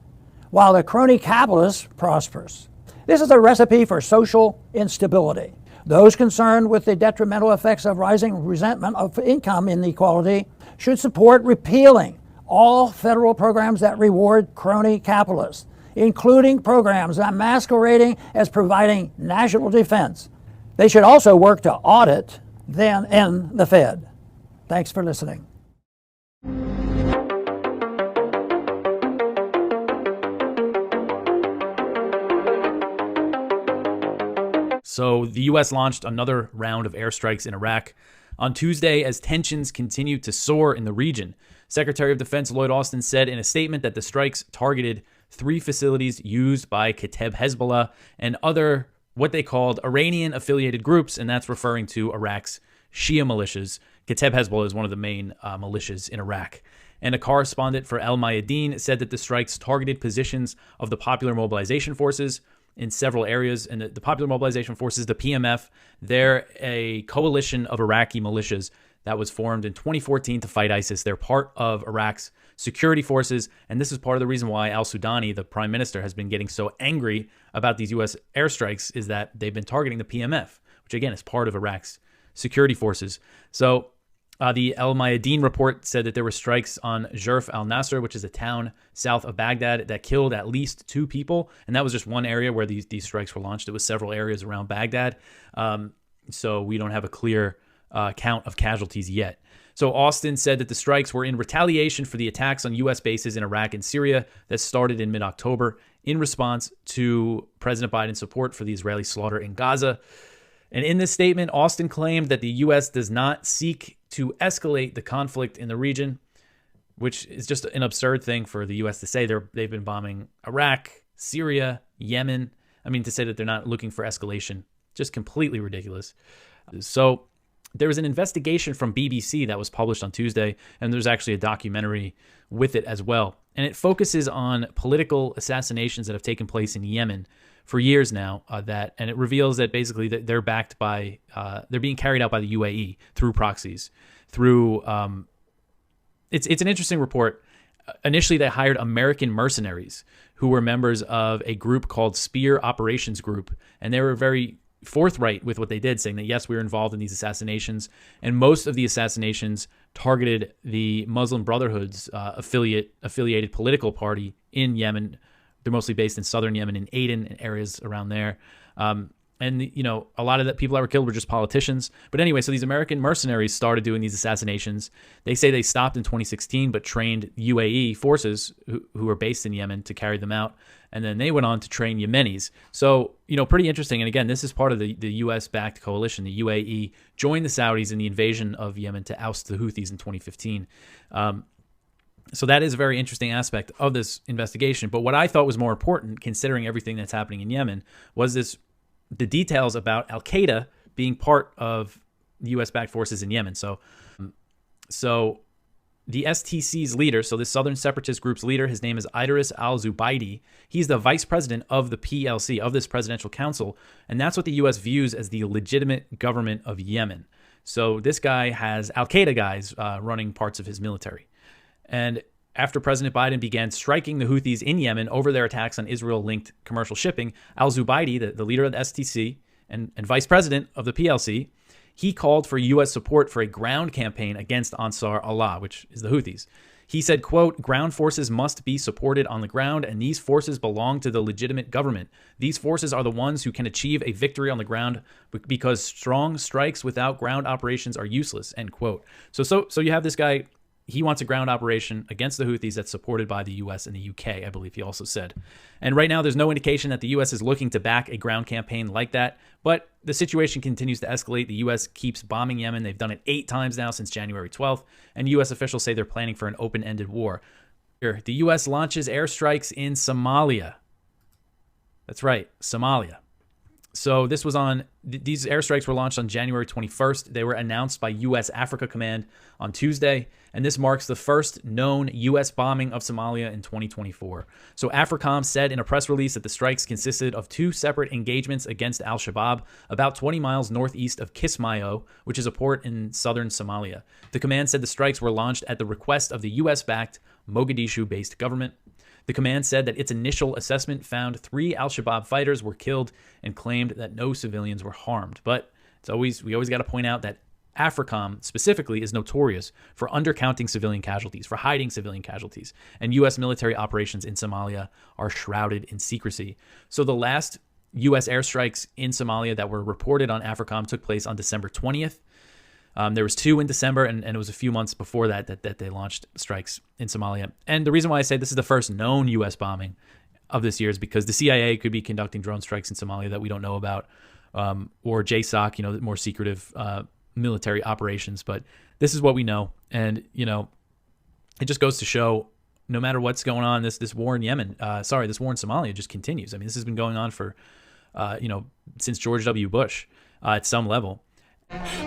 while the crony capitalist prospers. This is a recipe for social instability. Those concerned with the detrimental effects of rising resentment of income inequality should support repealing all federal programs that reward crony capitalists, including programs that masquerading as providing national defense. They should also work to audit, then end the Fed. Thanks for listening. So the U.S. launched another round of airstrikes in Iraq on Tuesday as tensions continue to soar in the region. Secretary of Defense Lloyd Austin said in a statement that the strikes targeted 3 facilities used by Kateb Hezbollah and other what they called Iranian-affiliated groups, and that's referring to Iraq's Shia militias. Kateb Hezbollah is one of the main militias in Iraq. And a correspondent for El Mayadeen said that the strikes targeted positions of the Popular Mobilization Forces in several areas. And the Popular Mobilization Forces, the PMF, they're a coalition of Iraqi militias that was formed in 2014 to fight ISIS. They're part of Iraq's security forces, and this is part of the reason why al-Sudani, the prime minister, has been getting so angry about these U.S. airstrikes, is that they've been targeting the PMF, which again is part of Iraq's security forces. So the El Mayadeen report said that there were strikes on Jerf al-Nasr, which is a town south of Baghdad, that killed at least 2 people. And that was just one area where these strikes were launched. It was several areas around Baghdad. So we don't have a clear count of casualties yet. So Austin said that the strikes were in retaliation for the attacks on U.S. bases in Iraq and Syria that started in mid-October in response to President Biden's support for the Israeli slaughter in Gaza. And in this statement, Austin claimed that the U.S. does not seek to escalate the conflict in the region, which is just an absurd thing for the U.S. to say. They've been bombing Iraq, Syria, Yemen. I mean, to say that they're not looking for escalation, just completely ridiculous. So there was an investigation from BBC that was published on Tuesday, and there's actually a documentary with it as well. And it focuses on political assassinations that have taken place in Yemen for years now, and it reveals that basically that they're backed by, they're being carried out by the UAE through proxies, through, it's an interesting report. Initially, they hired American mercenaries who were members of a group called Spear Operations Group, and they were very forthright with what they did, saying that, yes, we were involved in these assassinations. And most of the assassinations targeted the Muslim Brotherhood's affiliated political party in Yemen. They're mostly based in southern Yemen, in Aden and areas around there. And, you know, a lot of the people that were killed were just politicians. But anyway, so these American mercenaries started doing these assassinations. They say they stopped in 2016, but trained UAE forces who were based in Yemen to carry them out. And then they went on to train Yemenis. So, you know, pretty interesting. And again, this is part of the U.S.-backed coalition. The UAE joined the Saudis in the invasion of Yemen to oust the Houthis in 2015. So that is a very interesting aspect of this investigation. But what I thought was more important, considering everything that's happening in Yemen, was the details about Al-Qaeda being part of the U.S.-backed forces in Yemen. So the STC's leader, so this Southern Separatist group's leader, his name is Idris al-Zubaydi. He's the vice president of the PLC, of this presidential council, and that's what the U.S. views as the legitimate government of Yemen. So this guy has Al-Qaeda guys running parts of his military. And after President Biden began striking the Houthis in Yemen over their attacks on Israel-linked commercial shipping, al-Zubaydi, the leader of the STC and vice president of the PLC, he called for U.S. support for a ground campaign against Ansar Allah, which is the Houthis. He said, quote, "Ground forces must be supported on the ground, and these forces belong to the legitimate government. These forces are the ones who can achieve a victory on the ground because strong strikes without ground operations are useless," end quote. So you have this guy. He wants a ground operation against the Houthis that's supported by the U.S. and the U.K., I believe he also said. And right now, there's no indication that the U.S. is looking to back a ground campaign like that, but the situation continues to escalate. The U.S. keeps bombing Yemen. They've done it 8 times now since January 12th, and U.S. officials say they're planning for an open-ended war. Here, the U.S. launches airstrikes in Somalia. That's right, Somalia. So this was these airstrikes were launched on January 21st. They were announced by U.S. Africa Command on Tuesday, and this marks the first known U.S. bombing of Somalia in 2024. So AFRICOM said in a press release that the strikes consisted of 2 separate engagements against al-Shabaab about 20 miles northeast of Kismayo, which is a port in southern Somalia. The command said the strikes were launched at the request of the U.S.-backed Mogadishu-based government. The command said that its initial assessment found 3 al-Shabaab fighters were killed and claimed that no civilians were harmed. But we always got to point out that AFRICOM specifically is notorious for undercounting civilian casualties, for hiding civilian casualties, and U.S. military operations in Somalia are shrouded in secrecy. So the last U.S. airstrikes in Somalia that were reported on AFRICOM took place on December 20th. There was 2 in December, and it was a few months before that they launched strikes in Somalia. And the reason why I say this is the first known U.S. bombing of this year is because the CIA could be conducting drone strikes in Somalia that we don't know about, or JSOC, you know, more secretive military operations. But this is what we know, and you know, it just goes to show, no matter what's going on, this war in Yemen, this war in Somalia just continues. I mean, this has been going on for, since George W. Bush at some level.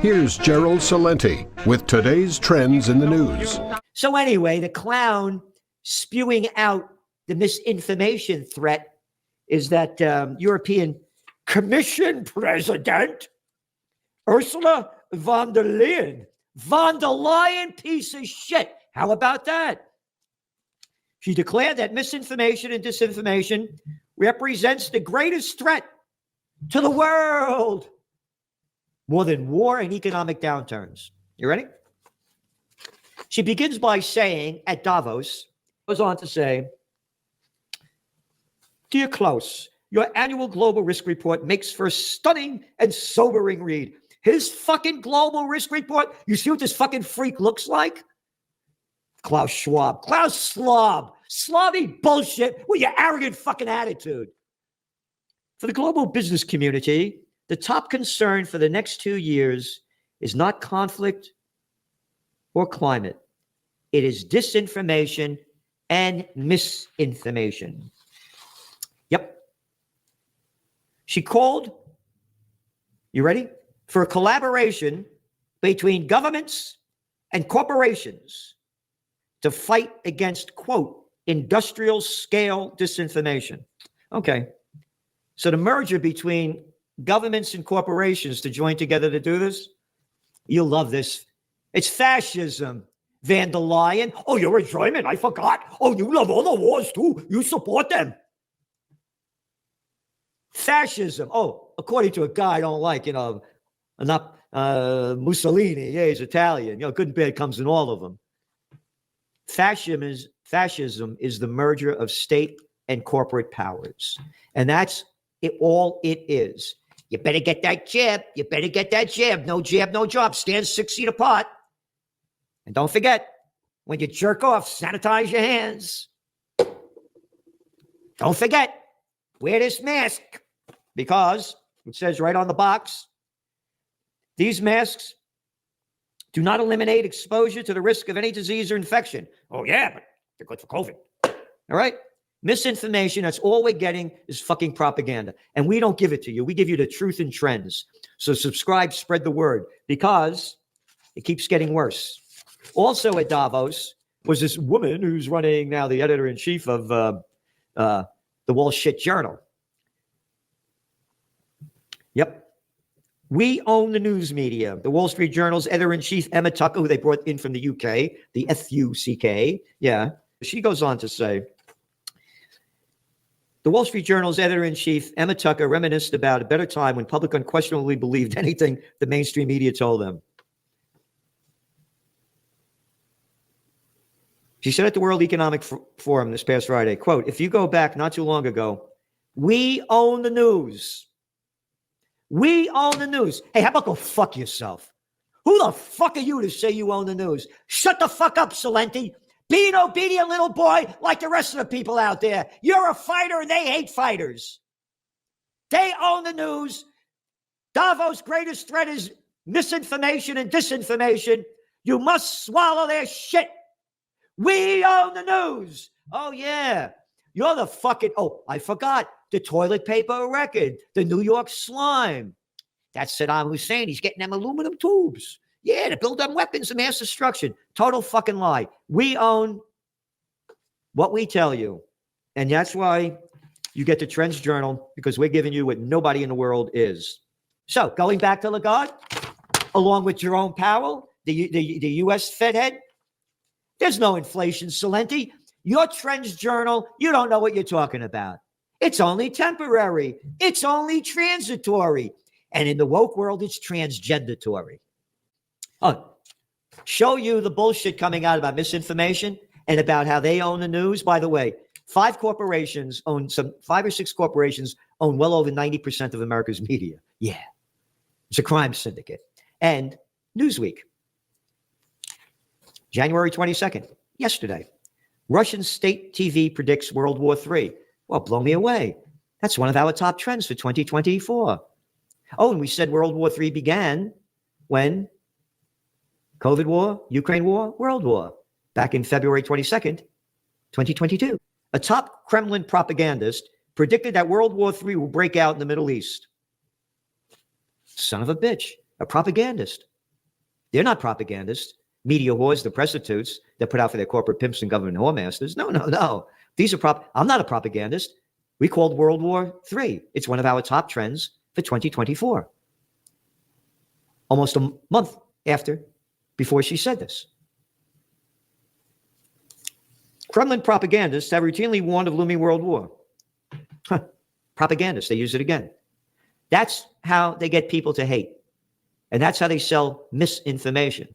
Here's Gerald Salenti with today's trends in the news. So anyway, the clown spewing out the misinformation threat is that European Commission President Ursula von der Leyen, piece of shit. How about that? She declared that misinformation and disinformation represents the greatest threat to the world, more than war and economic downturns. You ready? She begins by saying at Davos, goes on to say, "Dear Klaus, your annual global risk report makes for a stunning and sobering read." His fucking global risk report? You see what this fucking freak looks like? Klaus Schwab. Klaus Slob. Slobby bullshit with your arrogant fucking attitude. For the global business community, the top concern for the next 2 years is not conflict or climate. It is disinformation and misinformation. Yep. She called, you ready? For a collaboration between governments and corporations to fight against, quote, industrial scale disinformation. Okay. So the merger between governments and corporations to join together to do this, you'll love this. It's fascism, Van der Leyen. Oh, you're a German, I forgot. Oh, you love all the wars too. You support them. Fascism. Oh, according to a guy I don't like, not Mussolini. Yeah, he's Italian. Good and bad comes in all of them. Fascism is the merger of state and corporate powers. And that's all it is. You better get that jab. You better get that jab. No jab, no job. Stand 6 feet apart. And don't forget, when you jerk off, sanitize your hands. Don't forget, wear this mask. Because it says right on the box, these masks do not eliminate exposure to the risk of any disease or infection. Oh, yeah, but they're good for COVID. All right? Misinformation, that's all we're getting is fucking propaganda. And we don't give it to you. We give you the truth and trends. So subscribe, spread the word, because it keeps getting worse. Also at Davos was this woman who's running now the editor-in-chief of the Wall Street Journal. Yep. We own the news media. The Wall Street Journal's editor-in-chief, Emma Tucker, who they brought in from the UK, the FUCK. Yeah. She goes on to say, the Wall Street Journal's editor-in-chief, Emma Tucker, reminisced about a better time when public unquestionably believed anything the mainstream media told them. She said at the World Economic Forum this past Friday, quote, if you go back not too long ago, we own the news. We own the news. Hey, how about go fuck yourself? Who the fuck are you to say you own the news? Shut the fuck up, Salenti. Be an obedient little boy like the rest of the people out there. You're a fighter and they hate fighters. They own the news. Davos' greatest threat is misinformation and disinformation. You must swallow their shit. We own the news. Oh, yeah. You're the fucking, oh, I forgot. The toilet paper record, the New York slime. That's Saddam Hussein. He's getting them aluminum tubes. Yeah, to build them weapons of mass destruction. Total fucking lie. We own what we tell you. And that's why you get the Trends Journal, because we're giving you what nobody in the world is. So going back to Lagarde, along with Jerome Powell, the U.S. Fed head, there's no inflation, Salenti. Your Trends Journal, you don't know what you're talking about. It's only temporary. It's only transitory. And in the woke world, it's transgendatory. Oh, show you the bullshit coming out about misinformation and about how they own the news. By the way, 5 or 6 corporations own well over 90% of America's media. Yeah. It's a crime syndicate. And Newsweek, January 22nd, yesterday, Russian state TV predicts World War III. Well, blow me away. That's one of our top trends for 2024. Oh, and we said World War III began when? COVID war, Ukraine war, World War. Back in February 22nd, 2022. A top Kremlin propagandist predicted that World War III will break out in the Middle East. Son of a bitch. A propagandist. They're not propagandists. Media whores, the prostitutes that put out for their corporate pimps and government whoremasters. No. These are I'm not a propagandist. We called World War III. It's one of our top trends for 2024. Almost a month before she said this. Kremlin propagandists have routinely warned of looming world war. Propagandists, they use it again. That's how they get people to hate. And that's how they sell misinformation.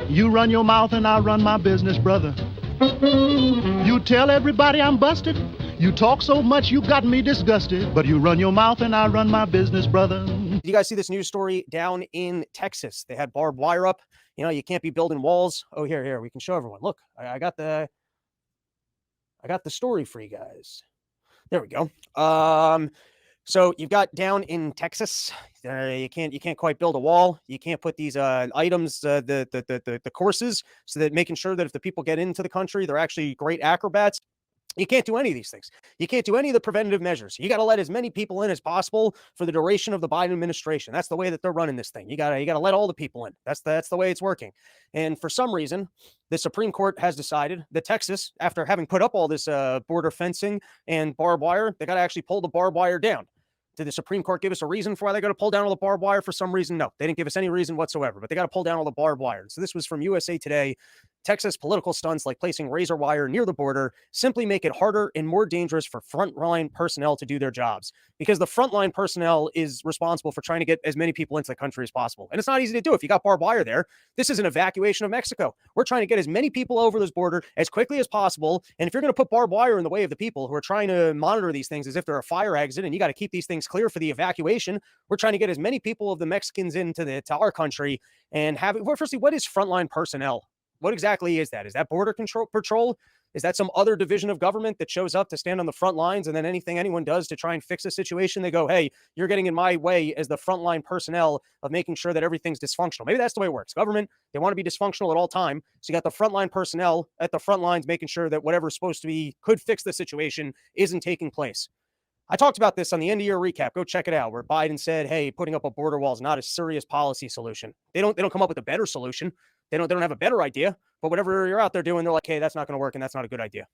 You run your mouth and I run my business, brother. You tell everybody I'm busted. You talk so much you got me disgusted. But you run your mouth and I run my business, brother. Did you guys see this news story down in Texas? They had barbed wire up. You can't be building walls. Oh, here. We can show everyone. Look, I got the story for you guys. There we go. So you've got down in Texas, you can't quite build a wall. You can't put these items, the courses, so that making sure that if the people get into the country, they're actually great acrobats. You can't do any of these things. You can't do any of the preventative measures. You got to let as many people in as possible for the duration of the Biden administration. That's the way that they're running this thing. You got to let all the people in. That's the way it's working. And for some reason, the Supreme Court has decided that Texas, after having put up all this border fencing and barbed wire, they got to actually pull the barbed wire down. Did the Supreme Court give us a reason for why they got to pull down all the barbed wire? For some reason, no. They didn't give us any reason whatsoever, but they got to pull down all the barbed wire. So this was from USA Today. Texas political stunts like placing razor wire near the border simply make it harder and more dangerous for frontline personnel to do their jobs, because the frontline personnel is responsible for trying to get as many people into the country as possible. And it's not easy to do if you got barbed wire there. This is an evacuation of Mexico. We're trying to get as many people over this border as quickly as possible. And if you're going to put barbed wire in the way of the people who are trying to monitor these things as if they're a fire exit, and you got to keep these things clear for the evacuation, we're trying to get as many people of the Mexicans to our country and have it. Well, firstly, what is frontline personnel? What exactly is that? Is that border control patrol? Is that some other division of government that shows up to stand on the front lines, and then anything anyone does to try and fix a situation, they go, hey, you're getting in my way as the frontline personnel of making sure that everything's dysfunctional. Maybe that's the way it works. Government, they want to be dysfunctional at all time. So you got the frontline personnel at the front lines making sure that whatever's supposed to be, could fix the situation, isn't taking place. I talked about this on the end of year recap. Go check it out, where Biden said, hey, putting up a border wall is not a serious policy solution. They don't come up with a better solution. They don't have a better idea, but whatever you're out there doing, they're like, hey, that's not going to work and that's not a good idea.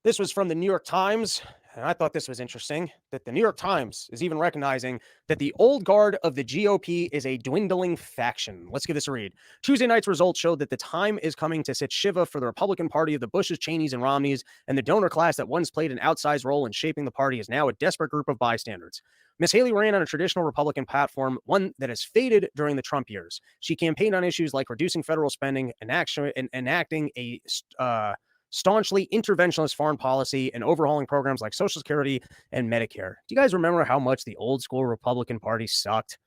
This was from the New York Times, and I thought this was interesting, that the New York Times is even recognizing that the old guard of the GOP is a dwindling faction. Let's give this a read. Tuesday night's results showed that the time is coming to sit Shiva for the Republican Party of the Bushes, Cheneys, and Romneys, and the donor class that once played an outsized role in shaping the party is now a desperate group of bystanders. Miss Haley ran on a traditional Republican platform, one that has faded during the Trump years. She campaigned on issues like reducing federal spending and enacting a staunchly interventionist foreign policy and overhauling programs like Social Security and Medicare. Do you guys remember how much the old school Republican Party sucked?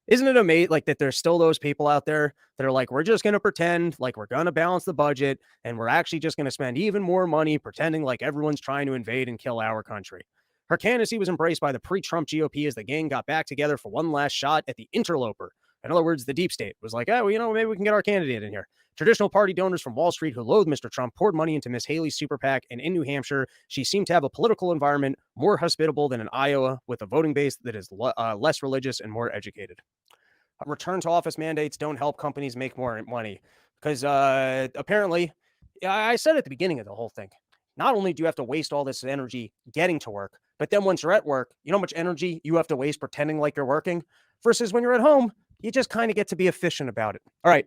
Isn't it amazing like that there's still those people out there that are like, we're just going to pretend like we're going to balance the budget and we're actually just going to spend even more money pretending like everyone's trying to invade and kill our country. Her candidacy was embraced by the pre-Trump GOP as the gang got back together for one last shot at the interloper. In other words, the deep state was like, oh, well, maybe we can get our candidate in here. Traditional party donors from Wall Street who loathe Mr. Trump poured money into Miss Haley's super PAC, and in New Hampshire, she seemed to have a political environment more hospitable than in Iowa, with a voting base that is less religious and more educated. Return to office mandates don't help companies make more money because apparently, I said at the beginning of the whole thing, not only do you have to waste all this energy getting to work, but then once you're at work, you know how much energy you have to waste pretending like you're working versus when you're at home, you just kind of get to be efficient about it. All right.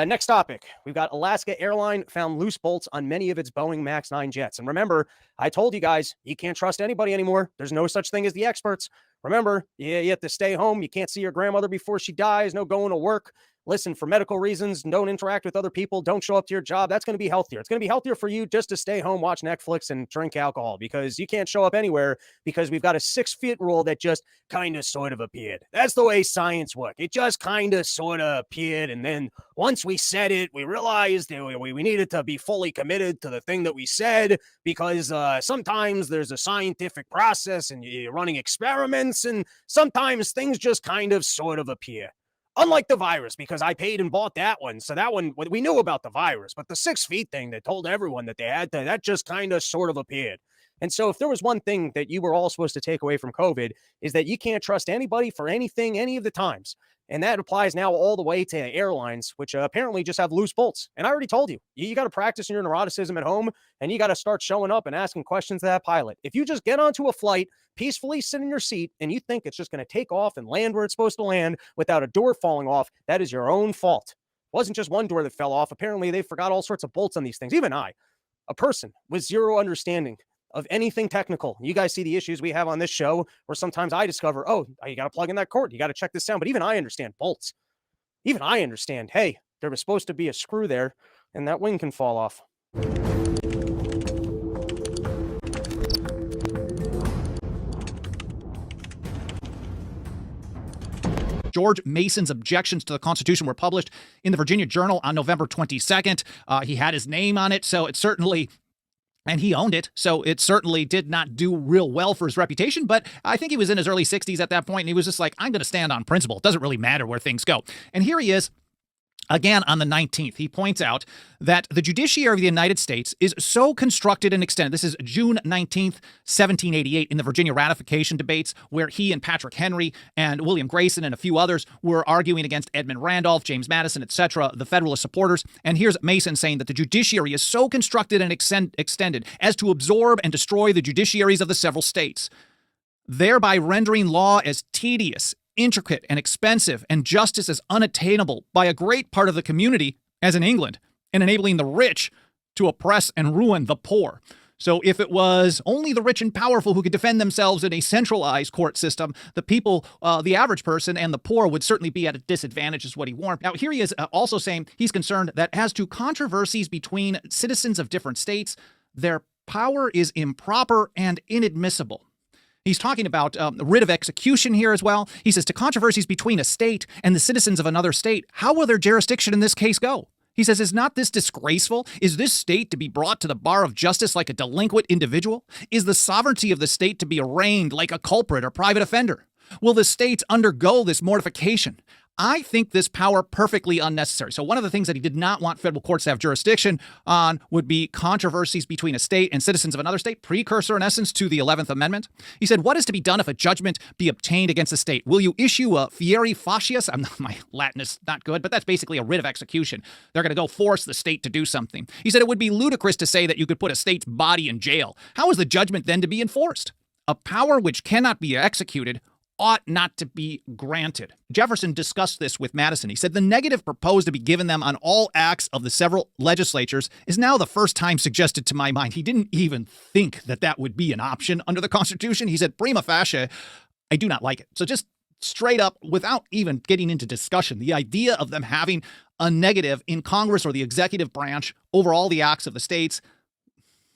Next topic. We've got Alaska Airline found loose bolts on many of its Boeing MAX 9 jets. And remember, I told you guys, you can't trust anybody anymore. There's no such thing as the experts. Remember, you have to stay home. You can't see your grandmother before she dies. No going to work. Listen, for medical reasons, don't interact with other people. Don't show up to your job. That's going to be healthier. It's going to be healthier for you just to stay home, watch Netflix, and drink alcohol because you can't show up anywhere because we've got a 6-foot rule that just kind of sort of appeared. That's the way science works. It just kind of sort of appeared. And then once we said it, we realized that we needed to be fully committed to the thing that we said because sometimes there's a scientific process and you're running experiments and sometimes things just kind of sort of appear. Unlike the virus, because I paid and bought that one. So that one, we knew about the virus, but the 6 feet thing that told everyone that they had to, that just kind of sort of appeared. And so if there was one thing that you were all supposed to take away from COVID is that you can't trust anybody for anything, any of the times. And that applies now all the way to airlines, which apparently just have loose bolts. And I already told you, you got to practice your neuroticism at home and you got to start showing up and asking questions to that pilot. If you just get onto a flight, peacefully sit in your seat, and you think it's just going to take off and land where it's supposed to land without a door falling off, that is your own fault. It wasn't just one door that fell off. Apparently, they forgot all sorts of bolts on these things. Even I, a person with zero understanding of anything technical. You guys see the issues we have on this show where sometimes I discover, oh, you got to plug in that cord. You got to check this down. But even I understand bolts. Even I understand, hey, there was supposed to be a screw there and that wing can fall off. George Mason's objections to the Constitution were published in the Virginia Journal on November 22nd. He had his name on it, so it certainly... And he owned it, so it certainly did not do real well for his reputation, but I think he was in his early 60s at that point, and he was just like, I'm going to stand on principle. It doesn't really matter where things go. And here he is, again on the 19th. He points out that the judiciary of the United States is so constructed and extended. This is June 19th, 1788, in the Virginia ratification debates, where he and Patrick Henry and William Grayson and a few others were arguing against Edmund Randolph, James Madison, etc., the Federalist supporters. And here's Mason saying that the judiciary is so constructed and extended as to absorb and destroy the judiciaries of the several states, thereby rendering law as tedious, intricate, and expensive, and justice as unattainable by a great part of the community as in England, and enabling the rich to oppress and ruin the poor. So if it was only the rich and powerful who could defend themselves in a centralized court system, the people, the average person and the poor would certainly be at a disadvantage, is what he warned. Now, here he is also saying he's concerned that as to controversies between citizens of different states, their power is improper and inadmissible. He's talking about writ of execution here as well. He says to controversies between a state and the citizens of another state, how will their jurisdiction in this case go? He says, is not this disgraceful? Is this state to be brought to the bar of justice like a delinquent individual? Is the sovereignty of the state to be arraigned like a culprit or private offender? Will the states undergo this mortification? I think this power perfectly unnecessary. So one of the things that he did not want federal courts to have jurisdiction on would be controversies between a state and citizens of another state, precursor in essence to the 11th Amendment. He said, what is to be done if a judgment be obtained against a state? Will you issue a fieri facias? My Latin is not good, but that's basically a writ of execution. They're going to go force the state to do something. He said it would be ludicrous to say that you could put a state's body in jail. How is the judgment then to be enforced? A power which cannot be executed ought not to be granted. Jefferson discussed this with Madison. He said the negative proposed to be given them on all acts of the several legislatures is now the first time suggested to my mind. He didn't even think that that would be an option under the Constitution. He said, prima facie, I do not like it. So just straight up, without even getting into discussion, the idea of them having a negative in Congress or the executive branch over all the acts of the states,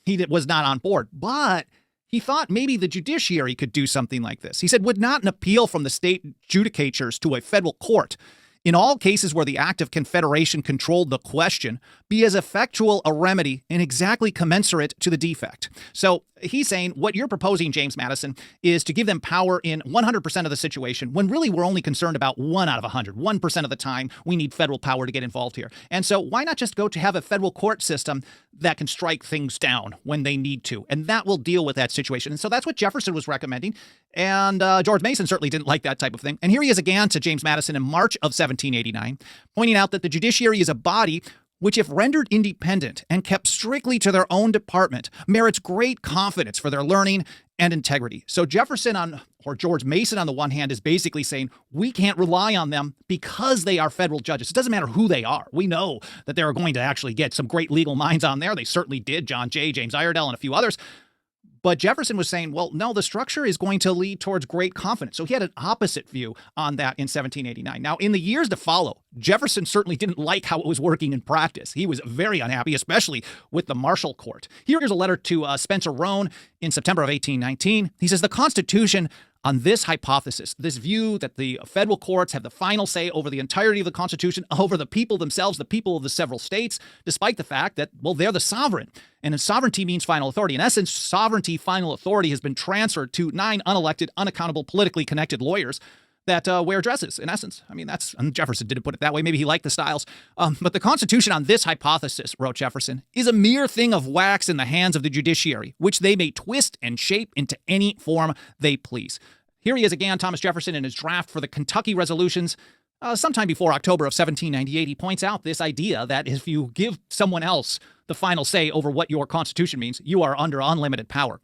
he was not on board. But he thought maybe the judiciary could do something like this. He said, would not an appeal from the state judicatures to a federal court in all cases where the Act of Confederation controlled the question be as effectual a remedy and exactly commensurate to the defect? So he's saying what you're proposing, James Madison, is to give them power in 100% of the situation when really we're only concerned about 1 out of 100. 1% of the time we need federal power to get involved here. And so why not just go to have a federal court system that can strike things down when they need to? And that will deal with that situation. And so that's what Jefferson was recommending. And George Mason certainly didn't like that type of thing. And here he is again to James Madison in March of 1789, pointing out that the judiciary is a body which, if rendered independent and kept strictly to their own department, merits great confidence for their learning and integrity. So Jefferson or George Mason on the one hand is basically saying we can't rely on them because they are federal judges. It doesn't matter who they are. We know that they're going to actually get some great legal minds on there. They certainly did. John Jay, James Iredell, and a few others. But Jefferson was saying, well, no, the structure is going to lead towards great confidence. So he had an opposite view on that in 1789. Now, in the years to follow, Jefferson certainly didn't like how it was working in practice. He was very unhappy, especially with the Marshall Court. Here's a letter to Spencer Roane in September of 1819. He says, the Constitution on this hypothesis, this view that the federal courts have the final say over the entirety of the Constitution, over the people themselves, the people of the several states, despite the fact that, well, they're the sovereign. And sovereignty means final authority. In essence, sovereignty, final authority has been transferred to 9 unelected, unaccountable, politically connected lawyers that wear dresses, in essence. I mean, and Jefferson didn't put it that way. Maybe he liked the styles. But the Constitution on this hypothesis, wrote Jefferson, is a mere thing of wax in the hands of the judiciary, which they may twist and shape into any form they please. Here he is again, Thomas Jefferson, in his draft for the Kentucky resolutions. Sometime before October of 1798, he points out this idea that if you give someone else the final say over what your Constitution means, you are under unlimited power.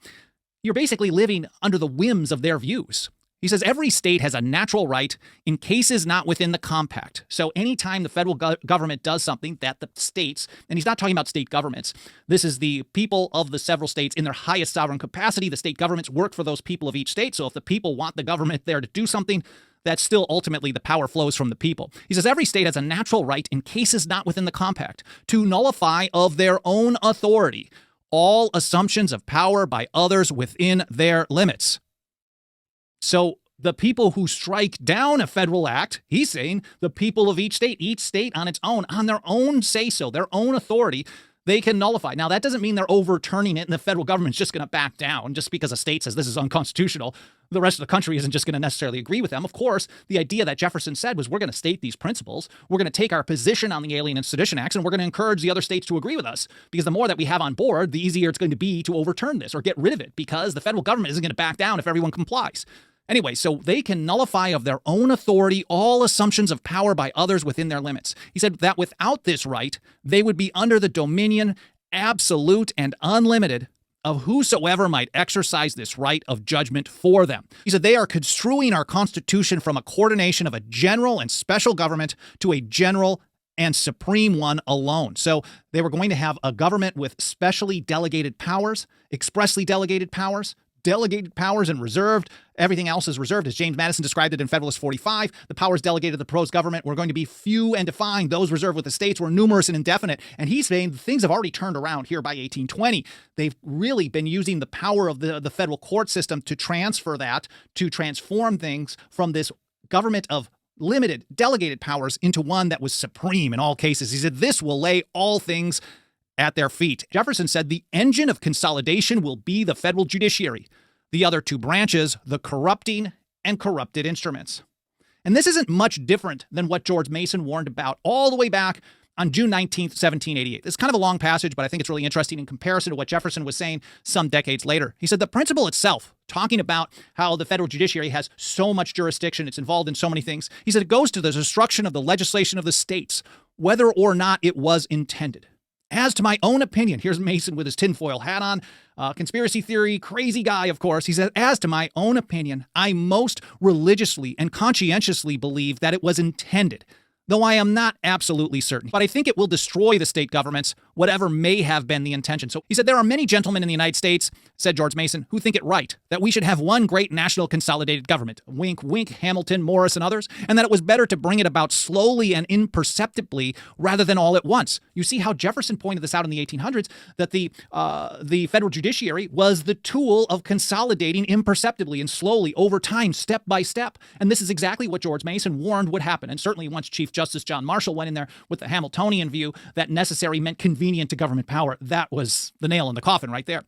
You're basically living under the whims of their views. He says every state has a natural right in cases not within the compact. So anytime the federal government does something that the states, and he's not talking about state governments, this is the people of the several states in their highest sovereign capacity. The state governments work for those people of each state. So if the people want the government there to do something, that's still ultimately the power flows from the people. He says every state has a natural right in cases not within the compact to nullify of their own authority all assumptions of power by others within their limits. So the people who strike down a federal act, he's saying the people of each state on its own, on their own say-so, their own authority, they can nullify. Now, that doesn't mean they're overturning it and the federal government's just going to back down just because a state says this is unconstitutional. The rest of the country isn't just going to necessarily agree with them. Of course, the idea that Jefferson said was we're going to state these principles, we're going to take our position on the Alien and Sedition Acts, and we're going to encourage the other states to agree with us. Because the more that we have on board, the easier it's going to be to overturn this or get rid of it, because the federal government isn't going to back down if everyone complies. Anyway, so they can nullify of their own authority all assumptions of power by others within their limits. He said that without this right, they would be under the dominion, absolute and unlimited, of whosoever might exercise this right of judgment for them. He said they are construing our Constitution from a coordination of a general and special government to a general and supreme one alone. So they were going to have a government with specially delegated powers, expressly delegated powers and reserved. Everything else is reserved. As James Madison described it in Federalist 45, the powers delegated to the pros government were going to be few and defined. Those reserved with the states were numerous and indefinite. And he's saying things have already turned around here by 1820. They've really been using the power of the federal court system to transfer that, to transform things from this government of limited delegated powers into one that was supreme in all cases. He said this will lay all things at their feet. Jefferson said the engine of consolidation will be the federal judiciary. The other two branches, the corrupting and corrupted instruments. And this isn't much different than what George Mason warned about all the way back on June 19th, 1788. It's kind of a long passage, but I think it's really interesting in comparison to what Jefferson was saying some decades later. He said the principle itself, talking about how the federal judiciary has so much jurisdiction, it's involved in so many things. He said it goes to the destruction of the legislation of the states, whether or not it was intended. As to my own opinion, here's Mason with his tinfoil hat on, conspiracy theory, crazy guy, of course. He said, as to my own opinion, I most religiously and conscientiously believe that it was intended, though I am not absolutely certain. But I think it will destroy the state governments, whatever may have been the intention. So he said, there are many gentlemen in the United States, said George Mason, who think it right that we should have one great national consolidated government, wink, wink, Hamilton, Morris, and others, and that it was better to bring it about slowly and imperceptibly rather than all at once. You see how Jefferson pointed this out in the 1800s, that the federal judiciary was the tool of consolidating imperceptibly and slowly over time, step by step. And this is exactly what George Mason warned would happen. And certainly once Chief Justice John Marshall went in there with the Hamiltonian view that necessary meant convenient to government power, that was the nail in the coffin right there.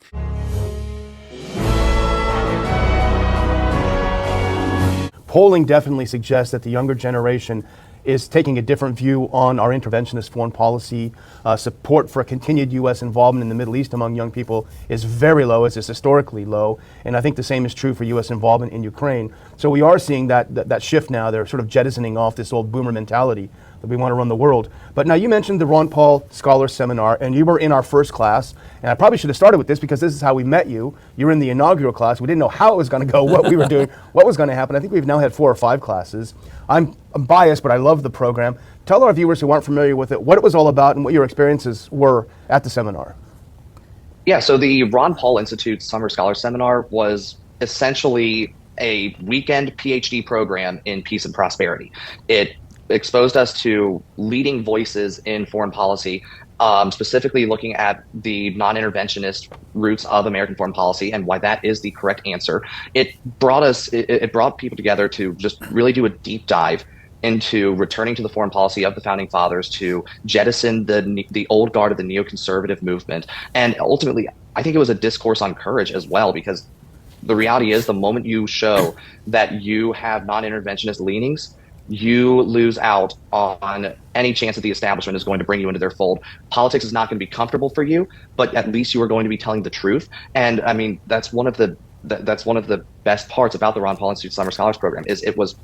Polling definitely suggests that the younger generation is taking a different view on our interventionist foreign policy. Support for a continued U.S. involvement in the Middle East among young people is very low, it's historically low, and I think the same is true for U.S. involvement in Ukraine. So we are seeing that shift now. They're sort of jettisoning off this old boomer mentality that we want to run the world. But now you mentioned the Ron Paul Scholar Seminar, and you were in our first class, and I probably should have started with this because this is how we met you. You were in the inaugural class. We didn't know how it was going to go, what we were doing, what was going to happen. I think we've now had 4 or 5 classes. I'm biased, but I love the program. Tell our viewers who aren't familiar with it what it was all about and what your experiences were at the seminar. Yeah, so the Ron Paul Institute Summer Scholar Seminar was essentially a weekend PhD program in peace and prosperity. It exposed us to leading voices in foreign policy, specifically looking at the non-interventionist roots of American foreign policy and why that is the correct answer. It brought people together to just really do a deep dive into returning to the foreign policy of the founding fathers, to jettison the old guard of the neoconservative movement. And ultimately, I think it was a discourse on courage as well, because the reality is the moment you show that you have non-interventionist leanings, you lose out on any chance that the establishment is going to bring you into their fold. Politics is not going to be comfortable for you, but at least you are going to be telling the truth. And I mean, that's one of the best parts about the Ron Paul Institute Summer Scholars Program is it was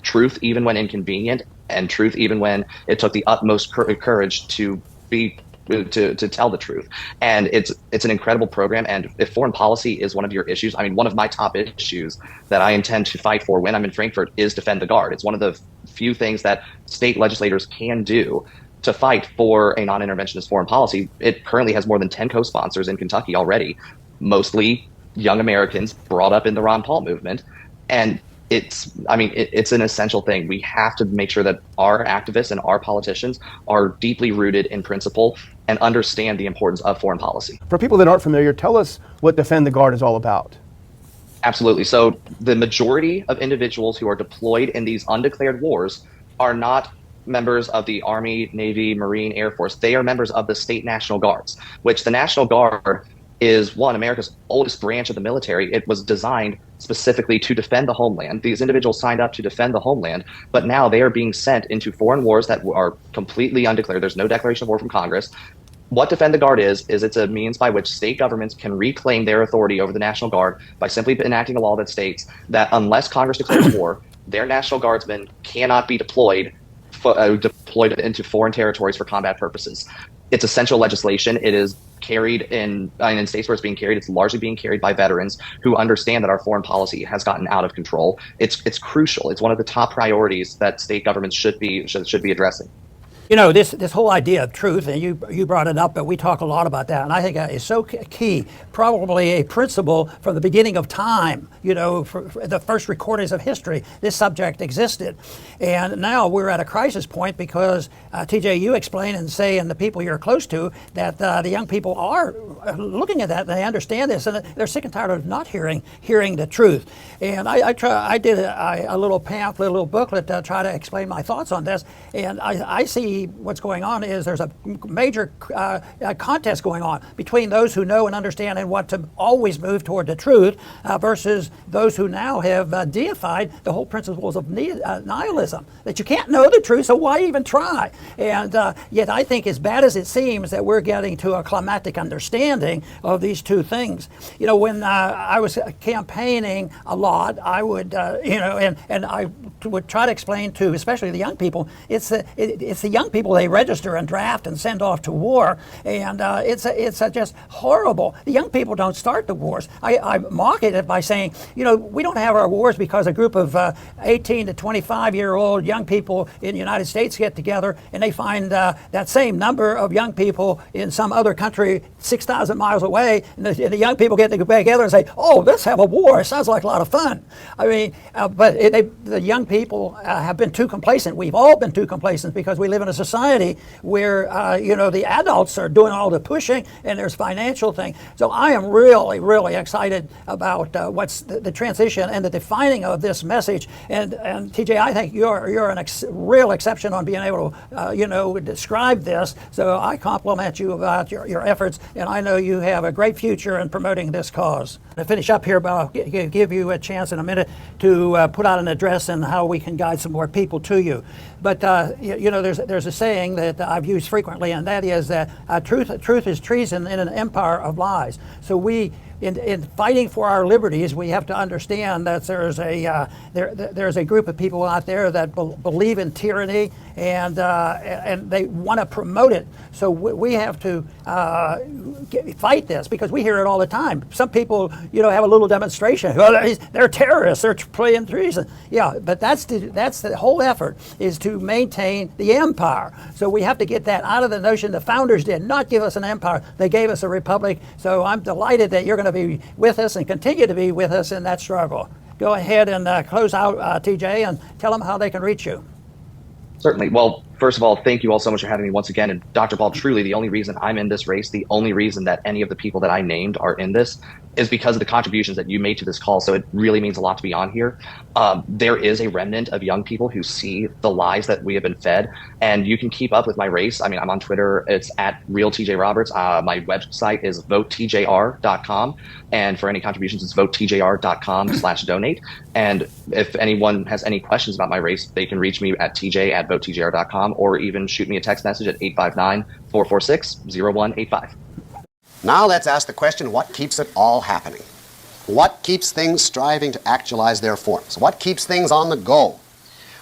truth even when inconvenient, and truth even when it took the utmost courage to tell the truth. And it's an incredible program. And if foreign policy is one of your issues, I mean, one of my top issues that I intend to fight for when I'm in Frankfurt is defend the guard. It's one of the few things that state legislators can do to fight for a non-interventionist foreign policy. It currently has more than 10 co-sponsors in Kentucky already, mostly young Americans brought up in the Ron Paul movement. And it's an essential thing. We have to make sure that our activists and our politicians are deeply rooted in principle and understand the importance of foreign policy. For people that aren't familiar, tell us what Defend the Guard is all about. Absolutely. So the majority of individuals who are deployed in these undeclared wars are not members of the Army, Navy, Marine, Air Force. They are members of the state National Guards, which the National Guard is America's oldest branch of the military. It was designed specifically to defend the homeland. These individuals signed up to defend the homeland, but now they are being sent into foreign wars that are completely undeclared. There's no declaration of war from Congress. What Defend the Guard is it's a means by which state governments can reclaim their authority over the National Guard by simply enacting a law that states that unless Congress declares war, their National Guardsmen cannot be deployed into foreign territories for combat purposes. It's essential legislation. It is carried in states where it's being carried. It's largely being carried by veterans who understand that our foreign policy has gotten out of control. It's crucial. It's one of the top priorities that state governments should be addressing. You know, this whole idea of truth, and you brought it up, but we talk a lot about that, and I think that is so key, probably a principle from the beginning of time, you know, for the first recordings of history, this subject existed. And now we're at a crisis point because, TJ, you explain and say, and the people you're close to, that the young people are looking at that, and they understand this, and they're sick and tired of not hearing the truth. And I did a little pamphlet, a little booklet to try to explain my thoughts on this, and I see what's going on is there's a major contest going on between those who know and understand and want to always move toward the truth versus those who now have deified the whole principles of nihilism, that you can't know the truth, so why even try? And yet I think, as bad as it seems, that we're getting to a climactic understanding of these two things. You know, when I was campaigning a lot, I would, you know, and I would try to explain to, especially the young people, it's the young people they register and draft and send off to war, and it's just horrible. The young people don't start the wars. I mock it by saying, you know, we don't have our wars because a group of 18 to 25-year-old young people in the United States get together and they find that same number of young people in some other country 6,000 miles away, and the young people get together and say, oh, let's have a war. It sounds like a lot of fun. I mean, but the young people have been too complacent. We've all been too complacent because we live in a society where, you know, the adults are doing all the pushing and there's financial thing. So I am really, really excited about what's the transition and the defining of this message. And TJ, I think you're a real exception on being able to, you know, describe this. So I compliment you about your efforts, and I know you have a great future in promoting this cause. To finish up here, but I'll give you a chance in a minute to put out an address and how we can guide some more people to you. But you know, there's a saying that I've used frequently, and that is that truth is treason in an empire of lies. So we, in fighting for our liberties, we have to understand that there's a group of people out there that believe in tyranny, and they want to promote it. So we have to fight this, because we hear it all the time. Some people, you know, have a little demonstration. Well, they're terrorists. They're playing treason. Yeah, but that's the whole effort, is to maintain the empire. So we have to get that out of the notion. The founders did not give us an empire. They gave us a republic. So I'm delighted that you're going to be with us and continue to be with us in that struggle. Go ahead and close out, TJ, and tell them how they can reach you. Certainly. Well, first of all, thank you all so much for having me once again. And Dr. Paul, truly the only reason I'm in this race, the only reason that any of the people that I named are in this, is because of the contributions that you made to this call. So it really means a lot to be on here. There is a remnant of young people who see the lies that we have been fed, and you can keep up with my race. I mean, I'm on Twitter. It's at @RealTJRoberts. My website is votetjr.com. And for any contributions, it's votetjr.com/donate. And if anyone has any questions about my race, they can reach me at tj@votetjr.com, or even shoot me a text message at 859-446-0185. Now let's ask the question, what keeps it all happening? What keeps things striving to actualize their forms? What keeps things on the go?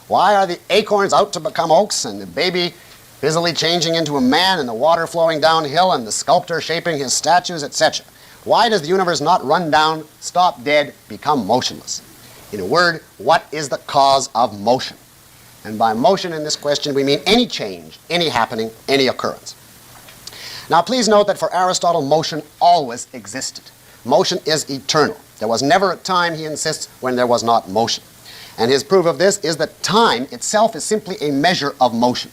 Why are the acorns out to become oaks, and the baby busily changing into a man, and the water flowing downhill, and the sculptor shaping his statues, etc.? Why does the universe not run down, stop dead, become motionless? In a word, what is the cause of motion? And by motion in this question, we mean any change, any happening, any occurrence. Now, please note that for Aristotle, motion always existed. Motion is eternal. There was never a time, he insists, when there was not motion. And his proof of this is that time itself is simply a measure of motion.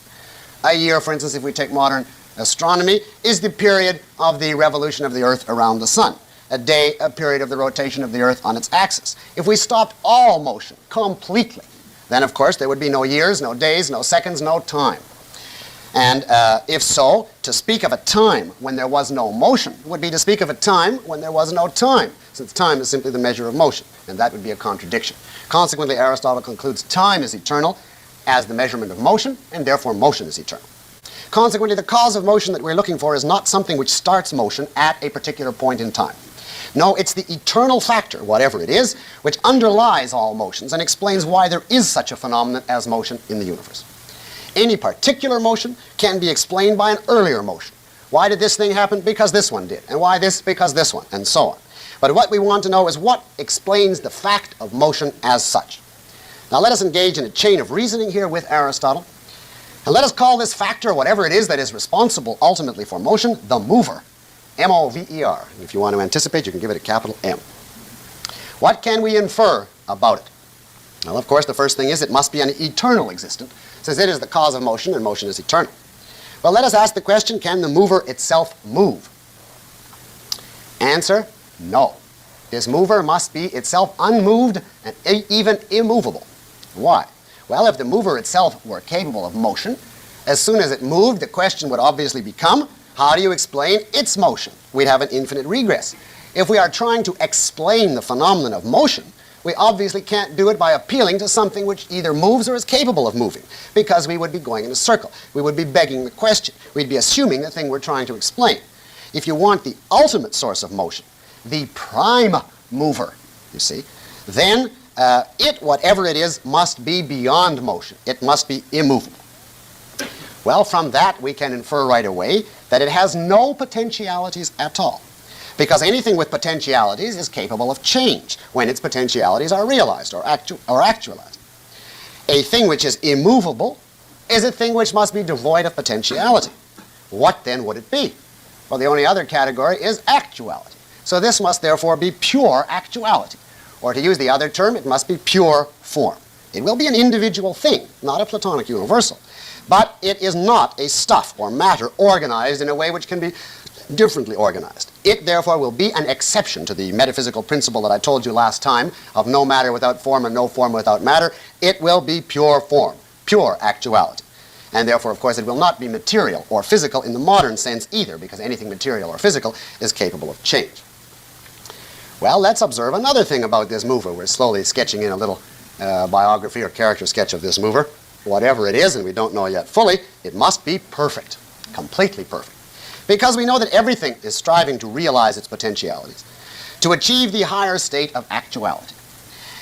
A year, for instance, if we take modern astronomy, is the period of the revolution of the Earth around the sun. A day, a period of the rotation of the Earth on its axis. If we stopped all motion completely, then of course there would be no years, no days, no seconds, no time. And if so, to speak of a time when there was no motion would be to speak of a time when there was no time, since time is simply the measure of motion, and that would be a contradiction. Consequently, Aristotle concludes time is eternal as the measurement of motion, and therefore motion is eternal. Consequently, the cause of motion that we're looking for is not something which starts motion at a particular point in time. No, it's the eternal factor, whatever it is, which underlies all motions and explains why there is such a phenomenon as motion in the universe. Any particular motion can be explained by an earlier motion. Why did this thing happen? Because this one did. And why this? Because this one, and so on. But what we want to know is what explains the fact of motion as such. Now let us engage in a chain of reasoning here with Aristotle. And let us call this factor, whatever it is that is responsible ultimately for motion, the mover. M-O-V-E-R. And if you want to anticipate, you can give it a capital M. What can we infer about it? Well, of course, the first thing is it must be an eternal existent, since it is the cause of motion and motion is eternal. Well, let us ask the question, can the mover itself move? Answer, no. This mover must be itself unmoved and even immovable. Why? Well, if the mover itself were capable of motion, as soon as it moved, the question would obviously become, how do you explain its motion? We'd have an infinite regress. If we are trying to explain the phenomenon of motion, we obviously can't do it by appealing to something which either moves or is capable of moving, because we would be going in a circle. We would be begging the question. We'd be assuming the thing we're trying to explain. If you want the ultimate source of motion, the prime mover, you see, then it, whatever it is, must be beyond motion. It must be immovable. Well, from that we can infer right away that it has no potentialities at all, because anything with potentialities is capable of change when its potentialities are realized or actualized. A thing which is immovable is a thing which must be devoid of potentiality. What then would it be? Well, the only other category is actuality. So this must therefore be pure actuality. Or to use the other term, it must be pure form. It will be an individual thing, not a Platonic universal. But it is not a stuff or matter organized in a way which can be differently organized. It therefore will be an exception to the metaphysical principle that I told you last time of no matter without form and no form without matter. It will be pure form, pure actuality. And therefore, of course, it will not be material or physical in the modern sense either, because anything material or physical is capable of change. Well, let's observe another thing about this mover. We're slowly sketching in a little biography or character sketch of this mover. Whatever it is, and we don't know yet fully, it must be perfect, completely perfect. Because we know that everything is striving to realize its potentialities, to achieve the higher state of actuality.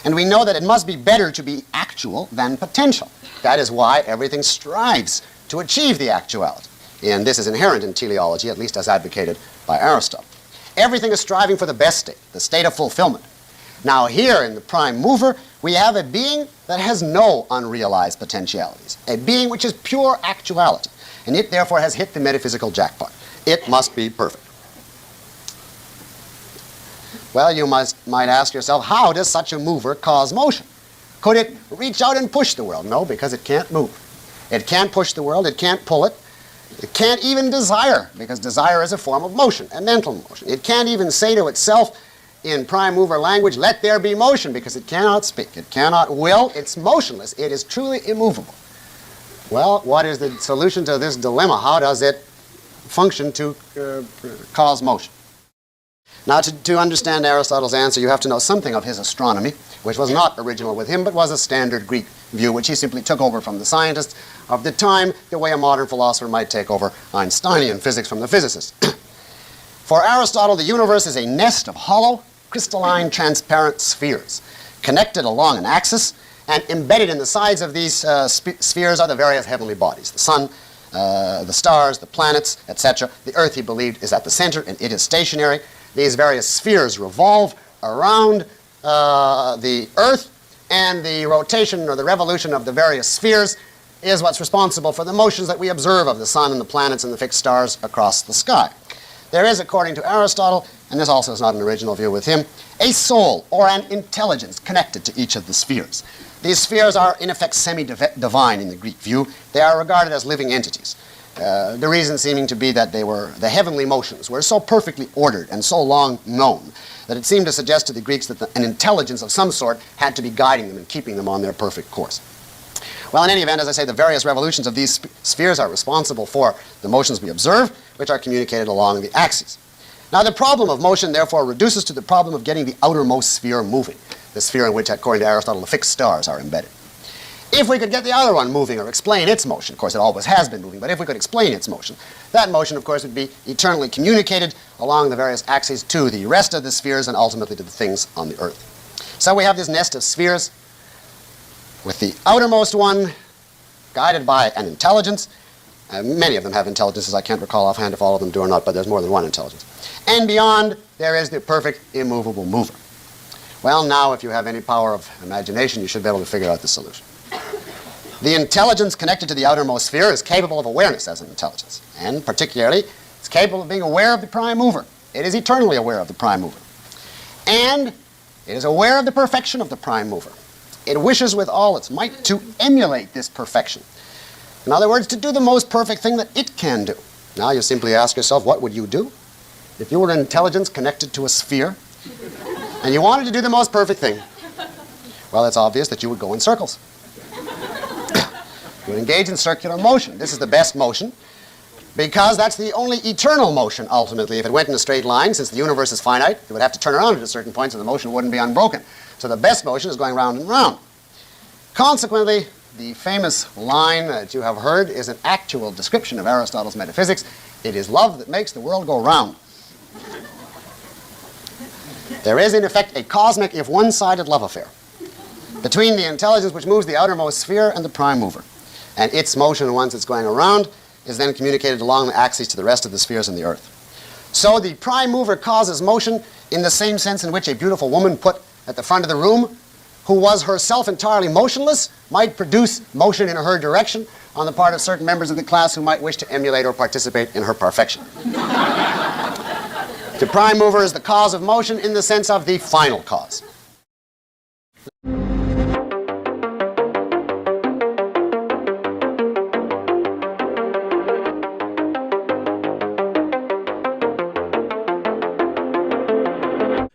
And we know that it must be better to be actual than potential. That is why everything strives to achieve the actuality. And this is inherent in teleology, at least as advocated by Aristotle. Everything is striving for the best state, the state of fulfillment. Now here in the prime mover, we have a being that has no unrealized potentialities, a being which is pure actuality, and it therefore has hit the metaphysical jackpot. It must be perfect. Well, you might ask yourself, how does such a mover cause motion? Could it reach out and push the world? No, because it can't move. It can't push the world, it can't pull it. It can't even desire, because desire is a form of motion, a mental motion. It can't even say to itself in prime mover language, let there be motion, because it cannot speak. It cannot will. It's motionless. It is truly immovable. Well, what is the solution to this dilemma? How does it function to cause motion? Now, to understand Aristotle's answer, you have to know something of his astronomy, which was not original with him, but was a standard Greek view, which he simply took over from the scientists of the time, the way a modern philosopher might take over Einsteinian physics from the physicists. For Aristotle, the universe is a nest of hollow, crystalline, transparent spheres, connected along an axis, and embedded in the sides of these spheres are the various heavenly bodies, the sun, the stars, the planets, etc. The earth, he believed, is at the center, and it is stationary. These various spheres revolve around the earth, and the rotation or the revolution of the various spheres is what's responsible for the motions that we observe of the sun and the planets and the fixed stars across the sky. There is, according to Aristotle, and this also is not an original view with him, a soul or an intelligence connected to each of the spheres. These spheres are, in effect, semi-divine in the Greek view. They are regarded as living entities. The reason seeming to be that the heavenly motions were so perfectly ordered and so long known that it seemed to suggest to the Greeks that an intelligence of some sort had to be guiding them and keeping them on their perfect course. Well, in any event, as I say, the various revolutions of these spheres are responsible for the motions we observe, which are communicated along the axes. Now, the problem of motion, therefore, reduces to the problem of getting the outermost sphere moving, the sphere in which, according to Aristotle, the fixed stars are embedded. If we could get the other one moving or explain its motion, of course it always has been moving, but if we could explain its motion, that motion, of course, would be eternally communicated along the various axes to the rest of the spheres and ultimately to the things on the earth. So we have this nest of spheres with the outermost one guided by an intelligence. Many of them have intelligences. I can't recall offhand if all of them do or not, but there's more than one intelligence. And beyond, there is the perfect immovable mover. Well, now, if you have any power of imagination, you should be able to figure out the solution. The intelligence connected to the outermost sphere is capable of awareness as an intelligence, and particularly, it's capable of being aware of the prime mover. It is eternally aware of the prime mover. And it is aware of the perfection of the prime mover. It wishes with all its might to emulate this perfection. In other words, to do the most perfect thing that it can do. Now you simply ask yourself, what would you do if you were an intelligence connected to a sphere and you wanted to do the most perfect thing? Well, it's obvious that you would go in circles. You would engage in circular motion. This is the best motion because that's the only eternal motion, ultimately. If it went in a straight line, since the universe is finite, it would have to turn around at a certain point so the motion wouldn't be unbroken. So the best motion is going round and round. Consequently, the famous line that you have heard is an actual description of Aristotle's metaphysics. It is love that makes the world go round. There is, in effect, a cosmic, if one-sided love affair between the intelligence which moves the outermost sphere and the prime mover. And its motion, once it's going around, is then communicated along the axis to the rest of the spheres in the Earth. So the prime mover causes motion in the same sense in which a beautiful woman put at the front of the room, who was herself entirely motionless, might produce motion in her direction on the part of certain members of the class who might wish to emulate or participate in her perfection. The prime mover is the cause of motion in the sense of the final cause.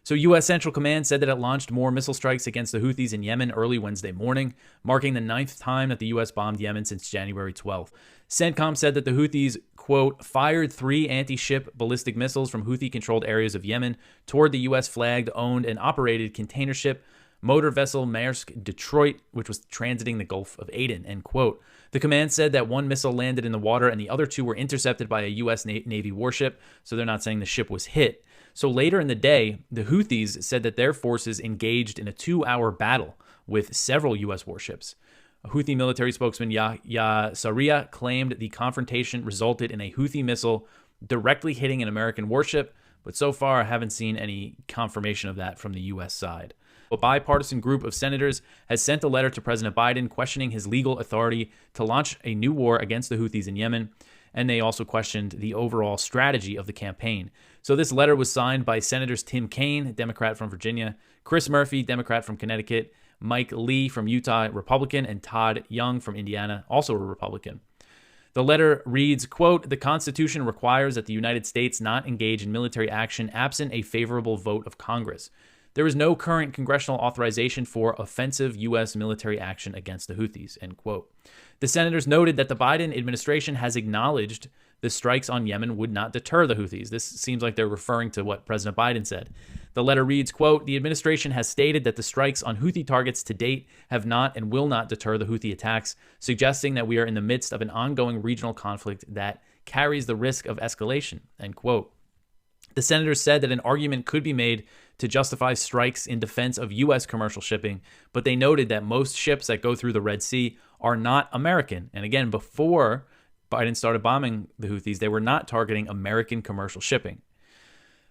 So U.S. Central Command said that it launched more missile strikes against the Houthis in Yemen early Wednesday morning, marking the 9th time that the U.S. bombed Yemen since January 12th. CENTCOM said that the Houthis, quote, fired 3 anti-ship ballistic missiles from Houthi-controlled areas of Yemen toward the U.S.-flagged, owned, and operated container ship motor vessel Maersk Detroit, which was transiting the Gulf of Aden, end quote. The command said that 1 missile landed in the water and the other 2 were intercepted by a U.S. Navy warship, so they're not saying the ship was hit. So later in the day, the Houthis said that their forces engaged in a 2-hour battle with several U.S. warships. A Houthi military spokesman, Yahya Sarria, claimed the confrontation resulted in a Houthi missile directly hitting an American warship, but so far I haven't seen any confirmation of that from the U.S. side. A bipartisan group of senators has sent a letter to President Biden questioning his legal authority to launch a new war against the Houthis in Yemen, and they also questioned the overall strategy of the campaign. So this letter was signed by Senators Tim Kaine, Democrat from Virginia, Chris Murphy, Democrat from Connecticut, Mike Lee from Utah, Republican, and Todd Young from Indiana, also a Republican. The letter reads, quote, the Constitution requires that the United States not engage in military action absent a favorable vote of Congress. There is no current congressional authorization for offensive U.S. military action against the Houthis, end quote. The senators noted that the Biden administration has acknowledged the strikes on Yemen would not deter the Houthis. This seems like they're referring to what President Biden said. The letter reads, quote, the administration has stated that the strikes on Houthi targets to date have not and will not deter the Houthi attacks, suggesting that we are in the midst of an ongoing regional conflict that carries the risk of escalation, end quote. The senators said that an argument could be made to justify strikes in defense of U.S. commercial shipping, but they noted that most ships that go through the Red Sea are not American. And again, before Biden started bombing the Houthis, they were not targeting American commercial shipping.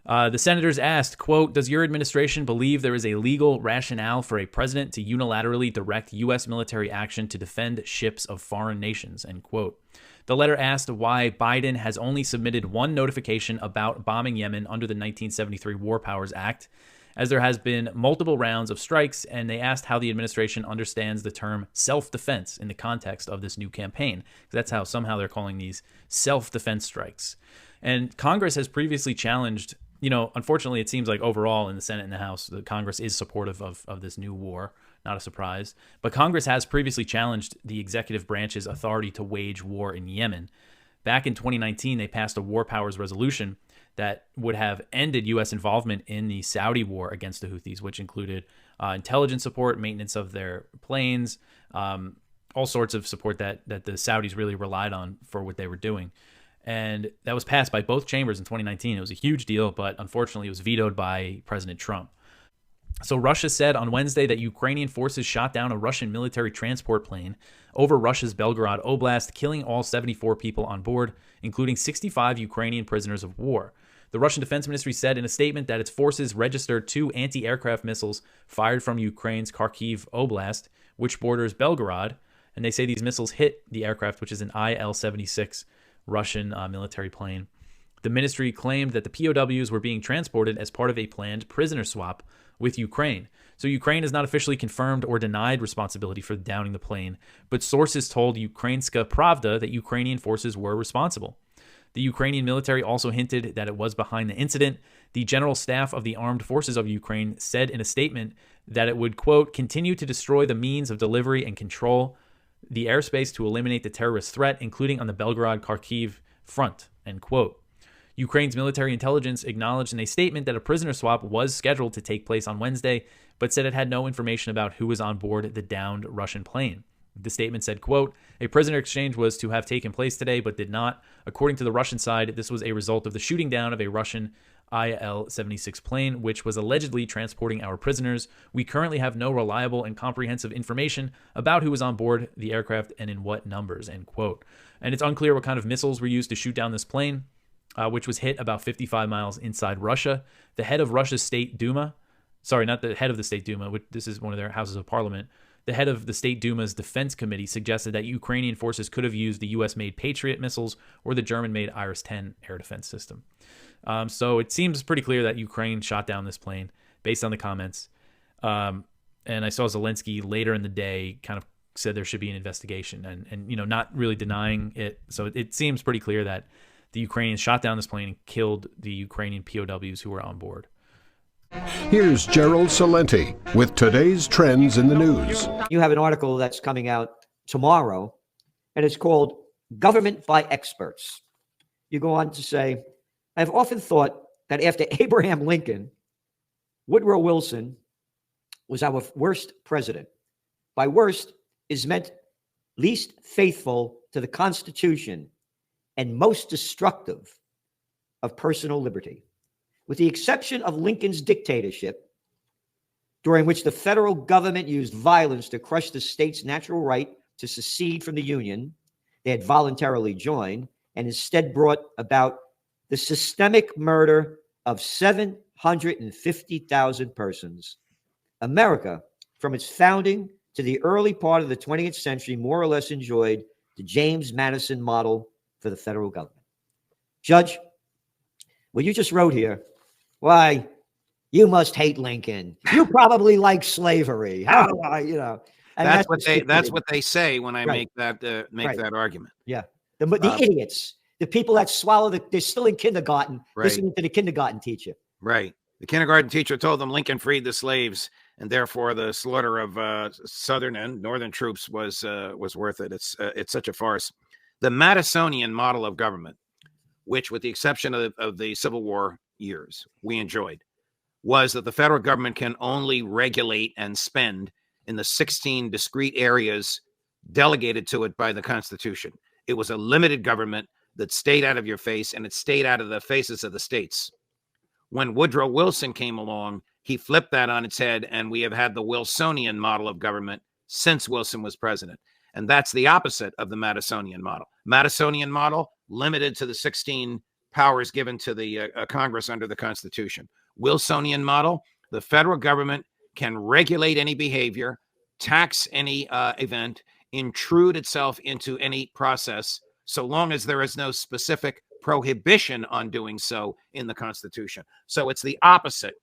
The senators asked, quote, does your administration believe there is a legal rationale for a president to unilaterally direct U.S. military action to defend ships of foreign nations, end quote. The letter asked why Biden has only submitted 1 notification about bombing Yemen under the 1973 War Powers Act, as there has been multiple rounds of strikes, and they asked how the administration understands the term self-defense in the context of this new campaign. That's how somehow they're calling these self-defense strikes. And Congress has previously challenged, unfortunately, it seems like overall in the Senate and the House, the Congress is supportive of this new war. Not a surprise. But Congress has previously challenged the executive branch's authority to wage war in Yemen. Back in 2019, they passed a war powers resolution that would have ended U.S. involvement in the Saudi war against the Houthis, which included intelligence support, maintenance of their planes, all sorts of support that the Saudis really relied on for what they were doing. And that was passed by both chambers in 2019. It was a huge deal, but unfortunately it was vetoed by President Trump. So Russia said on Wednesday that Ukrainian forces shot down a Russian military transport plane over Russia's Belgorod Oblast, killing all 74 people on board, including 65 Ukrainian prisoners of war. The Russian Defense Ministry said in a statement that its forces registered 2 anti-aircraft missiles fired from Ukraine's Kharkiv Oblast, which borders Belgorod, And they say these missiles hit the aircraft, which is an IL-76 Russian military plane. The ministry claimed that the POWs were being transported as part of a planned prisoner swap with Ukraine. So Ukraine has not officially confirmed or denied responsibility for downing the plane, but sources told Ukrainska Pravda that Ukrainian forces were responsible. The Ukrainian military also hinted that it was behind the incident. The General Staff of the Armed Forces of Ukraine said in a statement that it would, quote, continue to destroy the means of delivery and control the airspace to eliminate the terrorist threat, including on the Belgorod-Kharkiv front, end quote. Ukraine's military intelligence acknowledged in a statement that a prisoner swap was scheduled to take place on Wednesday, but said it had no information about who was on board the downed Russian plane. The statement said, quote, a prisoner exchange was to have taken place today, but did not. According to the Russian side, this was a result of the shooting down of a Russian IL-76 plane, which was allegedly transporting our prisoners. We currently have no reliable and comprehensive information about who was on board the aircraft and in what numbers, end quote. And it's unclear what kind of missiles were used to shoot down this plane, which was hit about 55 miles inside Russia. The head of Russia's State Duma, sorry, not the head of the State Duma, which this is one of their houses of parliament, the head of the State Duma's Defense Committee suggested that Ukrainian forces could have used the U.S.-made Patriot missiles or the German-made Iris-10 air defense system. So it seems pretty clear that Ukraine shot down this plane based on the comments. And I saw Zelensky later in the day kind of said there should be an investigation and you know, not really denying it. So it seems pretty clear that the Ukrainians shot down this plane and killed the Ukrainian POWs who were on board. Here's Gerald Salenti with today's trends in the news. You have an article that's coming out tomorrow, and it's called Government by Experts. You go on to say, I've often thought that after Abraham Lincoln, Woodrow Wilson was our worst president. By worst is meant least faithful to the Constitution and most destructive of personal liberty. With the exception of Lincoln's dictatorship, during which the federal government used violence to crush the state's natural right to secede from the Union they had voluntarily joined, and instead brought about the systemic murder of 750,000 persons. America, from its founding to the early part of the 20th century, more or less enjoyed the James Madison model for the federal government. Judge, what you just wrote here, why, you must hate Lincoln. You probably like slavery. How do I, you know? And that's what they say when I make that argument. Yeah, the idiots, the people that swallow they're still in kindergarten, listening to the kindergarten teacher. Right. The kindergarten teacher told them Lincoln freed the slaves, and therefore the slaughter of Southern and Northern troops was worth it. It's such a farce. The Madisonian model of government, which, with the exception of the Civil War years, we enjoyed, was that the federal government can only regulate and spend in the 16 discrete areas delegated to it by the Constitution. It was a limited government that stayed out of your face, and it stayed out of the faces of the states. When Woodrow Wilson came along, he flipped that on its head, and we have had the Wilsonian model of government since Wilson was president. And that's the opposite of the Madisonian model. Madisonian model, limited to the 16 powers given to the Congress under the Constitution. Wilsonian model, the federal government can regulate any behavior, tax any event, intrude itself into any process, so long as there is no specific prohibition on doing so in the Constitution. So it's the opposite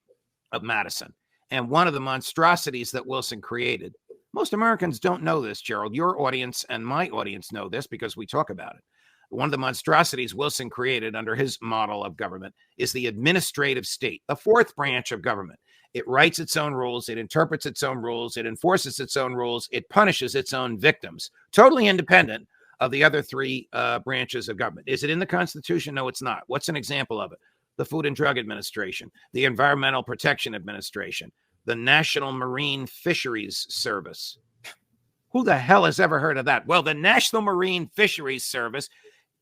of Madison. And one of the monstrosities that Wilson created, most Americans don't know this, Gerald. Your audience and my audience know this because we talk about it. One of the monstrosities Wilson created under his model of government is the administrative state, the fourth branch of government. It writes its own rules, it interprets its own rules, it enforces its own rules, it punishes its own victims, totally independent of the other three branches of government. Is it in the Constitution? No, it's not. What's an example of it? The Food and Drug Administration, the Environmental Protection Administration, the National Marine Fisheries Service. Who the hell has ever heard of that? Well, the National Marine Fisheries Service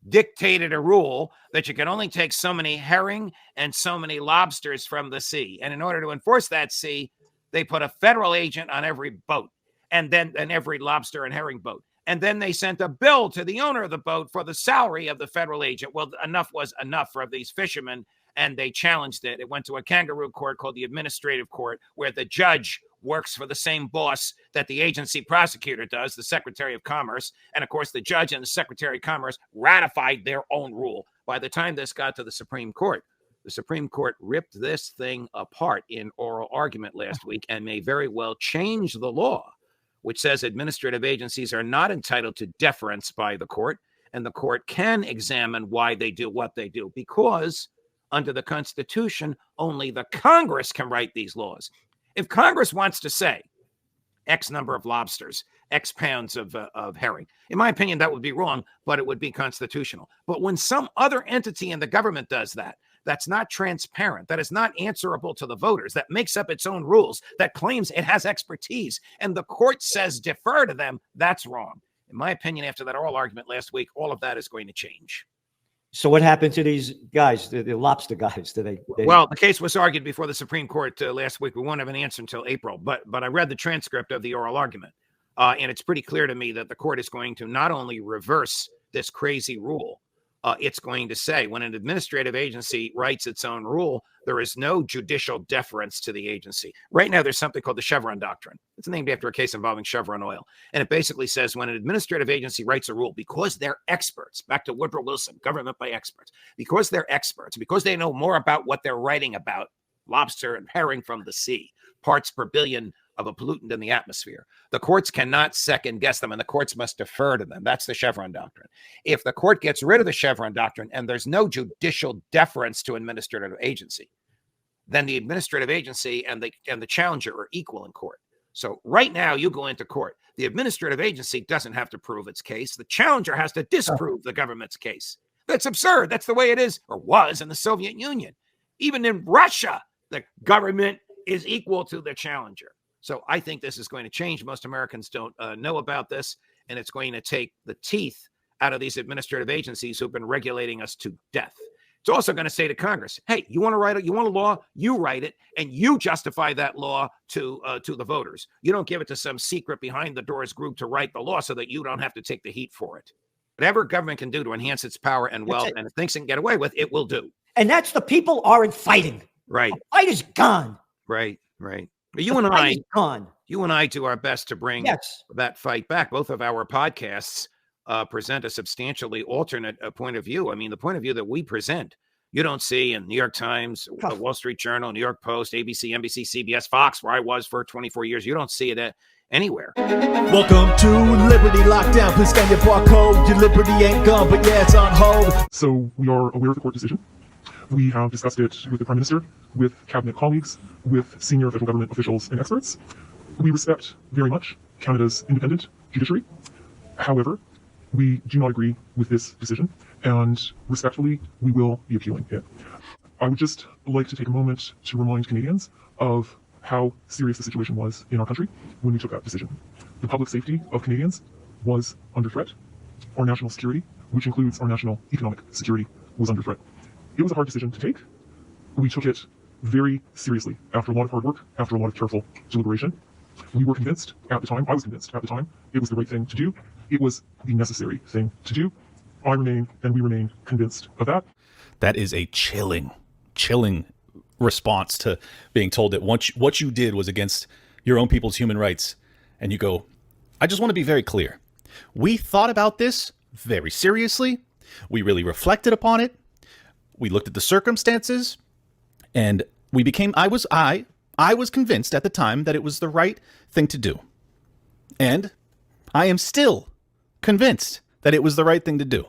dictated a rule that you can only take so many herring and so many lobsters from the sea. And in order to enforce that sea, they put a federal agent on every boat and every lobster and herring boat. And then they sent a bill to the owner of the boat for the salary of the federal agent. Well, enough was enough for these fishermen and they challenged it. It went to a kangaroo court called the administrative court, where the judge works for the same boss that the agency prosecutor does, the Secretary of Commerce. And of course, the judge and the Secretary of Commerce ratified their own rule. By the time this got to the Supreme Court ripped this thing apart in oral argument last week and may very well change the law, which says administrative agencies are not entitled to deference by the court, and the court can examine why they do what they do, because under the Constitution, only the Congress can write these laws. If Congress wants to say X number of lobsters, X pounds of herring, in my opinion, that would be wrong, but it would be constitutional. But when some other entity in the government does that, that's not transparent, that is not answerable to the voters, that makes up its own rules, that claims it has expertise, and the court says defer to them, that's wrong. In my opinion, after that oral argument last week, all of that is going to change. So what happened to these guys, the lobster guys? Well, the case was argued before the Supreme Court last week. We won't have an answer until April, but I read the transcript of the oral argument, and it's pretty clear to me that the court is going to not only reverse this crazy rule, it's going to say when an administrative agency writes its own rule, there is no judicial deference to the agency. Right now, there's something called the Chevron Doctrine. It's named after a case involving Chevron oil. And it basically says when an administrative agency writes a rule, because they're experts, back to Woodrow Wilson, government by experts, because they're experts, because they know more about what they're writing about, lobster and herring from the sea, parts per billion of a pollutant in the atmosphere, the courts cannot second guess them, and the courts must defer to them. That's the Chevron Doctrine. If the court gets rid of the Chevron Doctrine and there's no judicial deference to administrative agency, then the administrative agency and the challenger are equal in court. So right now you go into court. The administrative agency doesn't have to prove its case. The challenger has to disprove the government's case. That's absurd. That's the way it is, or was, in the Soviet Union. Even in Russia, the government is equal to the challenger. So I think this is going to change. Most Americans don't know about this, and it's going to take the teeth out of these administrative agencies who've been regulating us to death. It's also going to say to Congress, hey, you want to write it? You want a law? You write it, and you justify that law to the voters. You don't give it to some secret behind the doors group to write the law so that you don't have to take the heat for it. Whatever government can do to enhance its power and wealth, and if things can get away with, it will do. And that's the people aren't fighting. Right. The fight is gone. Right. But you and I do our best to bring that fight back. Both of our podcasts present a substantially alternate point of view. I mean, the point of view that we present, you don't see in New York Times, the Wall Street Journal, New York Post, ABC, NBC, CBS, Fox, where I was for 24 years. You don't see it anywhere. Welcome to Liberty Lockdown. Please scan your barcode. Your liberty ain't gone, but yeah, it's on hold. So we are aware of the court decision. We have discussed it with the Prime Minister, with cabinet colleagues, with senior federal government officials and experts. We respect very much Canada's independent judiciary. However, we do not agree with this decision, and respectfully, we will be appealing it. I would just like to take a moment to remind Canadians of how serious the situation was in our country when we took that decision. The public safety of Canadians was under threat. Our national security, which includes our national economic security, was under threat. It was a hard decision to take. We took it very seriously after a lot of hard work, after a lot of careful deliberation. We were convinced at the time, I was convinced at the time, it was the right thing to do. It was the necessary thing to do. I remain, and we remain, convinced of that. That is a chilling response to being told that what you did was against your own people's human rights. And you go, I just want to be very clear. We thought about this very seriously. We really reflected upon it. We looked at the circumstances, and I was convinced at the time that it was the right thing to do. And I am still convinced that it was the right thing to do.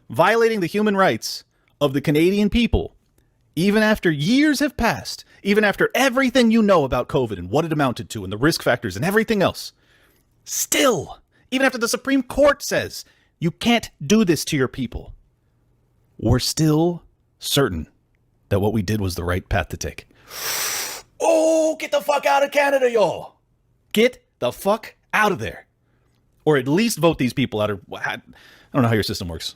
Violating the human rights of the Canadian people, even after years have passed, even after everything you know about COVID and what it amounted to and the risk factors and everything else, still, even after the Supreme Court says you can't do this to your people, we're still certain that what we did was the right path to take. Oh, get the fuck out of Canada, y'all. Get the fuck out of there. Or at least vote these people out. I don't know how your system works.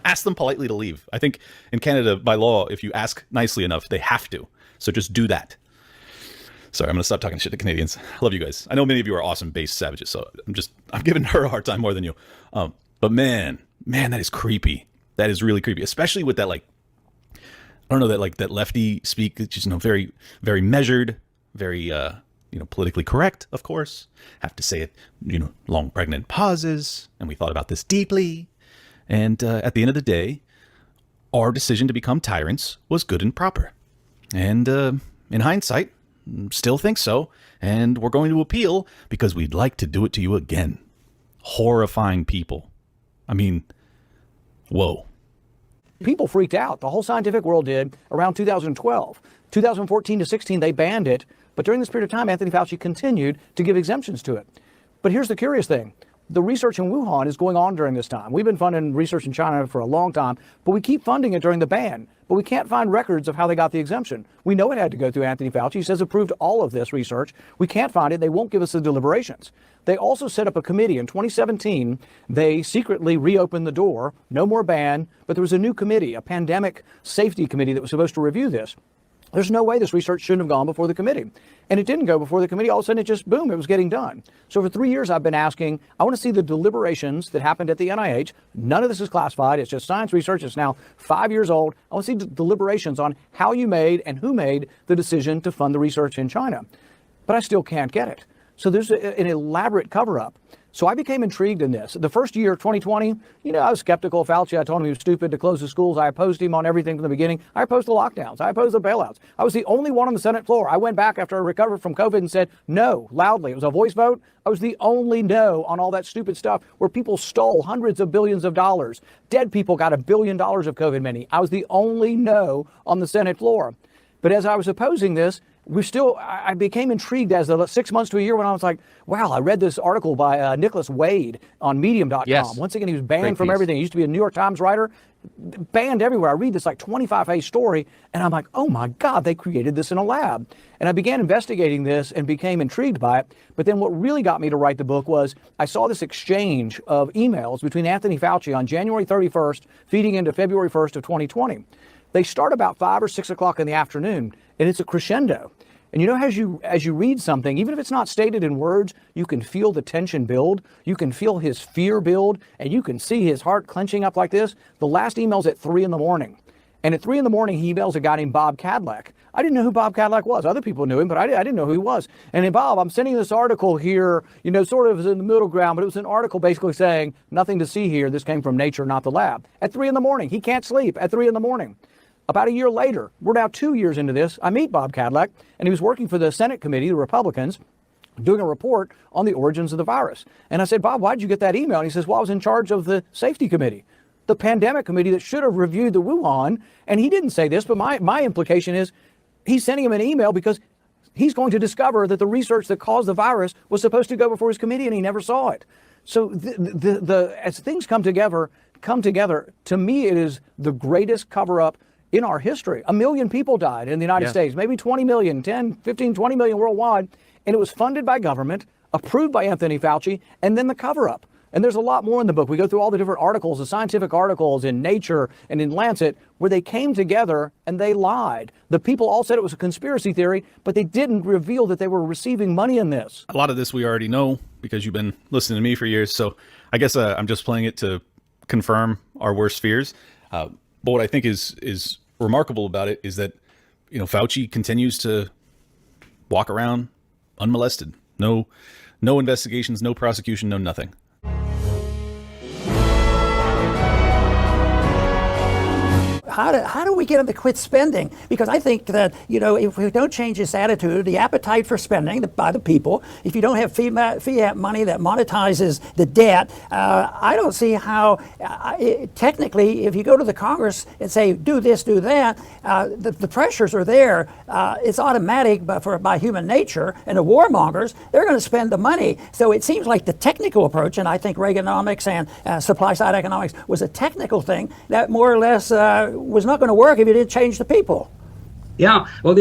Ask them politely to leave. I think in Canada, by law, if you ask nicely enough, they have to. So just do that. Sorry, I'm going to stop talking shit to Canadians. I love you guys. I know many of you are awesome base savages, so I'm giving her a hard time more than you. But man, that is creepy. That is really creepy, especially with that, like, I don't know, that lefty speak, just, very, very measured, very, politically correct, of course. Have to say it, long pregnant pauses. And we thought about this deeply. And at the end of the day, our decision to become tyrants was good and proper. And in hindsight, still think so. And we're going to appeal because we'd like to do it to you again. Horrifying people. I mean, whoa. People freaked out. The whole scientific world did around 2012. 2014 to 16, they banned it. But during this period of time, Anthony Fauci continued to give exemptions to it. But here's the curious thing. The research in Wuhan is going on during this time. We've been funding research in China for a long time, but we keep funding it during the ban. But we can't find records of how they got the exemption. We know it had to go through Anthony Fauci. He says approved all of this research. We can't find it. They won't give us the deliberations. They also set up a committee in 2017. They secretly reopened the door. No more ban, but there was a new committee, a pandemic safety committee that was supposed to review this. There's no way this research shouldn't have gone before the committee. And it didn't go before the committee. All of a sudden, it just, boom, it was getting done. So for 3 years, I've been asking, I want to see the deliberations that happened at the NIH. None of this is classified. It's just science research. It's now 5 years old. I want to see the deliberations on how you made and who made the decision to fund the research in China. But I still can't get it. So there's an elaborate cover-up. So I became intrigued in this. The first year, 2020, I was skeptical of Fauci. I told him he was stupid to close the schools. I opposed him on everything from the beginning. I opposed the lockdowns. I opposed the bailouts. I was the only one on the Senate floor. I went back after I recovered from COVID and said no loudly. It was a voice vote. I was the only no on all that stupid stuff where people stole hundreds of billions of dollars. Dead people got $1 billion of COVID money. I was the only no on the Senate floor. But as I was opposing this, I became intrigued as the 6 months to a year when I was like, wow, I read this article by Nicholas Wade on Medium.com. Yes. Once again, he was banned from everything. He used to be a New York Times writer, banned everywhere. I read this 25-page story, and I'm like, oh my God, they created this in a lab. And I began investigating this and became intrigued by it. But then what really got me to write the book was I saw this exchange of emails between Anthony Fauci on January 31st, feeding into February 1st of 2020. They start about 5 or 6 o'clock in the afternoon, and it's a crescendo. And as you read something, even if it's not stated in words, you can feel the tension build. You can feel his fear build, and you can see his heart clenching up like this. The last email's at 3 in the morning. And at 3 in the morning, he emails a guy named Bob Cadillac. I didn't know who Bob Cadillac was. Other people knew him, but I didn't know who he was. And then, Bob, I'm sending this article here, sort of in the middle ground, but it was an article basically saying, nothing to see here. This came from Nature, not the lab. At 3 in the morning. He can't sleep at 3 in the morning. About a year later, we're now 2 years into this, I meet Bob Cadillac, and he was working for the Senate committee, the Republicans, doing a report on the origins of the virus. And I said, Bob, why did you get that email? And he says, well, I was in charge of the safety committee, the pandemic committee that should have reviewed the Wuhan. And he didn't say this, but my implication is he's sending him an email because he's going to discover that the research that caused the virus was supposed to go before his committee, and he never saw it. So as things come together, to me, it is the greatest cover-up in our history. 1 million people died in the United States, maybe 20 million, 10, 15, 20 million worldwide. And it was funded by government, approved by Anthony Fauci, and then the cover-up. And there's a lot more in the book. We go through all the different articles, the scientific articles in Nature and in Lancet, where they came together and they lied. The people all said it was a conspiracy theory, but they didn't reveal that they were receiving money in this. A lot of this we already know because you've been listening to me for years. So I guess I'm just playing it to confirm our worst fears. But what I think is remarkable about it is that, Fauci continues to walk around unmolested. No investigations, no prosecution, no nothing. How do we get him to quit spending? Because I think that, if we don't change this attitude, the appetite for spending by the people, if you don't have fiat money that monetizes the debt, I don't see how, technically, if you go to the Congress and say, do this, do that, the pressures are there. It's automatic by human nature, and the warmongers, they're going to spend the money. So it seems like the technical approach, and I think Reaganomics and supply-side economics was a technical thing that more or less was not going to work if you didn't change the people. Yeah, well,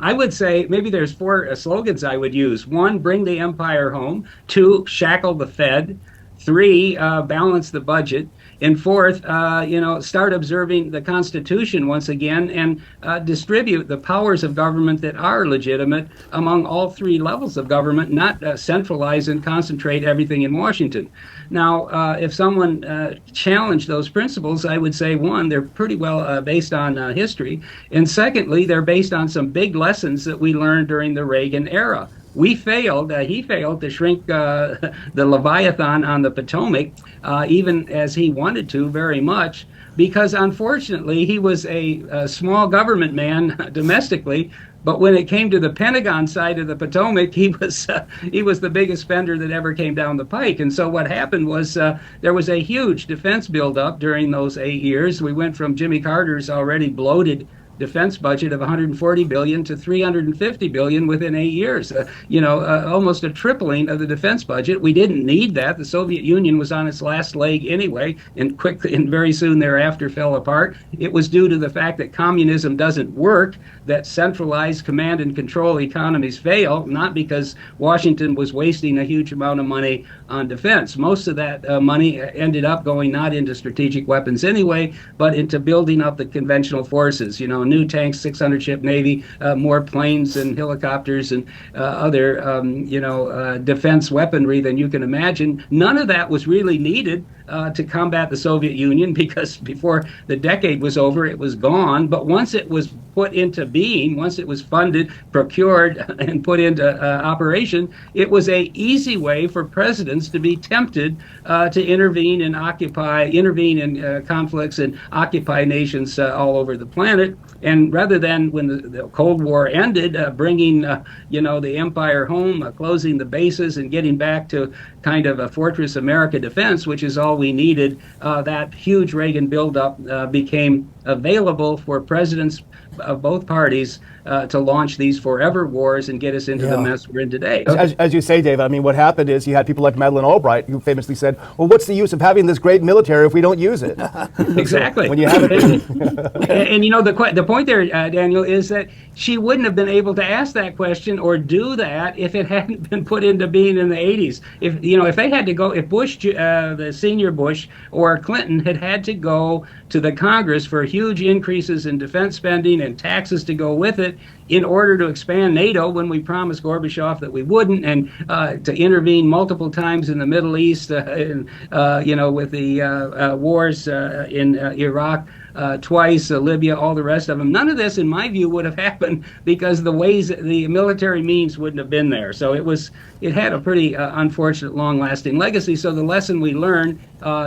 I would say maybe there's 4 slogans I would use. 1, bring the empire home. 2, shackle the Fed. 3, balance the budget. And 4th, start observing the Constitution once again and distribute the powers of government that are legitimate among all 3 levels of government, not centralize and concentrate everything in Washington. Now, if someone challenged those principles, I would say, 1, they're pretty well based on history. And secondly, they're based on some big lessons that we learned during the Reagan era. He failed to shrink the Leviathan on the Potomac, even as he wanted to very much, because unfortunately he was a small government man domestically, but when it came to the Pentagon side of the Potomac, he was the biggest spender that ever came down the pike. And so what happened was there was a huge defense buildup during those 8 years. We went from Jimmy Carter's already bloated defense budget of 140 billion to 350 billion within 8 years. Almost a tripling of the defense budget. We didn't need that. The Soviet Union was on its last leg anyway, and quickly and very soon thereafter fell apart. It was due to the fact that communism doesn't work, that centralized command and control economies fail, not because Washington was wasting a huge amount of money on defense. Most of that money ended up going not into strategic weapons anyway, but into building up the conventional forces. New tanks, 600-ship Navy, more planes and helicopters and other, defense weaponry than you can imagine. None of that was really needed to combat the Soviet Union, because before the decade was over, it was gone. But once it was put into being, once it was funded, procured, and put into operation, it was a easy way for presidents to be tempted to intervene in conflicts and occupy nations all over the planet. And rather than, when the Cold War ended, bringing the empire home, closing the bases, and getting back to kind of a Fortress America defense, which is all we needed, that huge Reagan buildup became available for presidents of both parties to launch these forever wars and get us into the mess we're in today. As you say, Dave, I mean, what happened is you had people like Madeleine Albright who famously said, well, what's the use of having this great military if we don't use it? Exactly. When you have it. And the point there, Daniel, is that she wouldn't have been able to ask that question or do that if it hadn't been put into being in the 80s. If they had to go, if Bush, the senior Bush, or Clinton had to go to the Congress for huge increases in defense spending and taxes to go with it in order to expand NATO, when we promised Gorbachev that we wouldn't, and to intervene multiple times in the Middle East, with the wars in Iraq, twice, Libya, all the rest of them. None of this, in my view, would have happened because the military means wouldn't have been there. So it had a pretty unfortunate, long-lasting legacy. So the lesson we learned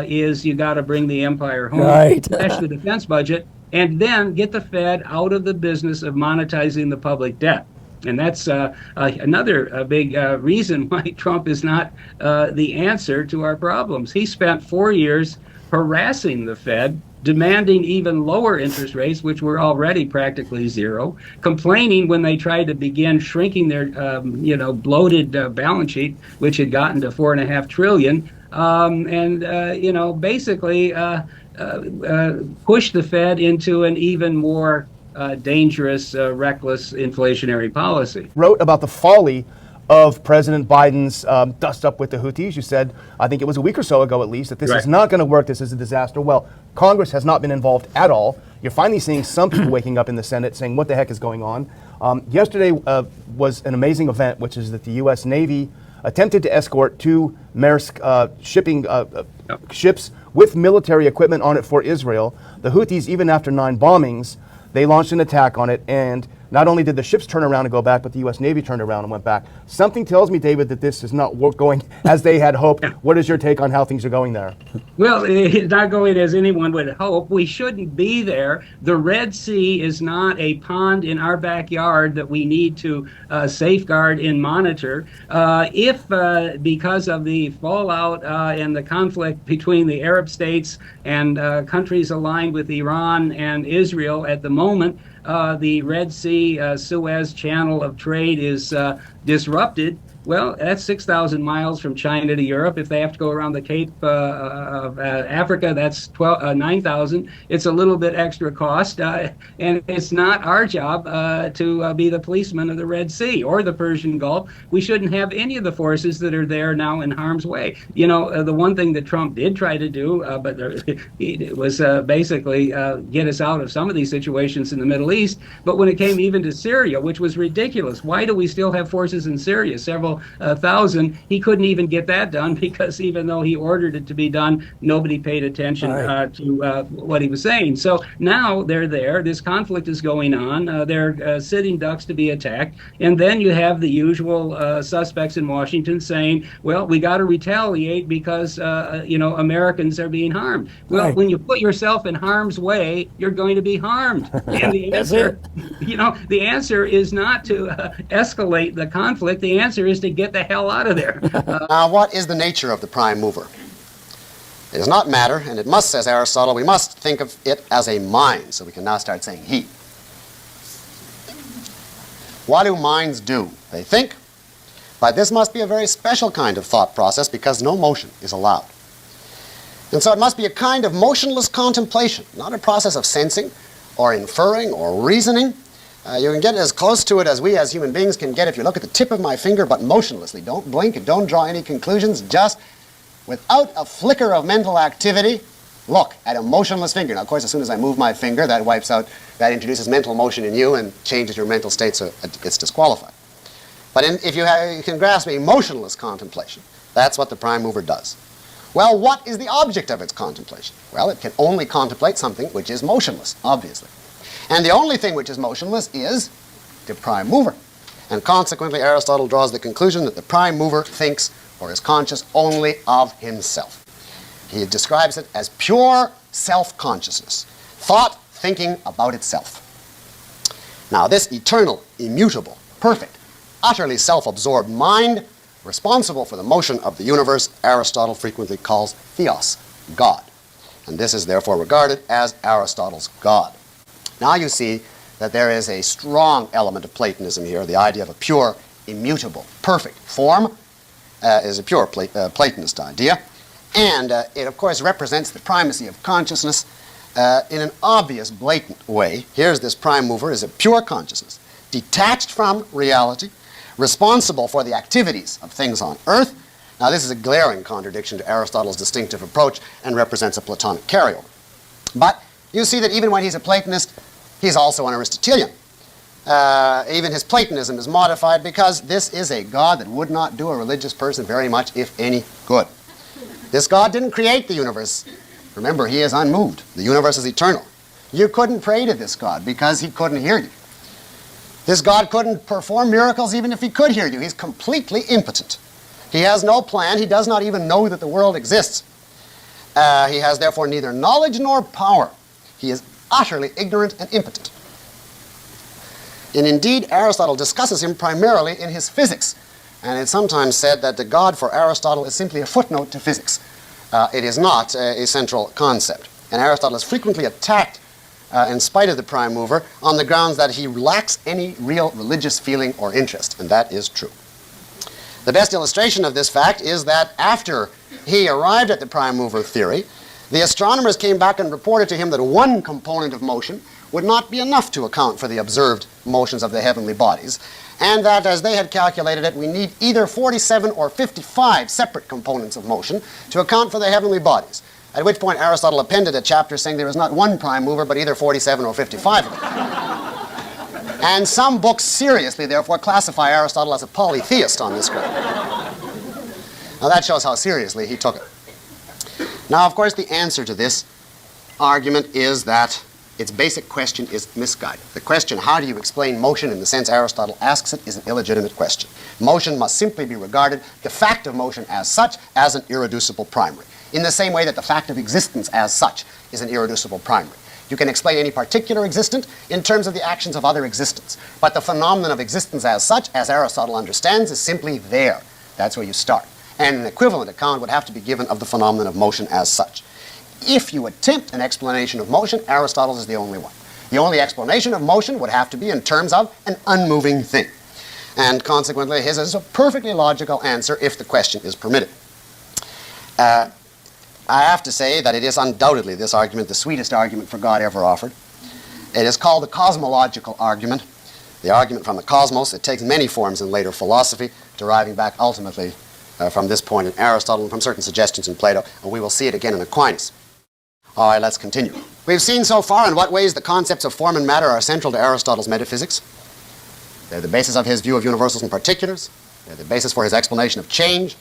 is you got to bring the empire home, slash the defense budget, and then get the Fed out of the business of monetizing the public debt. And that's another big reason why Trump is not the answer to our problems. He spent 4 years harassing the Fed, demanding even lower interest rates, which were already practically zero, complaining when they tried to begin shrinking their, bloated balance sheet, which had gotten to $4.5 trillion, basically push the Fed into an even more dangerous, reckless inflationary policy. Wrote about the folly of President Biden's dust up with the Houthis. You said, I think it was a week or so ago at least, that this is not going to work, this is a disaster. Well, Congress has not been involved at all. You're finally seeing some people waking up in the Senate saying, what the heck is going on? Yesterday was an amazing event, which is that the U.S. Navy attempted to escort 2 Maersk shipping ships with military equipment on it for Israel. The Houthis, even after 9 bombings, they launched an attack on it, and not only did the ships turn around and go back, but the U.S. Navy turned around and went back. Something tells me, David, that this is not going as they had hoped. What is your take on how things are going there? Well, it's not going as anyone would hope. We shouldn't be there. The Red Sea is not a pond in our backyard that we need to safeguard and monitor. If because of the fallout and the conflict between the Arab states and countries aligned with Iran and Israel at the moment, the Red Sea, Suez Channel of trade is disrupted, Well, that's 6,000 miles from China to Europe. If they have to go around the Cape of Africa, that's 9,000. It's a little bit extra cost, and it's not our job to be the policeman of the Red Sea or the Persian Gulf. We shouldn't have any of the forces that are there now in harm's way. You know, the one thing that Trump did try to do, but it was basically get us out of some of these situations in the Middle East. But when it came even to Syria, which was ridiculous, why do we still have forces in Syria? Several thousand. He couldn't even get that done because even though he ordered it to be done, nobody paid attention to what he was saying. So now they're there. This conflict is going on. They're sitting ducks to be attacked. And then you have the usual suspects in Washington saying, well, we got to retaliate because, Americans are being harmed. Well, when you put yourself in harm's way, you're going to be harmed. And the answer, the answer is not to escalate the conflict. The answer is to get the hell out of there. Now, what is the nature of the prime mover? It does not matter, and it must, says Aristotle, we must think of it as a mind. So we can now start saying he. What do minds do? They think. But this must be a very special kind of thought process because no motion is allowed. And so it must be a kind of motionless contemplation, not a process of sensing or inferring or reasoning. You can get as close to it as we as human beings can get if you look at the tip of my finger, but motionlessly. Don't blink and don't draw any conclusions. Just without a flicker of mental activity, look at a motionless finger. Now, of course, as soon as I move my finger, that introduces mental motion in you and changes your mental state, so it's disqualified. But if you can grasp a motionless contemplation, that's what the prime mover does. Well, what is the object of its contemplation? Well, it can only contemplate something which is motionless, obviously. And the only thing which is motionless is the prime mover. And consequently, Aristotle draws the conclusion that the prime mover thinks or is conscious only of himself. He describes it as pure self-consciousness, thought thinking about itself. Now, this eternal, immutable, perfect, utterly self-absorbed mind, responsible for the motion of the universe, Aristotle frequently calls theos, God. And this is therefore regarded as Aristotle's God. Now you see that there is a strong element of Platonism here. The idea of a pure, immutable, perfect form is a pure Platonist idea. And it, of course, represents the primacy of consciousness in an obvious, blatant way. Here's this prime mover is a pure consciousness, detached from reality, responsible for the activities of things on earth. Now, this is a glaring contradiction to Aristotle's distinctive approach and represents a Platonic carryover. But you see that even when he's a Platonist, he's also an Aristotelian. Even his Platonism is modified because this is a God that would not do a religious person very much, if any, good. This God didn't create the universe. Remember, he is unmoved. The universe is eternal. You couldn't pray to this God because he couldn't hear you. This God couldn't perform miracles even if he could hear you. He's completely impotent. He has no plan. He does not even know that the world exists. He has therefore neither knowledge nor power. He is utterly ignorant and impotent. And indeed, Aristotle discusses him primarily in his physics. And it's sometimes said that the God for Aristotle is simply a footnote to physics. It is not a central concept. And Aristotle is frequently attacked in spite of the prime mover on the grounds that he lacks any real religious feeling or interest. And that is true. The best illustration of this fact is that after he arrived at the prime mover theory, the astronomers came back and reported to him that one component of motion would not be enough to account for the observed motions of the heavenly bodies, and that as they had calculated it, we need either 47 or 55 separate components of motion to account for the heavenly bodies. At which point Aristotle appended a chapter saying there is not one prime mover, but either 47 or 55 of them. And some books seriously, therefore, classify Aristotle as a polytheist on this ground. Now that shows how seriously he took it. Now, of course, the answer to this argument is that its basic question is misguided. The question, how do you explain motion in the sense Aristotle asks it, is an illegitimate question. Motion must simply be regarded, the fact of motion as such, as an irreducible primary, in the same way that the fact of existence as such is an irreducible primary. You can explain any particular existent in terms of the actions of other existents, but the phenomenon of existence as such, as Aristotle understands, is simply there. That's where you start. And an equivalent account would have to be given of the phenomenon of motion as such. If you attempt an explanation of motion, Aristotle is the only one. The only explanation of motion would have to be in terms of an unmoving thing. And consequently, his is a perfectly logical answer if the question is permitted. I have to say that it is undoubtedly, this argument, the sweetest argument for God ever offered. It is called the cosmological argument, the argument from the cosmos. It takes many forms in later philosophy, deriving back ultimately from this point in Aristotle and from certain suggestions in Plato, and we will see it again in Aquinas. All right, let's continue. We've seen so far in what ways the concepts of form and matter are central to Aristotle's metaphysics. They're the basis of his view of universals and particulars. They're the basis for his explanation of change,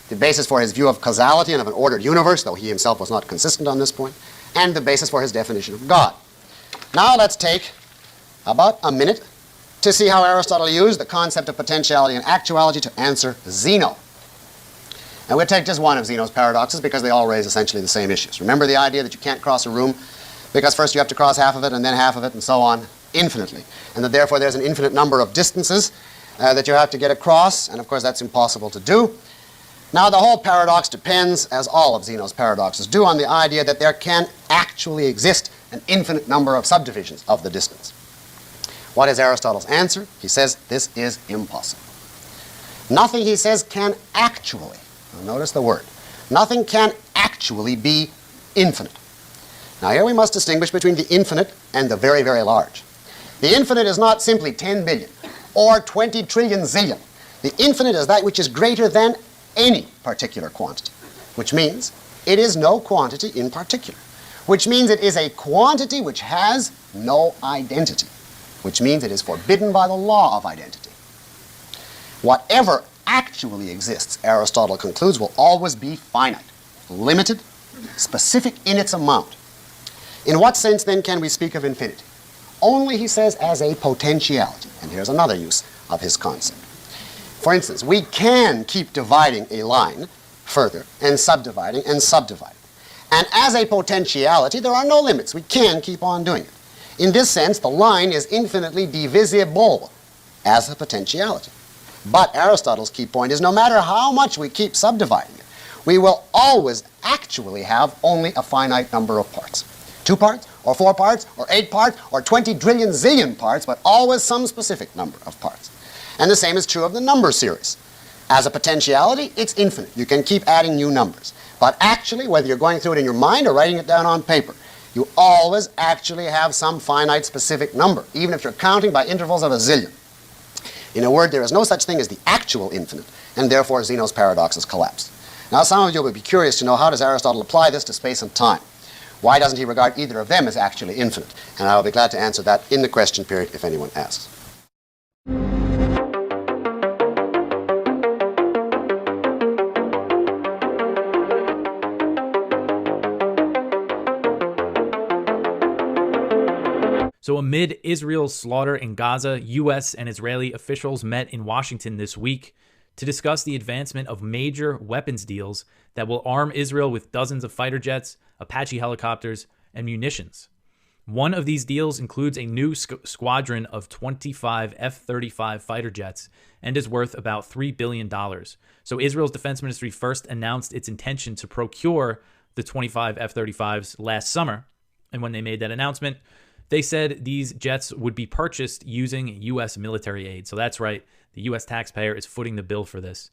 the basis for his view of causality and of an ordered universe, though he himself was not consistent on this point, and the basis for his definition of God. Now let's take about a minute to see how Aristotle used the concept of potentiality and actuality to answer Zeno. And we'll take just one of Zeno's paradoxes because they all raise essentially the same issues. Remember the idea that you can't cross a room because first you have to cross half of it and then half of it and so on infinitely. And that therefore there's an infinite number of distances that you have to get across, and of course that's impossible to do. Now the whole paradox depends, as all of Zeno's paradoxes do, on the idea that there can actually exist an infinite number of subdivisions of the distance. What is Aristotle's answer? He says this is impossible. Nothing, he says, can actually, notice the word, nothing can actually be infinite. Now here we must distinguish between the infinite and the very, very large. The infinite is not simply 10 billion or 20 trillion zillion. The infinite is that which is greater than any particular quantity, which means it is no quantity in particular, which means it is a quantity which has no identity, which means it is forbidden by the law of identity. Whatever actually exists, Aristotle concludes, will always be finite, limited, specific in its amount. In what sense, then, can we speak of infinity? Only, he says, as a potentiality. And here's another use of his concept. For instance, we can keep dividing a line further and subdividing and subdividing. And as a potentiality, there are no limits. We can keep on doing it. In this sense, the line is infinitely divisible as a potentiality. But Aristotle's key point is no matter how much we keep subdividing it, we will always actually have only a finite number of parts. 2 parts, or 4 parts, or 8 parts, or 20 trillion zillion parts, but always some specific number of parts. And the same is true of the number series. As a potentiality, it's infinite. You can keep adding new numbers. But actually, whether you're going through it in your mind or writing it down on paper, you always actually have some finite specific number, even if you're counting by intervals of a zillion. In a word, there is no such thing as the actual infinite, and therefore Zeno's paradoxes collapse. Now, some of you will be curious to know, how does Aristotle apply this to space and time? Why doesn't he regard either of them as actually infinite? And I will be glad to answer that in the question period if anyone asks. So amid Israel's slaughter in Gaza, U.S. and Israeli officials met in Washington this week to discuss the advancement of major weapons deals that will arm Israel with dozens of fighter jets, Apache helicopters, and munitions. One of these deals includes a new squadron of 25 F-35 fighter jets and is worth about $3 billion. So Israel's defense ministry first announced its intention to procure the 25 F-35s last summer. And when they made that announcement, they said these jets would be purchased using U.S. military aid. So that's right, the U.S. taxpayer is footing the bill for this.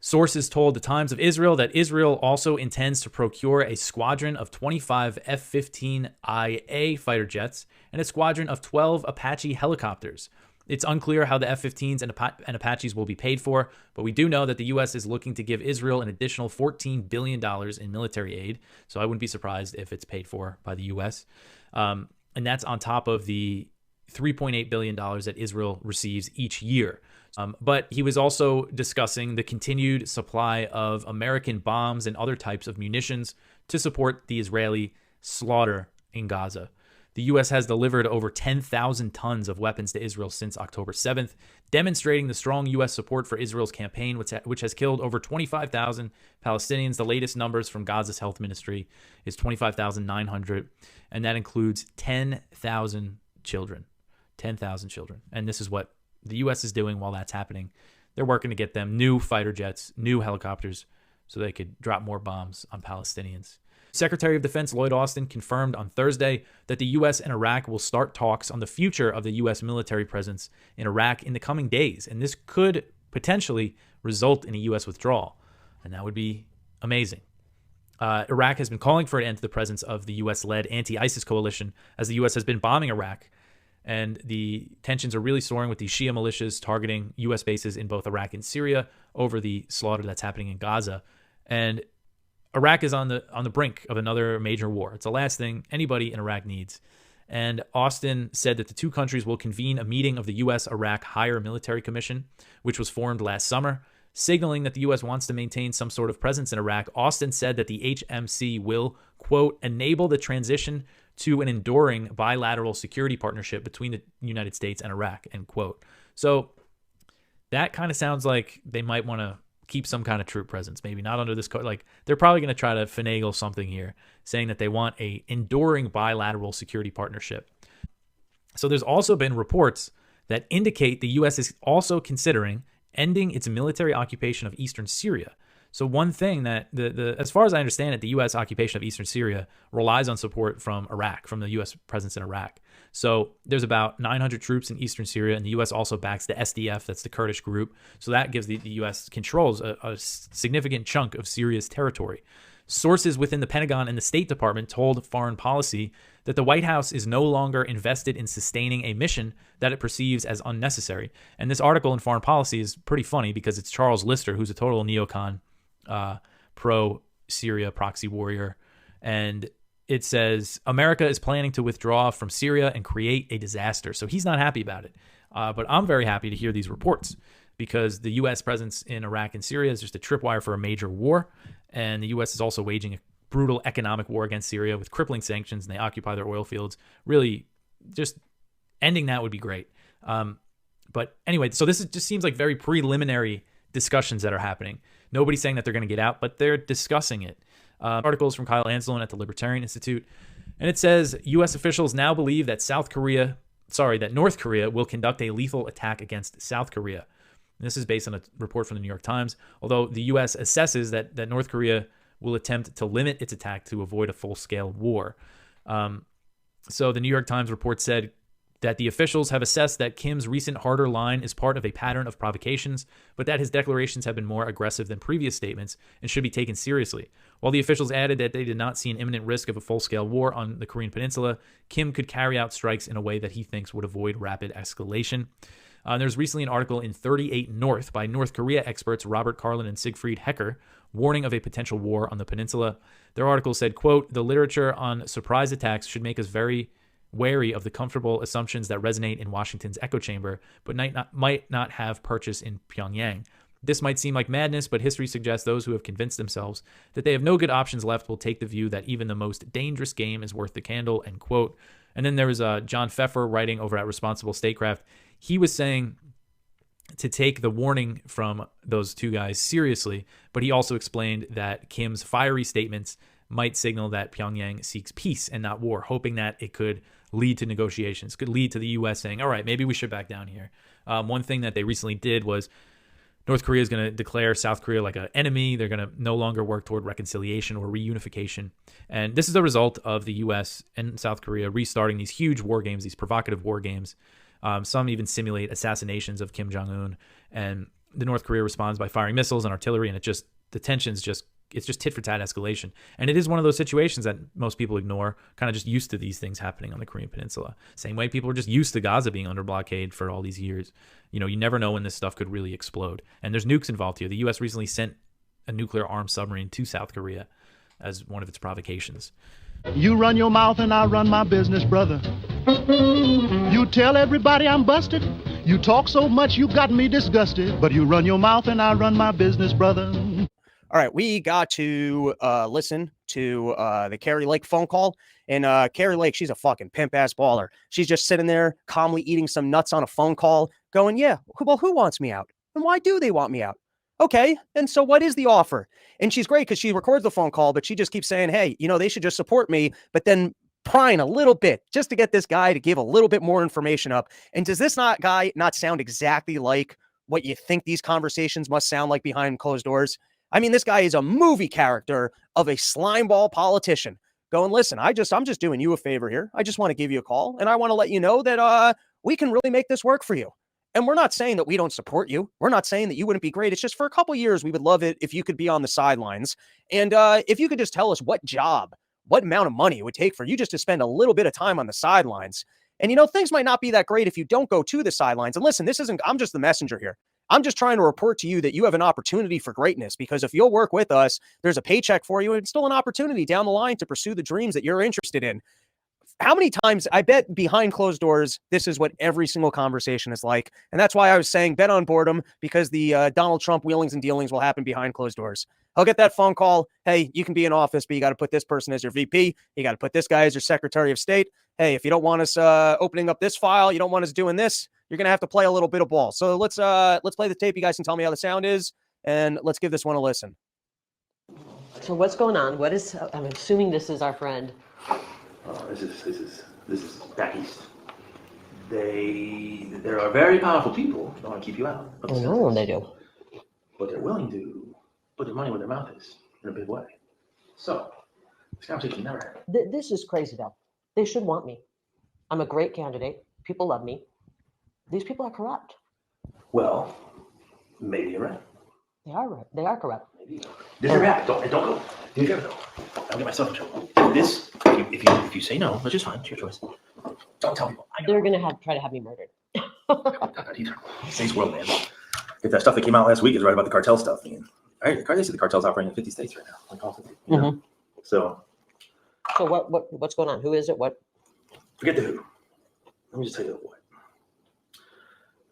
Sources told the Times of Israel that Israel also intends to procure a squadron of 25 F-15IA fighter jets and a squadron of 12 Apache helicopters. It's unclear how the F-15s and Apaches will be paid for, but we do know that the U.S. is looking to give Israel an additional $14 billion in military aid, so I wouldn't be surprised if it's paid for by the U.S., and that's on top of the $3.8 billion that Israel receives each year. But he was also discussing the continued supply of American bombs and other types of munitions to support the Israeli slaughter in Gaza. The U.S. has delivered over 10,000 tons of weapons to Israel since October 7th, demonstrating the strong U.S. support for Israel's campaign, which has killed over 25,000 Palestinians. The latest numbers from Gaza's health ministry is 25,900, and that includes 10,000 children. 10,000 children. And this is what the U.S. is doing while that's happening. They're working to get them new fighter jets, new helicopters, so they could drop more bombs on Palestinians. Secretary of Defense Lloyd Austin confirmed on Thursday that the U.S. and Iraq will start talks on the future of the U.S. military presence in Iraq in the coming days, and this could potentially result in a U.S. withdrawal, and that would be amazing. Iraq has been calling for an end to the presence of the U.S.-led anti-ISIS coalition as the U.S. has been bombing Iraq, and the tensions are really soaring with these Shia militias targeting U.S. bases in both Iraq and Syria over the slaughter that's happening in Gaza. And Iraq is on the brink of another major war. It's the last thing anybody in Iraq needs. And Austin said that the two countries will convene a meeting of the U.S.-Iraq Higher Military Commission, which was formed last summer, signaling that the U.S. wants to maintain some sort of presence in Iraq. Austin said that the HMC will, quote, enable the transition to an enduring bilateral security partnership between the United States and Iraq, end quote. So that kind of sounds like they might want to keep some kind of troop presence, maybe not under this code. Like, they're probably going to try to finagle something here, saying that they want a enduring bilateral security partnership. So there's also been reports that indicate the U.S. is also considering ending its military occupation of eastern Syria. So one thing that, as far as I understand it, the U.S. occupation of eastern Syria relies on support from Iraq, from the U.S. presence in Iraq. So there's about 900 troops in eastern Syria, and the U.S. also backs the SDF, that's the Kurdish group. So that gives the U.S. controls a significant chunk of Syria's territory. Sources within the Pentagon and the State Department told Foreign Policy that the White House is no longer invested in sustaining a mission that it perceives as unnecessary. And this article in Foreign Policy is pretty funny because it's Charles Lister, who's a total neocon, pro-Syria proxy warrior. And it says, America is planning to withdraw from Syria and create a disaster. So he's not happy about it. But I'm very happy to hear these reports because the U.S. presence in Iraq and Syria is just a tripwire for a major war. And the U.S. is also waging a brutal economic war against Syria with crippling sanctions, and they occupy their oil fields. Really, just ending that would be great. But anyway, so this just seems like very preliminary discussions that are happening. Nobody's saying that they're going to get out, but they're discussing it. Articles from Kyle Anselon at the Libertarian Institute, and it says U.S. officials now believe that North Korea will conduct a lethal attack against South Korea. And this is based on a report from the New York Times, although the U.S. assesses that North Korea will attempt to limit its attack to avoid a full-scale war. So the New York Times report said that the officials have assessed that Kim's recent harder line is part of a pattern of provocations, but that his declarations have been more aggressive than previous statements and should be taken seriously. While the officials added that they did not see an imminent risk of a full-scale war on the Korean Peninsula, Kim could carry out strikes in a way that he thinks would avoid rapid escalation. There's recently an article in 38 North by North Korea experts Robert Carlin and Siegfried Hecker warning of a potential war on the peninsula. Their article said, quote, the literature on surprise attacks should make us very wary of the comfortable assumptions that resonate in Washington's echo chamber, but might not have purchase in Pyongyang. This might seem like madness, but history suggests those who have convinced themselves that they have no good options left will take the view that even the most dangerous game is worth the candle, end quote. And then there was John Pfeffer writing over at Responsible Statecraft. He was saying to take the warning from those two guys seriously, but he also explained that Kim's fiery statements might signal that Pyongyang seeks peace and not war, hoping that it could lead to negotiations, could lead to the U.S. saying, all right, maybe we should back down here. One thing that they recently did was North Korea is going to declare South Korea like an enemy. They're going to no longer work toward reconciliation or reunification. And this is a result of the U.S. and South Korea restarting these huge war games, these provocative war games. Some even simulate assassinations of Kim Jong-un. And the North Korea responds by firing missiles and artillery, and the tensions it's just tit-for-tat escalation. And it is one of those situations that most people ignore, kind of just used to these things happening on the Korean Peninsula. Same way people are just used to Gaza being under blockade for all these years. You know, you never know when this stuff could really explode. And there's nukes involved here. The U.S. recently sent a nuclear-armed submarine to South Korea as one of its provocations. You run your mouth and I run my business, brother. You tell everybody I'm busted. You talk so much you got me disgusted. But you run your mouth and I run my business, brother. All right, we got to listen to the Carrie Lake phone call. And Carrie Lake, she's a fucking pimp-ass baller. She's just sitting there calmly eating some nuts on a phone call going, yeah, well, who wants me out? And why do they want me out? Okay, and so what is the offer? And she's great because she records the phone call, but she just keeps saying, hey, you know, they should just support me, but then prying a little bit just to get this guy to give a little bit more information up. And does this guy not sound exactly like what you think these conversations must sound like behind closed doors? I mean, this guy is a movie character of a slimeball politician going, listen, I'm just doing you a favor here. I just want to give you a call, and I want to let you know that we can really make this work for you. And we're not saying that we don't support you. We're not saying that you wouldn't be great. It's just for a couple years, we would love it if you could be on the sidelines. And if you could just tell us what amount of money it would take for you just to spend a little bit of time on the sidelines. And, you know, things might not be that great if you don't go to the sidelines. And listen, I'm just the messenger here. I'm just trying to report to you that you have an opportunity for greatness, because if you'll work with us, there's a paycheck for you and still an opportunity down the line to pursue the dreams that you're interested in. How many times, I bet behind closed doors, this is what every single conversation is like. And that's why I was saying bet on boredom, because the Donald Trump wheelings and dealings will happen behind closed doors. I'll get that phone call. Hey, you can be in office, but you got to put this person as your VP. You got to put this guy as your Secretary of State. Hey, if you don't want us opening up this file, you don't want us doing this, you're going to have to play a little bit of ball. So let's play the tape. You guys can tell me how the sound is, and let's give this one a listen. So what's going on? I'm assuming this is our friend. This is back east. There are very powerful people who want to keep you out. I know they do. But they're willing to put their money where their mouth is in a big way. So this conversation never happened. This is crazy, though. They should want me. I'm a great candidate. People love me. These people are corrupt. Well, maybe you're right. They are right. They are corrupt. This is rap. Don't go. Do you ever go? I'll get myself in trouble. This, if you say no, which is fine, it's your choice. Don't tell people. They're gonna try to have me murdered. Not either. Today's world, man. If that stuff that came out last week is right about the cartel stuff, I mean, they say the cartel's operating in 50 states right now, like all 50. You know? So what's going on? Who is it? What? Forget the who. Let me just tell you the what.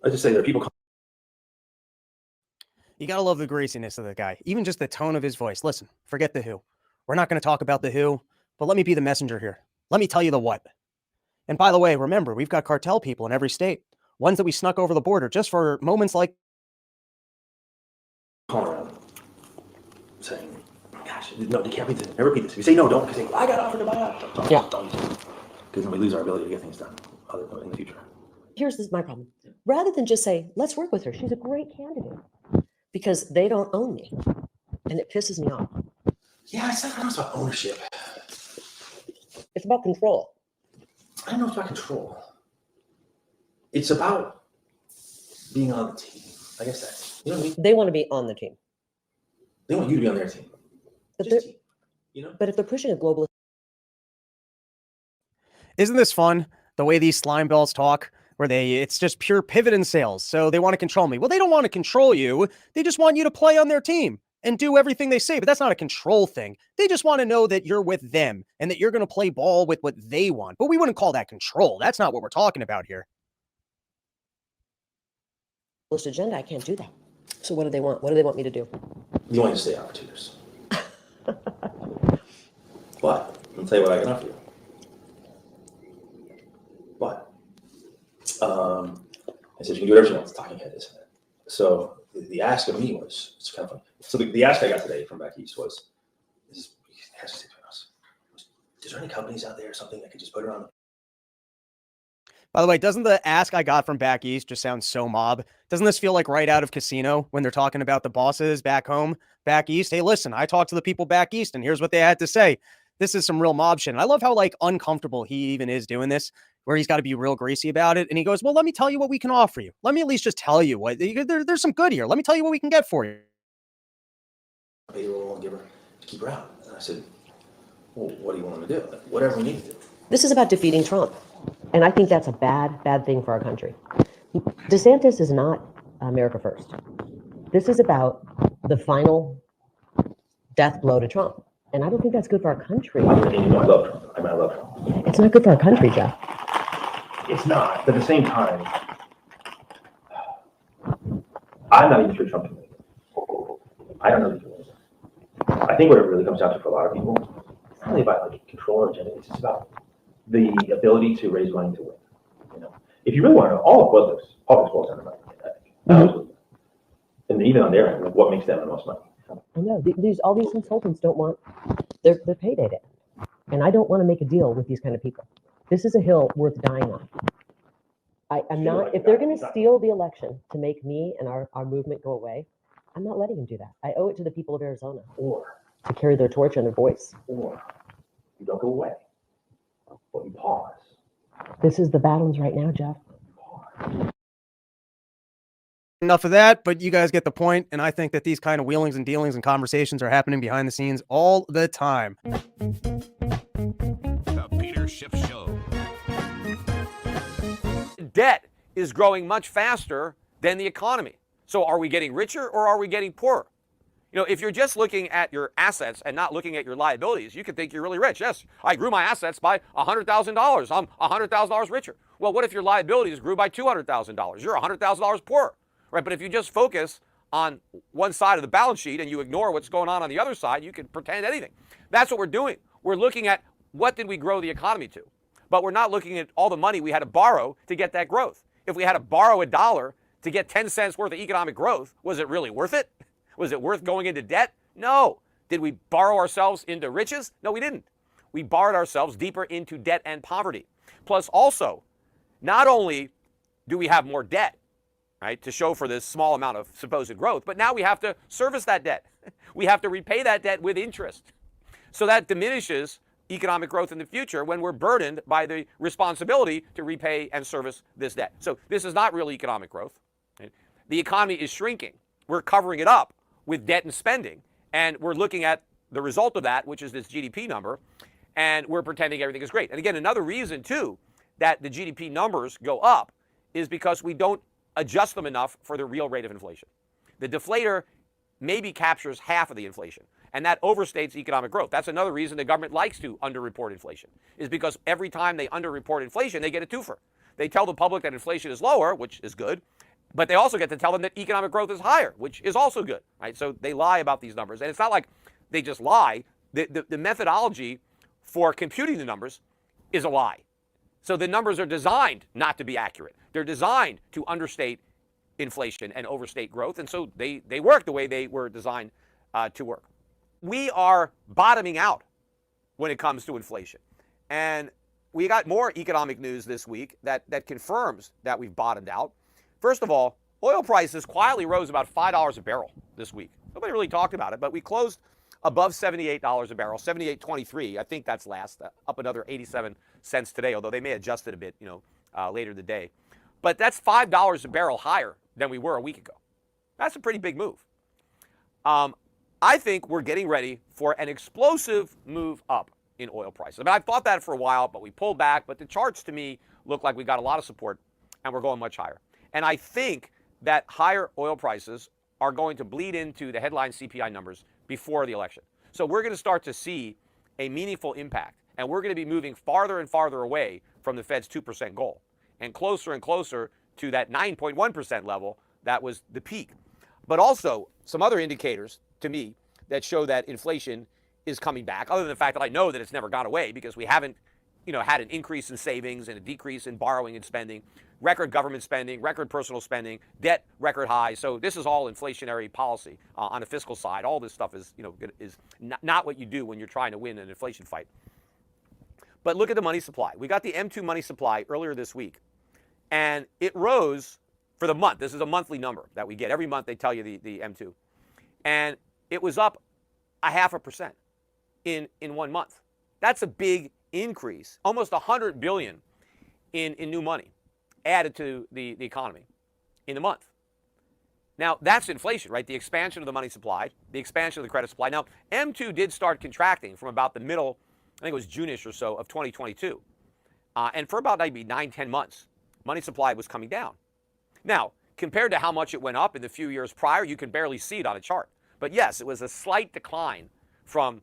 I just say there are people. You got to love the graciness of the guy, even just the tone of his voice. Listen, forget the who. We're not going to talk about the who, but let me be the messenger here. Let me tell you the what. And by the way, remember, we've got cartel people in every state, ones that we snuck over the border just for moments like. Calling around saying, gosh, no, you can't repeat this. Never repeat this. If you say no, don't. Because say, I got offered to buy out. Don't use it. Because then we lose our ability to get things done in the future. Here's my problem. Rather than just say, let's work with her. She's a great candidate. Because they don't own me. And it pisses me off. Yeah, it's not about ownership. It's about control. I don't know if it's about control. It's about being on the team. I guess that's, you know what I mean? They want to be on the team. They want you to be on their team. But if they're pushing a globalist. Isn't this fun? The way these slime bells talk, where it's just pure pivot in sales. So they want to control me. Well, they don't want to control you. They just want you to play on their team and do everything they say. But that's not a control thing. They just want to know that you're with them and that you're going to play ball with what they want. But we wouldn't call that control. That's not what we're talking about here. Agenda, I can't do that. So what do they want? What do they want me to do? You want to stay opportunist. But I'll tell you what I can offer you. But I said you can do whatever you want. It's talking head, isn't it? So the ask of me was, it's kind of funny. So the ask I got today from back east was, is there any companies out there or something that could just put her on? By the way, doesn't the ask I got from back east just sound so mob? Doesn't this feel like right out of Casino when they're talking about the bosses back home, back east? Hey, listen, I talked to the people back east and here's what they had to say. This is some real mob shit. And I love how like uncomfortable he even is doing this, where he's got to be real greasy about it. And he goes, well, let me tell you what we can offer you. Let me at least just tell you what there's some good here. Let me tell you what we can get for you. Payroll and give her to keep her out. And I said, well, what do you want to do? Like, whatever we need to do. This is about defeating Trump. And I think that's a bad thing for our country. DeSantis is not America first. This is about the final death blow to Trump. And I don't think that's good for our country. I love Trump. I love Trump. It's not good for our country, Jeff. It's not. But at the same time, I'm not even sure Trump can win. I don't know if he can win. I think what it really comes down to for a lot of people, it's not really about like control or agenda. It's just about the ability to raise money to win. You know, if you really want to know, all of politics boils down to money. I think. And even on their end, like what makes them the most money? I know all these consultants don't want their payday to end. And I don't want to make a deal with these kind of people. This is a hill worth dying on. I'm not. If they're going to steal the election to make me and our movement go away, I'm not letting him do that. I owe it to the people of Arizona Or to carry their torch and their voice. Or you don't go away, but you pause. This is the battles right now, Jeff. Enough of that, but you guys get the point, and I think that these kind of wheelings and dealings and conversations are happening behind the scenes all the time. The Peter Schiff Show. Debt is growing much faster than the economy. So are we getting richer or are we getting poorer? You know, if you're just looking at your assets and not looking at your liabilities, you could think you're really rich. Yes, I grew my assets by $100,000. I'm $100,000 richer. Well, what if your liabilities grew by $200,000? You're $100,000 poorer, right? But if you just focus on one side of the balance sheet and you ignore what's going on the other side, you can pretend anything. That's what we're doing. We're looking at what did we grow the economy to, but we're not looking at all the money we had to borrow to get that growth. If we had to borrow $1 to get 10 cents worth of economic growth, was it really worth it? Was it worth going into debt? No. Did we borrow ourselves into riches? No, we didn't. We borrowed ourselves deeper into debt and poverty. Plus also, not only do we have more debt, right, to show for this small amount of supposed growth, but now we have to service that debt. We have to repay that debt with interest. So that diminishes economic growth in the future when we're burdened by the responsibility to repay and service this debt. So this is not real economic growth. Right? The economy is shrinking. We're covering it up with debt and spending, and we're looking at the result of that, which is this GDP number, and we're pretending everything is great. And again, another reason, too, that the GDP numbers go up is because we don't adjust them enough for the real rate of inflation. The deflator maybe captures half of the inflation, and that overstates economic growth. That's another reason the government likes to underreport inflation, is because every time they underreport inflation, they get a twofer. They tell the public that inflation is lower, which is good, but they also get to tell them that economic growth is higher, which is also good, right? So they lie about these numbers. And it's not like they just lie. The methodology for computing the numbers is a lie. So the numbers are designed not to be accurate. They're designed to understate inflation and overstate growth. And so they work the way they were designed to work. We are bottoming out when it comes to inflation. And we got more economic news this week that confirms that we've bottomed out. First of all, oil prices quietly rose about $5 a barrel this week. Nobody really talked about it, but we closed above $78 a barrel, $78.23. I think that's last, up another 87 cents today, although they may adjust it a bit, later in the day. But that's $5 a barrel higher than we were a week ago. That's a pretty big move. I think we're getting ready for an explosive move up in oil prices. I mean, I've thought that for a while, but we pulled back. But the charts to me look like we got a lot of support, and we're going much higher. And I think that higher oil prices are going to bleed into the headline CPI numbers before the election. So we're going to start to see a meaningful impact, and we're going to be moving farther and farther away from the Fed's 2% goal and closer to that 9.1% level that was the peak. But also some other indicators to me that show that inflation is coming back, other than the fact that I know that it's never gone away because we haven't had an increase in savings and a decrease in borrowing and spending, record government spending, record personal spending, debt record high. So this is all inflationary policy on the fiscal side. All this stuff is not what you do when you're trying to win an inflation fight. But look at the money supply. We got the M2 money supply earlier this week, and it rose for the month. This is a monthly number that we get. Every month they tell you the M2. And it was up 0.5% in 1 month. That's a big increase, almost $100 billion in new money added to the economy in a month. Now, that's inflation, right? The expansion of the money supply, the expansion of the credit supply. Now, M2 did start contracting from about the middle, I think it was June-ish or so of 2022. And for about maybe 9-10 months, money supply was coming down. Now, compared to how much it went up in the few years prior, you can barely see it on a chart. But yes, it was a slight decline from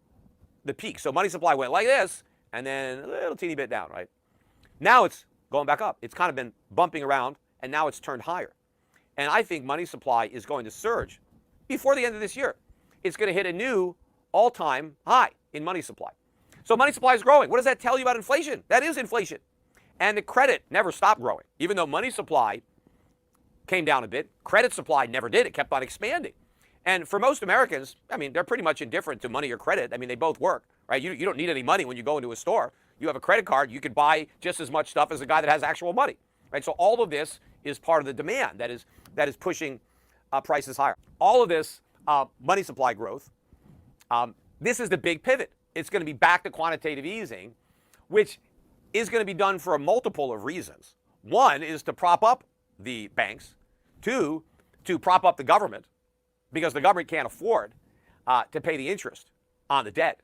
the peak. So money supply went like this, and then a little teeny bit down, right? Now it's going back up. It's kind of been bumping around, and now it's turned higher. And I think money supply is going to surge before the end of this year. It's going to hit a new all-time high in money supply. So money supply is growing. What does that tell you about inflation? That is inflation. And the credit never stopped growing. Even though money supply came down a bit, credit supply never did. It kept on expanding. And for most Americans, I mean, they're pretty much indifferent to money or credit. I mean, they both work, right? You don't need any money when you go into a store. You have a credit card, you could buy just as much stuff as a guy that has actual money, right? So all of this is part of the demand that is pushing prices higher. All of this money supply growth, this is the big pivot. It's going to be back to quantitative easing, which is going to be done for a multiple of reasons. One is to prop up the banks. Two, to prop up the government, because the government can't afford to pay the interest on the debt.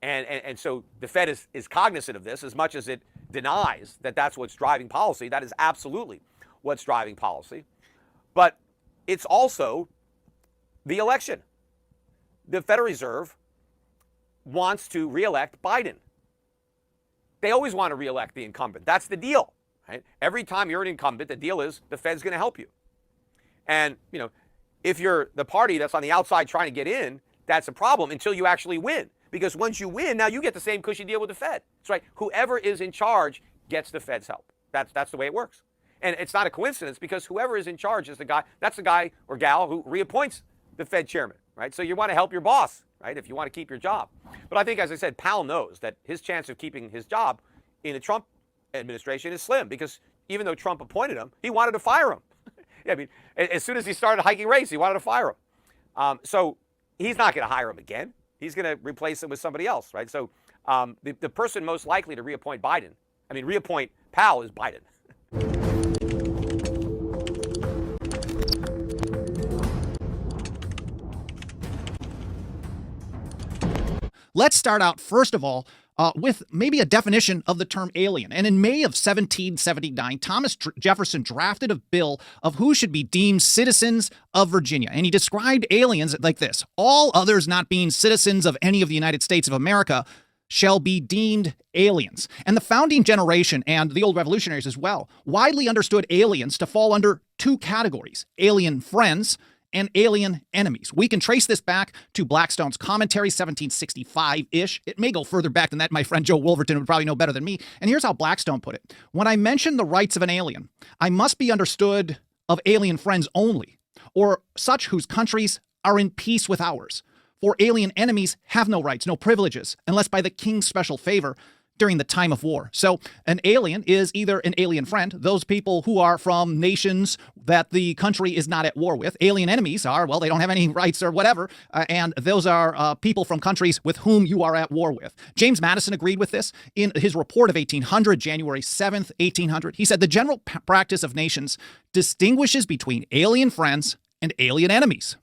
And so the Fed is cognizant of this, as much as it denies that that's what's driving policy. That is absolutely what's driving policy. But it's also the election. The Federal Reserve wants to reelect Biden. They always want to reelect the incumbent. That's the deal. Right? Every time you're an incumbent, the deal is the Fed's going to help you. And, you know, if you're the party that's on the outside trying to get in, that's a problem until you actually win. Because once you win, now you get the same cushy deal with the Fed. That's right. Whoever is in charge gets the Fed's help. That's the way it works. And it's not a coincidence, because whoever is in charge is the guy, that's the guy or gal who reappoints the Fed chairman, right? So you want to help your boss, right, if you want to keep your job. But I think, as I said, Powell knows that his chance of keeping his job in the Trump administration is slim, because even though Trump appointed him, he wanted to fire him. Yeah, I mean, as soon as he started hiking rates, he wanted to fire him. So he's not going to hire him again. He's going to replace him with somebody else, right? So the person most likely to reappoint Powell is Biden. Let's start out, first of all, with maybe a definition of the term alien. And in May of 1779, Thomas Jefferson drafted a bill of who should be deemed citizens of Virginia. And he described aliens like this: all others not being citizens of any of the United States of America shall be deemed aliens. And the founding generation, and the old revolutionaries as well, widely understood aliens to fall under two categories: alien friends and alien enemies. We can trace this back to Blackstone's commentary, 1765-ish. It may go further back than that. My friend Joe Wolverton would probably know better than me. And here's how Blackstone put it: when I mention the rights of an alien, I must be understood of alien friends only, or such whose countries are in peace with ours. For alien enemies have no rights, no privileges, unless by the king's special favor during the time of war. So an alien is either an alien friend, those people who are from nations that the country is not at war with. Alien enemies are, well, they don't have any rights or whatever, and those are people from countries with whom you are at war with. James Madison agreed with this in his report of 1800, January 7th, 1800. He said, the general practice of nations distinguishes between alien friends and alien enemies.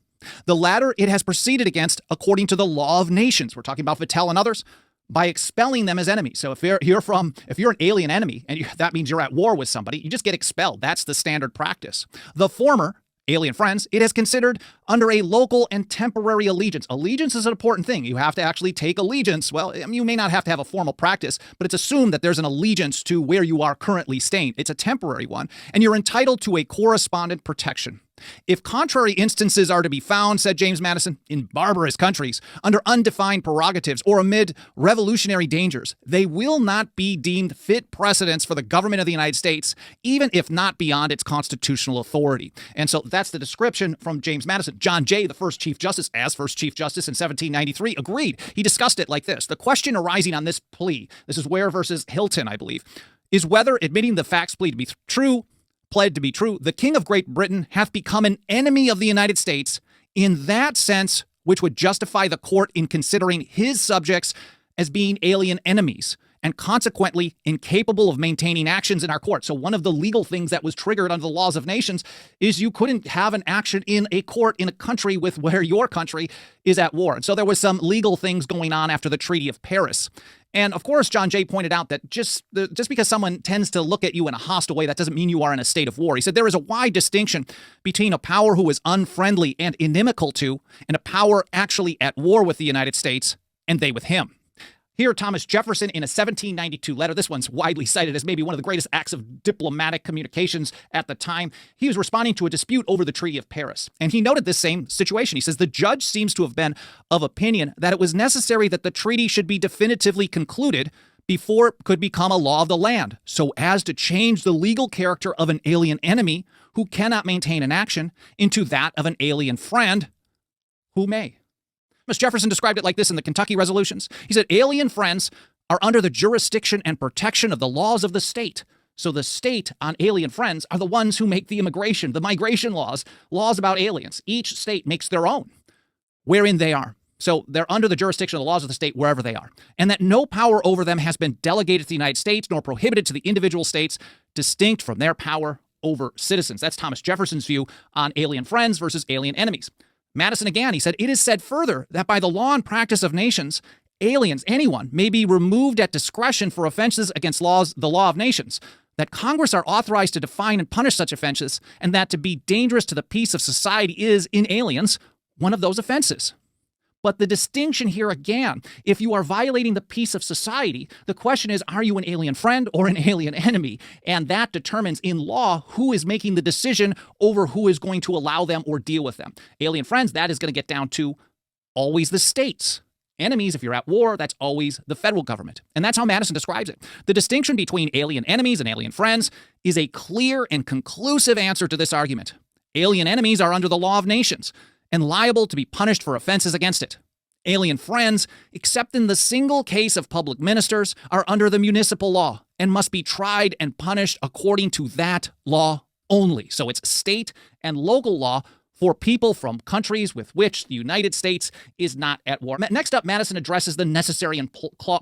The latter it has proceeded against according to the law of nations. We're talking about Vattel and others, by expelling them as enemies. So if you're an alien enemy, and that means you're at war with somebody, you just get expelled. That's the standard practice. The former, alien friends, it is considered under a local and temporary allegiance. Allegiance is an important thing. You have to actually take allegiance. Well, I mean, you may not have to have a formal practice, but it's assumed that there's an allegiance to where you are currently staying. It's a temporary one, and you're entitled to a correspondent protection. If contrary instances are to be found, said James Madison, in barbarous countries, under undefined prerogatives or amid revolutionary dangers, they will not be deemed fit precedents for the government of the United States, even if not beyond its constitutional authority. And so that's the description from James Madison. John Jay, the first Chief Justice, as first Chief Justice in 1793, agreed. He discussed it like this: the question arising on this plea, this is Ware versus Hilton, I believe, is whether, admitting the facts pled to be true, the King of Great Britain hath become an enemy of the United States in that sense which would justify the court in considering his subjects as being alien enemies, and consequently incapable of maintaining actions in our court. So one of the legal things that was triggered under the laws of nations is you couldn't have an action in a court in a country with where your country is at war. And so there was some legal things going on after the Treaty of Paris. And of course, John Jay pointed out that just because someone tends to look at you in a hostile way, that doesn't mean you are in a state of war. He said there is a wide distinction between a power who is unfriendly and inimical to, and a power actually at war with the United States, and they with him. Here, Thomas Jefferson, in a 1792 letter, this one's widely cited as maybe one of the greatest acts of diplomatic communications at the time. He was responding to a dispute over the Treaty of Paris, and he noted this same situation. He says, the judge seems to have been of opinion that it was necessary that the treaty should be definitively concluded before it could become a law of the land, so as to change the legal character of an alien enemy who cannot maintain an action into that of an alien friend who may. Thomas Jefferson described it like this in the Kentucky resolutions. He said, alien friends are under the jurisdiction and protection of the laws of the state, So the state on alien friends are the ones who make the migration laws about aliens. Each state makes their own wherein they are. So they're under the jurisdiction of the laws of the state wherever they are. And that no power over them has been delegated to the United States nor prohibited to the individual states, distinct from their power over citizens. That's Thomas Jefferson's view on alien friends versus alien enemies. Madison again, he said, it is said further that by the law and practice of nations, aliens, anyone, may be removed at discretion for offenses against the law of nations, that Congress are authorized to define and punish such offenses, and that to be dangerous to the peace of society is, in aliens, one of those offenses. But the distinction here again, if you are violating the peace of society, the question is, are you an alien friend or an alien enemy? And that determines in law who is making the decision over who is going to allow them or deal with them. Alien friends, that is going to get down to always the states. Enemies, if you're at war, that's always the federal government. And that's how Madison describes it. The distinction between alien enemies and alien friends is a clear and conclusive answer to this argument. Alien enemies are under the law of nations and liable to be punished for offenses against it. Alien friends, except in the single case of public ministers, are under the municipal law and must be tried and punished according to that law only. So it's state and local law for people from countries with which the United States is not at war. Next up, Madison addresses the necessary and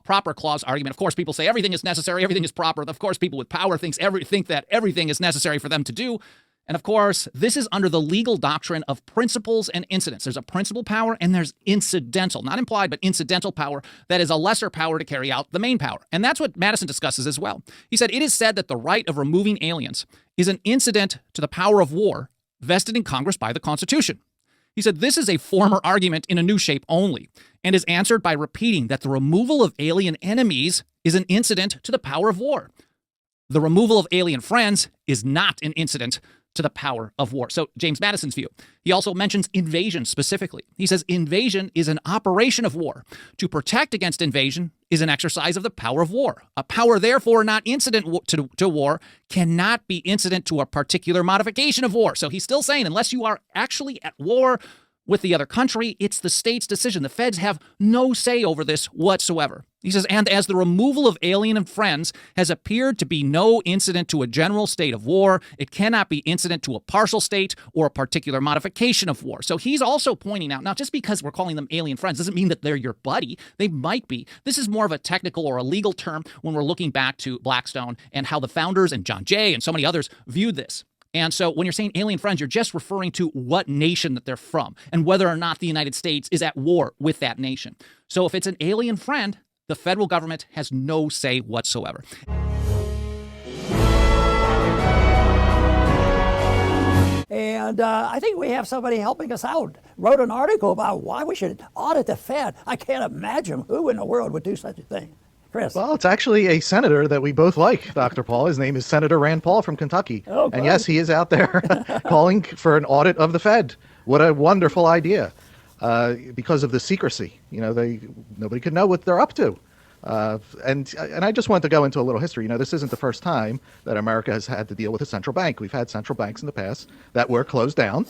proper clause argument. Of course, people say everything is necessary, everything is proper. Of course, people with power think that everything is necessary for them to do. And of course, this is under the legal doctrine of principles and incidents. There's a principal power and there's incidental, not implied, but incidental power that is a lesser power to carry out the main power. And that's what Madison discusses as well. He said, it is said that the right of removing aliens is an incident to the power of war vested in Congress by the Constitution. He said, this is a former argument in a new shape only, and is answered by repeating that the removal of alien enemies is an incident to the power of war. The removal of alien friends is not an incident to the power of war. So James Madison's view. He also mentions invasion specifically. He says invasion is an operation of war. To protect against invasion is an exercise of the power of war. A power, therefore, not incident to war cannot be incident to a particular modification of war. So he's still saying, unless you are actually at war with the other country, it's the state's decision. The feds have no say over this whatsoever. He says, and as the removal of alien and friends has appeared to be no incident to a general state of war, it cannot be incident to a partial state or a particular modification of war. So he's also pointing out, now just because we're calling them alien friends doesn't mean that they're your buddy. They might be. This is more of a technical or a legal term when we're looking back to Blackstone and how the founders and John Jay and so many others viewed this. And so when you're saying alien friends, you're just referring to what nation that they're from and whether or not the United States is at war with that nation. So if it's an alien friend, the federal government has no say whatsoever. And I think we have somebody helping us out. Wrote an article about why we should audit the Fed. I can't imagine who in the world would do such a thing. Chris. Well, it's actually a senator that we both like, Dr. Paul. His name is Senator Rand Paul from Kentucky. Oh, and yes, he is out there calling for an audit of the Fed. What a wonderful idea. Because of the secrecy. You know, nobody could know what they're up to. And I just want to go into a little history. You know, this isn't the first time that America has had to deal with a central bank. We've had central banks in the past that were closed down.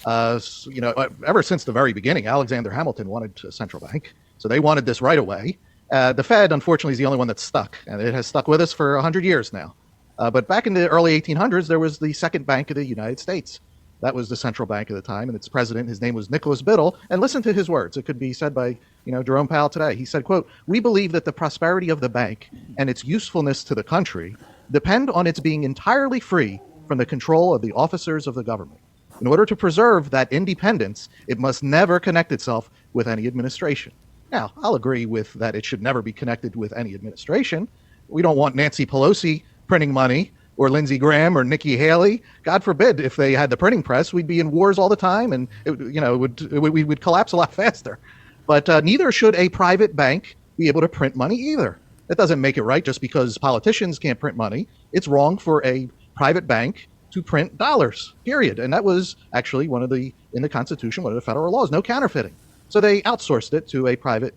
You know, ever since the very beginning, Alexander Hamilton wanted a central bank. So they wanted this right away. The Fed, unfortunately, is the only one that's stuck, and it has stuck with us for 100 years now. But back in the early 1800s, there was the Second Bank of the United States. That was the central bank at the time, and its president, his name was Nicholas Biddle. And listen to his words. It could be said by, Jerome Powell today. He said, quote, "We believe that the prosperity of the bank and its usefulness to the country depend on its being entirely free from the control of the officers of the government. In order to preserve that independence, it must never connect itself with any administration." Now, I'll agree with that it should never be connected with any administration. We don't want Nancy Pelosi printing money or Lindsey Graham or Nikki Haley. God forbid, if they had the printing press, we'd be in wars all the time and we would collapse a lot faster. But neither should a private bank be able to print money either. That doesn't make it right just because politicians can't print money. It's wrong for a private bank to print dollars, period. And that was actually in the Constitution, one of the federal laws, no counterfeiting. So they outsourced it to a private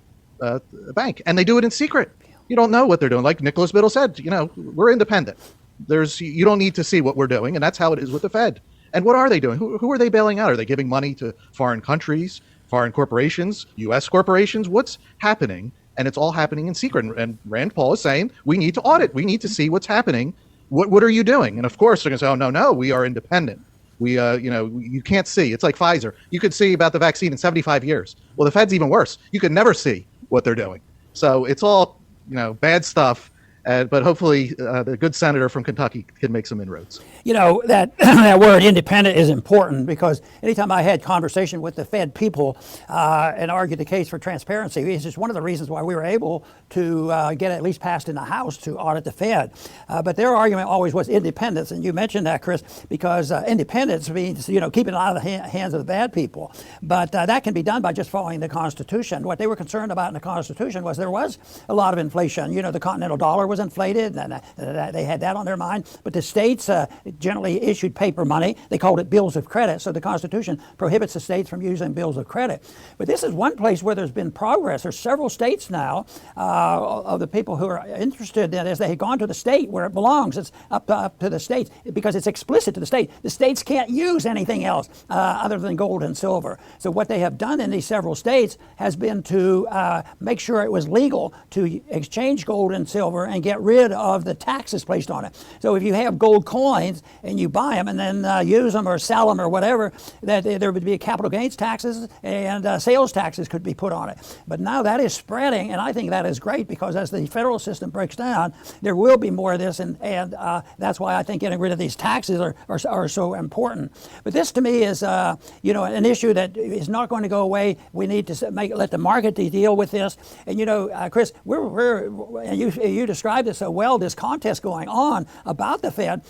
bank, and they do it in secret. You don't know what they're doing. Like Nicholas Biddle said, we're independent. You don't need to see what we're doing, and that's how it is with the Fed. And what are they doing? Who are they bailing out? Are they giving money to foreign countries, foreign corporations, U.S. corporations? What's happening? And it's all happening in secret. And Rand Paul is saying we need to audit. We need to see what's happening what are you doing? And of course they're going to say, oh, no, we are independent. We, you can't see. It's like Pfizer. You could see about the vaccine in 75 years. Well, the Fed's even worse. You could never see what they're doing. So it's all, bad stuff. But hopefully the good senator from Kentucky can make some inroads. That that word independent is important, because anytime I had conversation with the Fed people and argued the case for transparency, it's just one of the reasons why we were able to get at least passed in the House to audit the Fed. But their argument always was independence, and you mentioned that, Chris, because independence means keeping it out of the hands of the bad people. But that can be done by just following the Constitution. What they were concerned about in the Constitution was there was a lot of inflation. The continental dollar was inflated, and they had that on their mind. But the states generally issued paper money. They called it bills of credit. So the Constitution prohibits the states from using bills of credit. But this is one place where there's been progress. There's several states now of the people who are interested in this. They have gone to the state where it belongs. It's up to the states, because it's explicit to the state. The states can't use anything else other than gold and silver. So what they have done in these several states has been to make sure it was legal to exchange gold and silver and get rid of the taxes placed on it. So if you have gold coins and you buy them and then use them or sell them or whatever, that there would be capital gains taxes and sales taxes could be put on it. But now that is spreading, and I think that is great, because as the federal system breaks down, there will be more of this, and that's why I think getting rid of these taxes are so important. But this to me is an issue that is not going to go away. We need to let the market deal with this. And Chris, you described it so well, this contest going on about the Fed.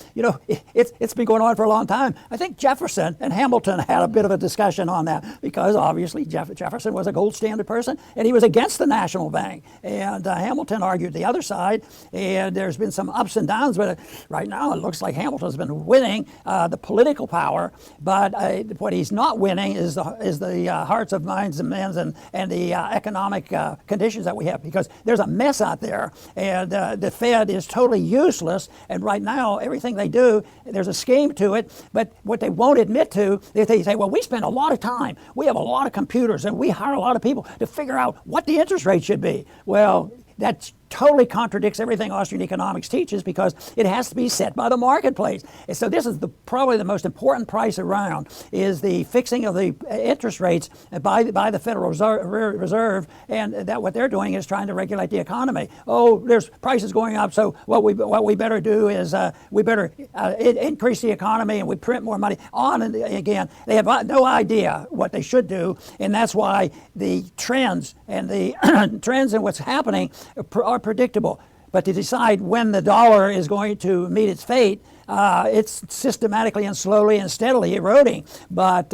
It's been going on for a long time. I think Jefferson and Hamilton had a bit of a discussion on that, because obviously Jefferson was a gold standard person and he was against the national bank, and Hamilton argued the other side, and there's been some ups and downs, but right now it looks like Hamilton's been winning the political power, but what he's not winning is the hearts of minds and men's and the economic conditions that we have, because there's a mess out there, and the Fed is totally useless, and right now everything they do, there's a scheme to it, but what they won't admit to is they say, well, we spend a lot of time, we have a lot of computers, and we hire a lot of people to figure out what the interest rate should be. Well, that's totally contradicts everything Austrian economics teaches, because it has to be set by the marketplace. And so this is probably the most important price around, is the fixing of the interest rates by the Federal Reserve, and that what they're doing is trying to regulate the economy. Oh, there's prices going up, so what we better do is we better increase the economy, and we print more money. On and again, they have no idea what they should do, and that's why the trends and the trends in what's happening are predictable. But to decide when the dollar is going to meet its fate, it's systematically and slowly and steadily eroding. But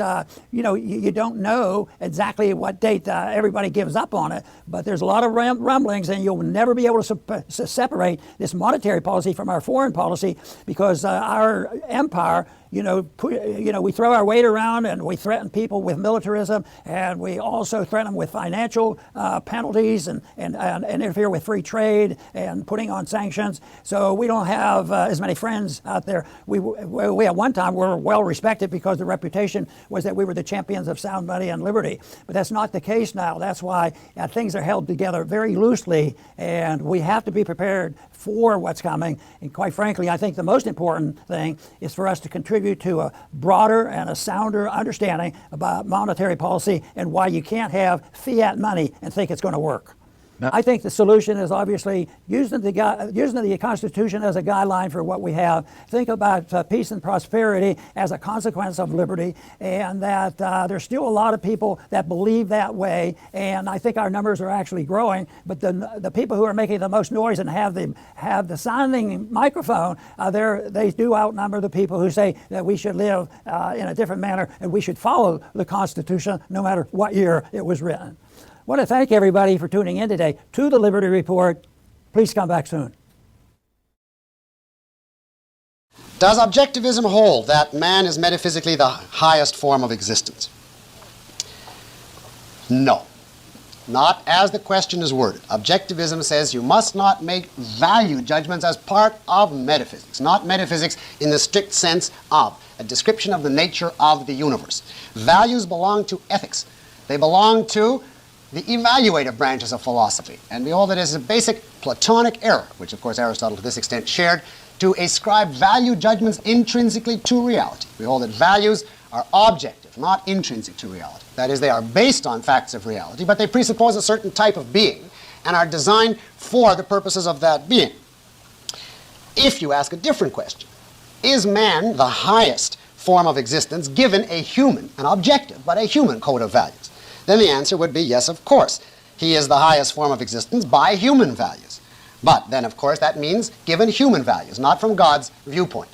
you don't know exactly what date everybody gives up on it. But there's a lot of rumblings, and you'll never be able to separate this monetary policy from our foreign policy, because our empire, we throw our weight around, and we threaten people with militarism, and we also threaten them with financial penalties and interfere with free trade and putting on sanctions. So we don't have as many friends out there. We at one time were well respected, because the reputation was that we were the champions of sound money and liberty. But that's not the case now. That's why things are held together very loosely, and we have to be prepared for what's coming. And quite frankly, I think the most important thing is for us to contribute to a broader and a sounder understanding about monetary policy and why you can't have fiat money and think it's going to work. I think the solution is obviously using the Constitution as a guideline for what we have. Think about peace and prosperity as a consequence of liberty, and that there's still a lot of people that believe that way, and I think our numbers are actually growing. But the people who are making the most noise and have the sounding microphone, they do outnumber the people who say that we should live in a different manner and we should follow the Constitution no matter what year it was written. I want to thank everybody for tuning in today to the Liberty Report. Please come back soon. Does objectivism hold that man is metaphysically the highest form of existence? No. Not as the question is worded. Objectivism says you must not make value judgments as part of metaphysics, not metaphysics in the strict sense of a description of the nature of the universe. Values belong to ethics. They belong to the evaluative branches of philosophy. And behold, it is a basic Platonic error, which of course Aristotle to this extent shared, to ascribe value judgments intrinsically to reality. We hold that values are objective, not intrinsic to reality. That is, they are based on facts of reality, but they presuppose a certain type of being and are designed for the purposes of that being. If you ask a different question, is man the highest form of existence given a human, an objective, but a human code of values? Then the answer would be yes, of course. He is the highest form of existence by human values. But then, of course, that means given human values, not from God's viewpoint.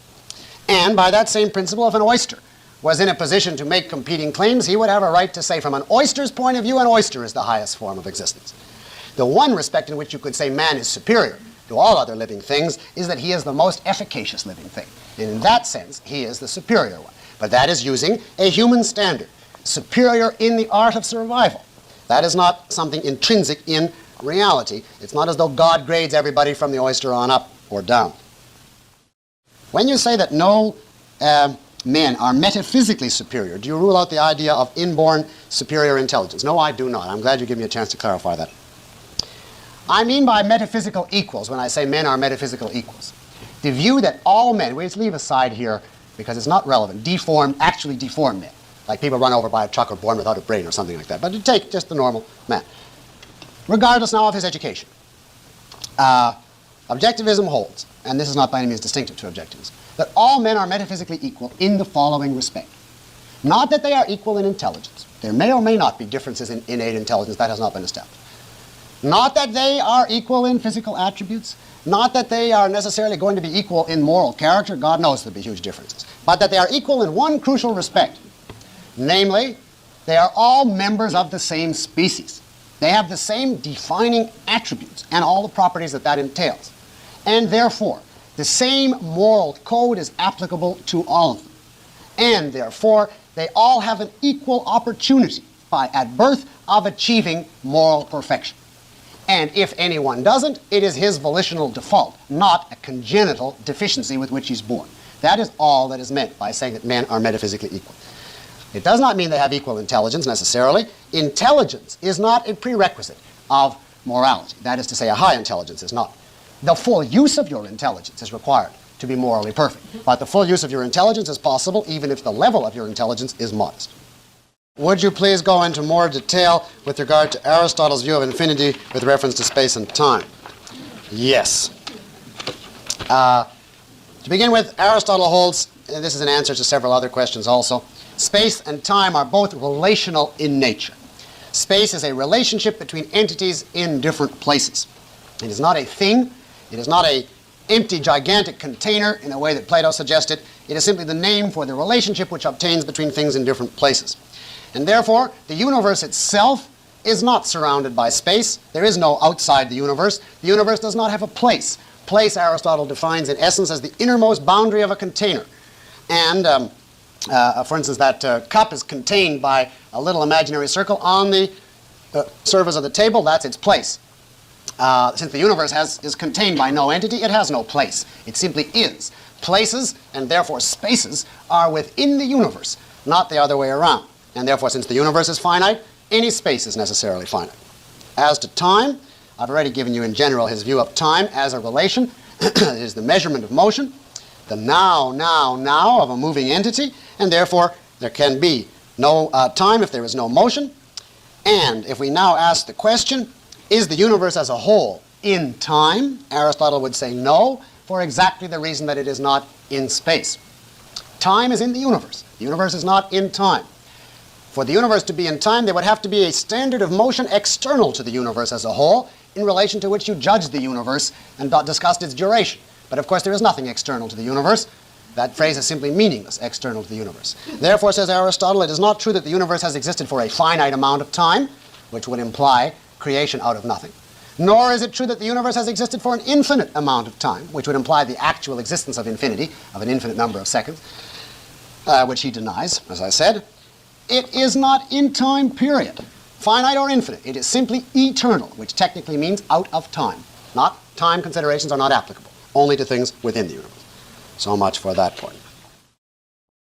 And by that same principle, if an oyster was in a position to make competing claims, he would have a right to say from an oyster's point of view, an oyster is the highest form of existence. The one respect in which you could say man is superior to all other living things is that he is the most efficacious living thing. And in that sense, he is the superior one. But that is using a human standard, superior in the art of survival. That is not something intrinsic in reality. It's not as though God grades everybody from the oyster on up or down. When you say that no men are metaphysically superior, do you rule out the idea of inborn superior intelligence? No, I do not. I'm glad you give me a chance to clarify that. I mean by metaphysical equals, when I say men are metaphysical equals, the view that all men, we just leave aside here because it's not relevant, actually deformed men, like people run over by a truck or born without a brain or something like that, but you take just the normal man, regardless now of his education. Objectivism holds, and this is not by any means distinctive to objectivism, that all men are metaphysically equal in the following respect. Not that they are equal in intelligence. There may or may not be differences in innate intelligence. That has not been established. Not that they are equal in physical attributes. Not that they are necessarily going to be equal in moral character. God knows there'll be huge differences. But that they are equal in one crucial respect. Namely, they are all members of the same species. They have the same defining attributes and all the properties that that entails. And therefore, the same moral code is applicable to all of them. And therefore, they all have an equal opportunity at birth of achieving moral perfection. And if anyone doesn't, it is his volitional default, not a congenital deficiency with which he's born. That is all that is meant by saying that men are metaphysically equal. It does not mean they have equal intelligence necessarily. Intelligence is not a prerequisite of morality. That is to say, a high intelligence is not. The full use of your intelligence is required to be morally perfect. But the full use of your intelligence is possible even if the level of your intelligence is modest. Would you please go into more detail with regard to Aristotle's view of infinity with reference to space and time? Yes. To begin with, Aristotle holds, and this is an answer to several other questions also, space and time are both relational in nature. Space is a relationship between entities in different places. It is not a thing. It is not an empty, gigantic container in the way that Plato suggested. It is simply the name for the relationship which obtains between things in different places. And therefore, the universe itself is not surrounded by space. There is no outside the universe. The universe does not have a place. Place, Aristotle defines in essence as the innermost boundary of a container. And, for instance, that cup is contained by a little imaginary circle on the surface of the table. That's its place. Since the universe is contained by no entity, it has no place. It simply is. Places, and therefore spaces, are within the universe, not the other way around. And therefore, since the universe is finite, any space is necessarily finite. As to time, I've already given you in general his view of time as a relation. It is the measurement of motion, the now of a moving entity, and therefore there can be no time if there is no motion. And if we now ask the question, is the universe as a whole in time? Aristotle would say no, for exactly the reason that it is not in space. Time is in the universe. The universe is not in time. For the universe to be in time, there would have to be a standard of motion external to the universe as a whole, in relation to which you judged the universe and discussed its duration. But of course, there is nothing external to the universe. That phrase is simply meaningless, external to the universe. Therefore, says Aristotle, it is not true that the universe has existed for a finite amount of time, which would imply creation out of nothing. Nor is it true that the universe has existed for an infinite amount of time, which would imply the actual existence of infinity, of an infinite number of seconds, which he denies, as I said. It is not in time, period. Finite or infinite. It is simply eternal, which technically means out of time. Not time considerations are not applicable, only to things within the universe. So much for that point.